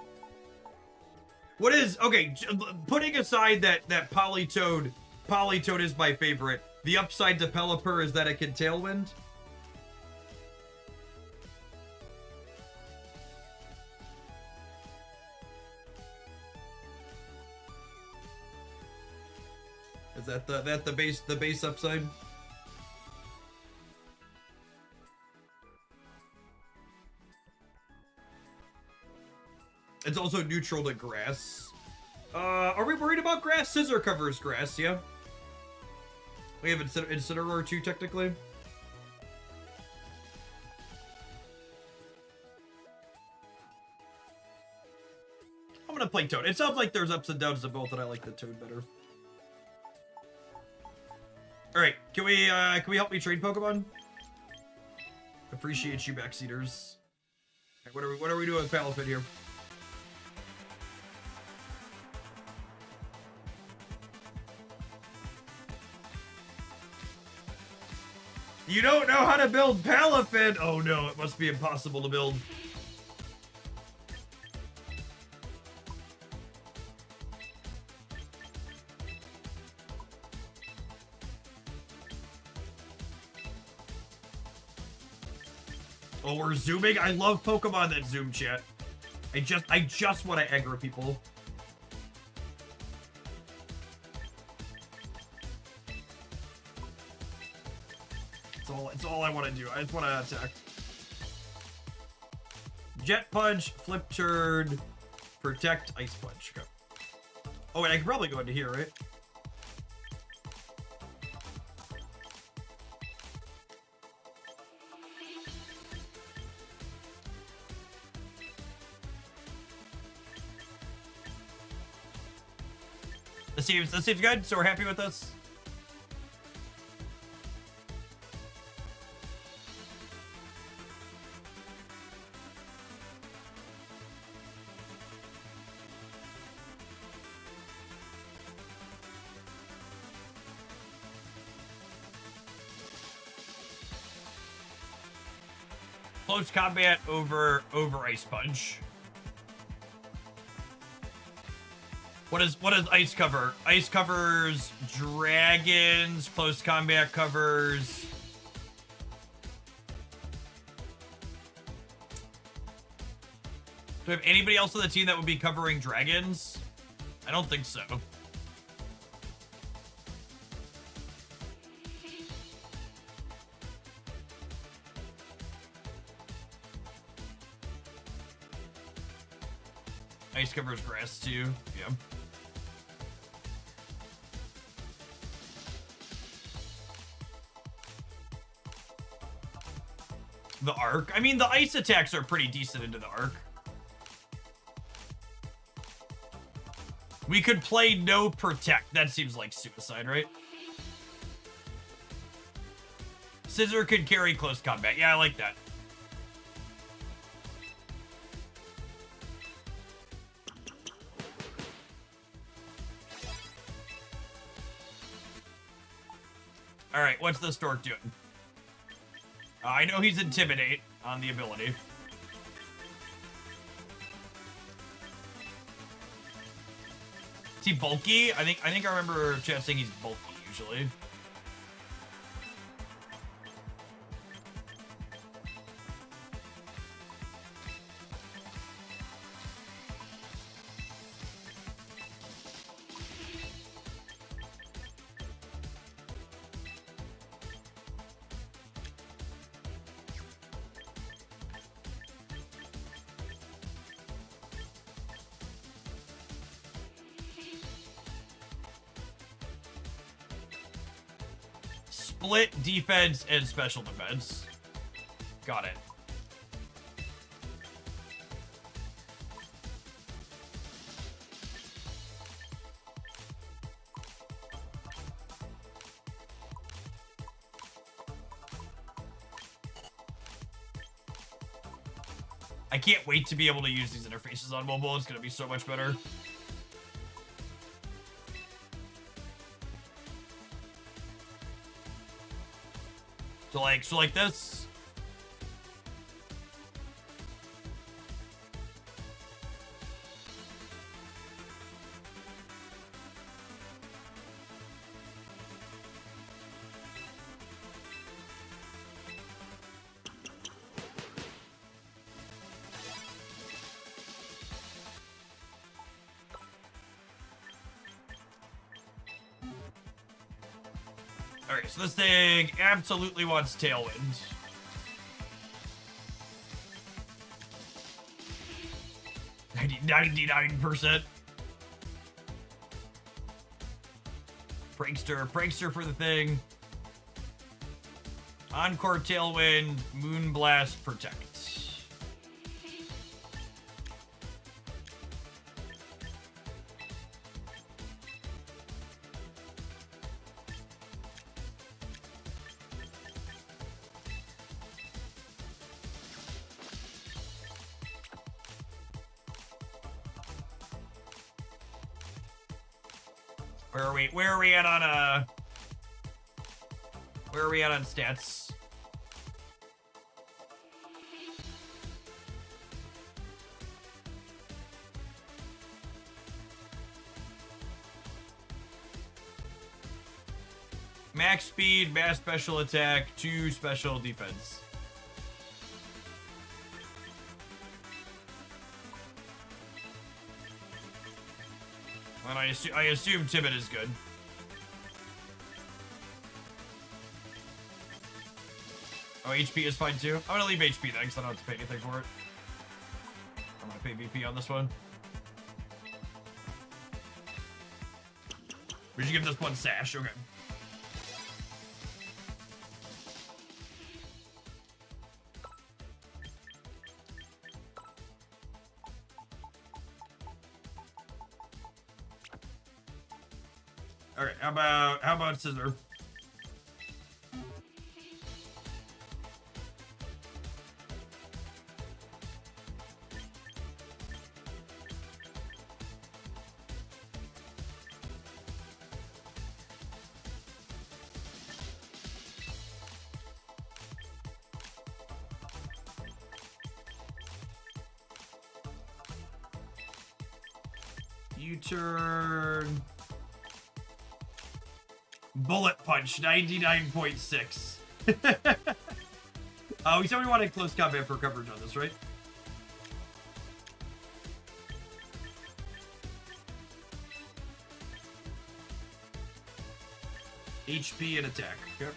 What is okay? Putting aside that Polytoad is my favorite. The upside to Pelipper is that it can Tailwind. Is that the base upside? It's also neutral to grass. Are we worried about grass? Scissor covers grass, yeah. We have Incineroar too, technically. I'm gonna play Toad. It sounds like there's ups and downs to both, and I like the Toad better. All right, can we help me trade Pokemon? Appreciate you, backseaters. Right, what are we doing with Palafin here? You don't know how to build Palafin? Oh no, it must be impossible to build. Oh, we're zooming? I love Pokemon that zoom, chat. I just want to aggro people. It's all I want to do. I just want to attack. Jet Punch, Flip Turn, Protect, Ice Punch. Okay. Oh, wait, I can probably go into here, right? This seems good, so we're happy with this. Close combat over Ice Punch. What does Ice cover? Ice covers dragons. Close combat covers. Do we have anybody else on the team that would be covering dragons? I don't think so. Ice covers grass too. Yeah. The arc. I mean, the ice attacks are pretty decent into the arc. We could play no protect. That seems like suicide, right? Scissor could carry close combat. Yeah, I like that. All right, what's the stork doing? I know he's intimidate on the ability. Is he bulky? I think I remember chat saying he's bulky usually. Split defense and special defense. Got it. I can't wait to be able to use these interfaces on mobile. It's gonna be so much better. So like this. Alright, so this thing absolutely wants Tailwind. I need 99%. Prankster for the thing. Encore Tailwind, Moonblast, Protect. Where are we at on stats? Max speed, mass special attack, 2 special defense. And I assume Timid is good. Oh, HP is fine too. I'm gonna leave HP then, because I don't have to pay anything for it. I'm gonna pay VP on this one. We should give this one Sash, okay. Alright, how about Scissor? U-turn. Bullet punch, 99.6. We said we wanted close combat for coverage on this, right? HP and attack. Yep.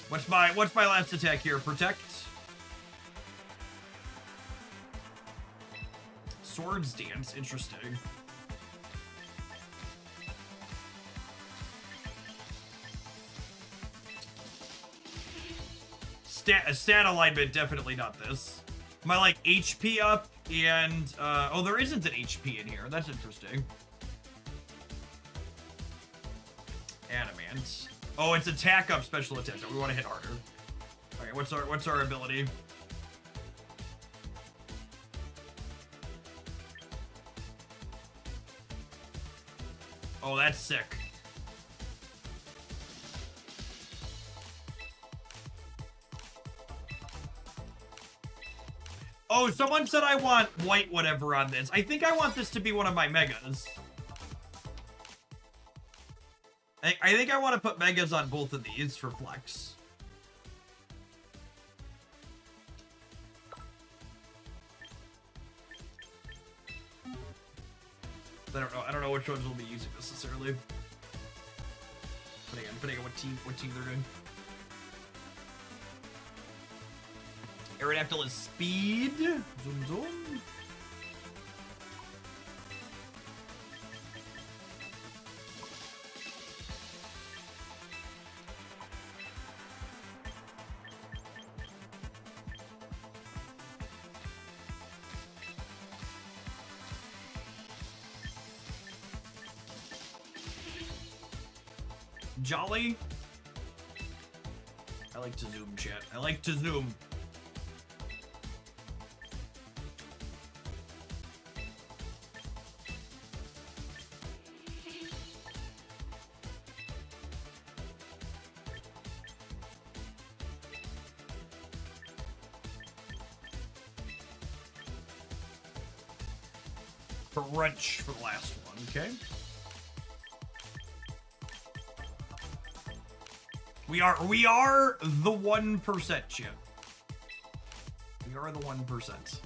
What's my last attack here? Protect. Swords Dance, interesting. stat alignment, definitely not this. My, like, HP up and, oh, there isn't an HP in here. That's interesting. Adamant. Oh, it's attack up, special attack. We want to hit harder. Okay, what's our ability? Oh, that's sick. Oh, someone said I want white whatever on this. I think I want this to be one of my megas. I think I want to put megas on both of these for flex. I don't know which ones we'll be using necessarily. Depending on what team they're doing. Aerodactyl is speed. Zoom zoom. Jolly. I like to zoom, chat. I like to zoom. Crunch for the last one, okay? We are the 1%, Chip. We are the 1%.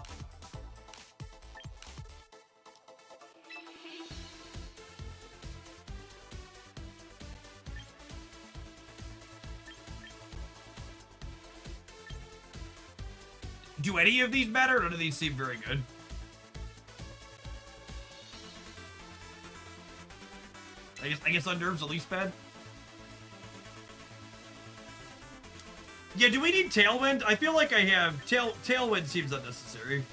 Do any of these matter? None of these seem very good. I guess Unnerve's the least bad. Yeah, do we need Tailwind? I feel like I have... Tailwind seems unnecessary.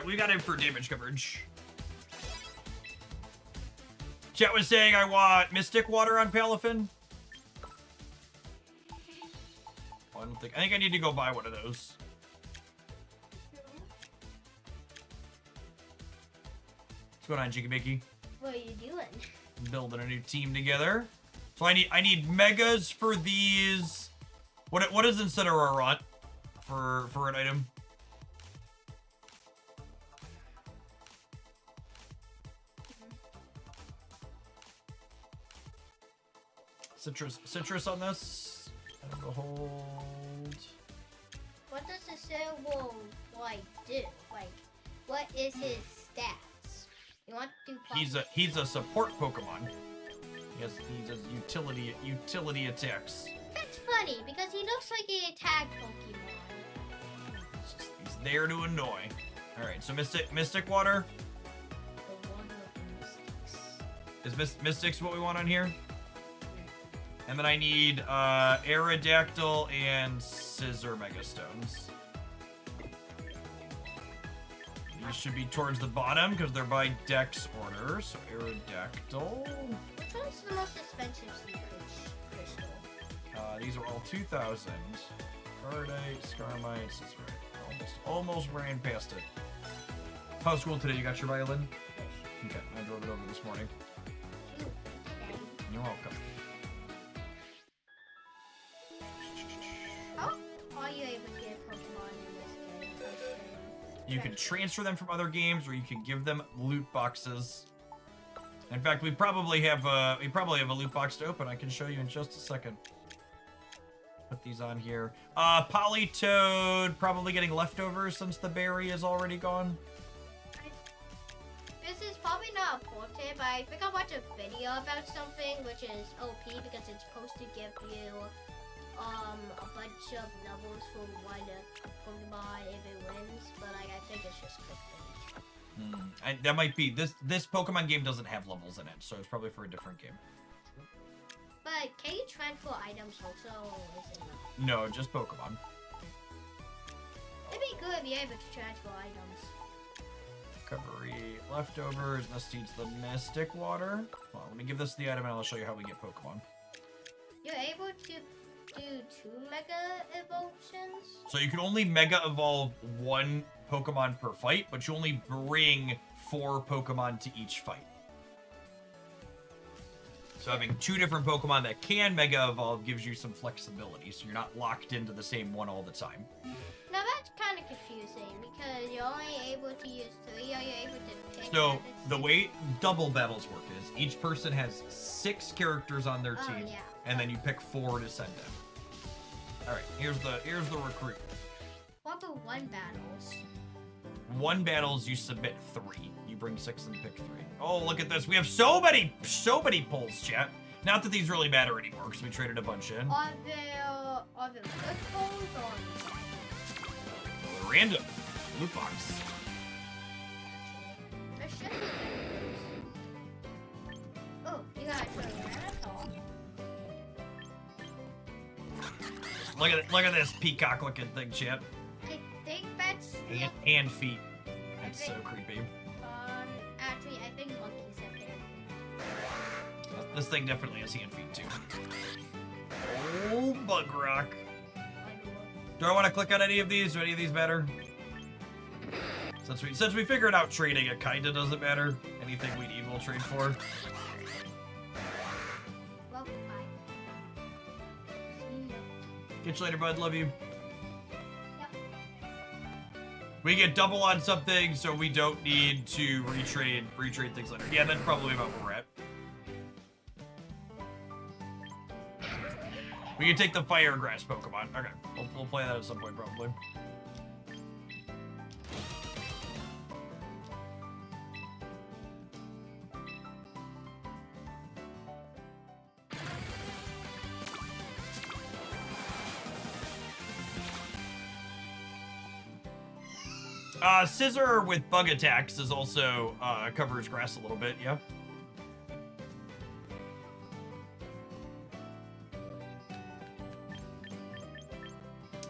We got him for damage coverage. Chat was saying I want Mystic Water on Palafin. Oh, I think I need to go buy one of those. What's going on, Jiggy Mickey? What are you doing? Building a new team together. So I need megas for these. What is Incineroar for an item? Citrus on this. And hold. What does the symbol like do? Like, what is his stats? You want to do? He's a support Pokemon. He does utility attacks. That's funny because he looks like an attack Pokemon. He's there to annoy. All right, so Mystic Water. The one of the Is Mystic's what we want on here? And then I need Aerodactyl and Scissor Megastones. These should be towards the bottom because they're by Dex order. So Aerodactyl. Which one's the most expensive sea crystal? These are all 2,000. Cardite, Skarmite, Scizorite. Almost ran past it. How's school today? You got your violin? Okay, I drove it over this morning. You're welcome. How are you able to get Pokemon in this game? You can transfer them from other games, or you can give them loot boxes. In fact, we probably have a loot box to open. I can show you in just a second. Put these on here. Politoed, probably getting leftovers since the berry is already gone. This is probably not a pro tip, but I think I watched a video about something which is OP because it's supposed to give you a bunch of levels for one Pokemon if it wins, but like I think it's just clickbait. That might be this Pokemon game doesn't have levels in it, so it's probably for a different game. But can you transfer items also? Or is it not? No, just Pokemon. It'd be good if you're able to transfer items. Recovery leftovers. This needs the Mystic Water. Well, let me give this the item and I'll show you how we get Pokemon. You're able to do 2 Mega Evolutions? So you can only Mega Evolve 1 Pokemon per fight, but you only bring 4 Pokemon to each fight. So having 2 different Pokemon that can Mega Evolve gives you some flexibility, so you're not locked into the same one all the time. Now that's kind of confusing because you're only able to use 3, or you're able to pick So one the that's way double battles work is each person has 6 characters on their Oh, team, yeah. and then you pick 4 to send them. All right, here's the recruit. What about 1 battles? 1 battles, you submit 3. You bring 6 and pick 3. Oh, look at this. We have so many polls, chat. Not that these really matter anymore, because we traded a bunch in. Are there good polls or Random. Loot box. there should be good polls. Oh, you gotta show me that all. Look at this peacock looking thing, chat. I think that's And feet. That's so creepy. actually I think monkeys have it. This thing definitely has hand feet too. Oh, bug rock. Do I want to click on any of these? Do any of these matter? Since we figured out trading, it kinda doesn't matter. Anything we need, we'll trade for. Well, bye. See ya. Catch you later, bud. Love you. Yep. We get double on something, so we don't need to retrade things later. Yeah, that's probably about where we're at. We can take the fire grass Pokemon. Okay, we'll play that at some point, probably. Scissor with bug attacks is also covers grass a little bit, yeah.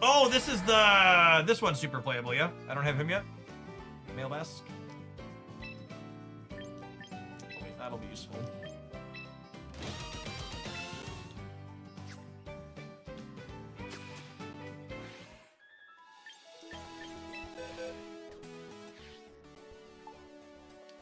Oh, this one's super playable, yeah? I don't have him yet. Mail mask. Wait, that'll be useful.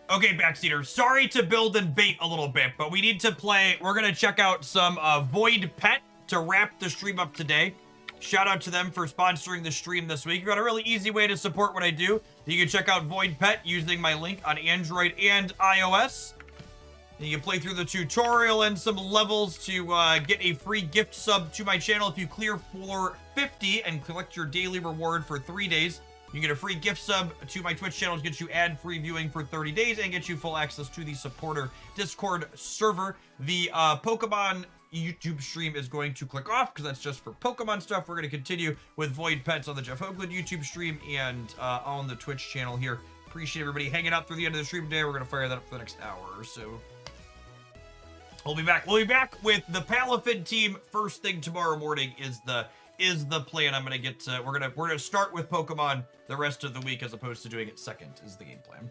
Okay, Backseater, sorry to build and bait a little bit, but we need to play. We're gonna check out some Void Pet to wrap the stream up today. Shout out to them for sponsoring the stream this week. You got a really easy way to support what I do. You can check out Void Pet using my link on Android and iOS. You can play through the tutorial and some levels to get a free gift sub to my channel if you clear floor 50 and collect your daily reward for 3 days. You get a free gift sub to my Twitch channel to get you ad-free viewing for 30 days and get you full access to the supporter Discord server. The Pokemon YouTube stream is going to click off because that's just for Pokemon stuff. We're going to continue with Void Pets on the Jeff Hoagland YouTube stream and on the Twitch channel here. Appreciate everybody hanging out through the end of the stream today. We're going to fire that up for the next hour or so. We'll be back. We'll be back with the Palafin team first thing tomorrow morning is the plan. I'm gonna get we're gonna start with Pokemon the rest of the week as opposed to doing it second is the game plan.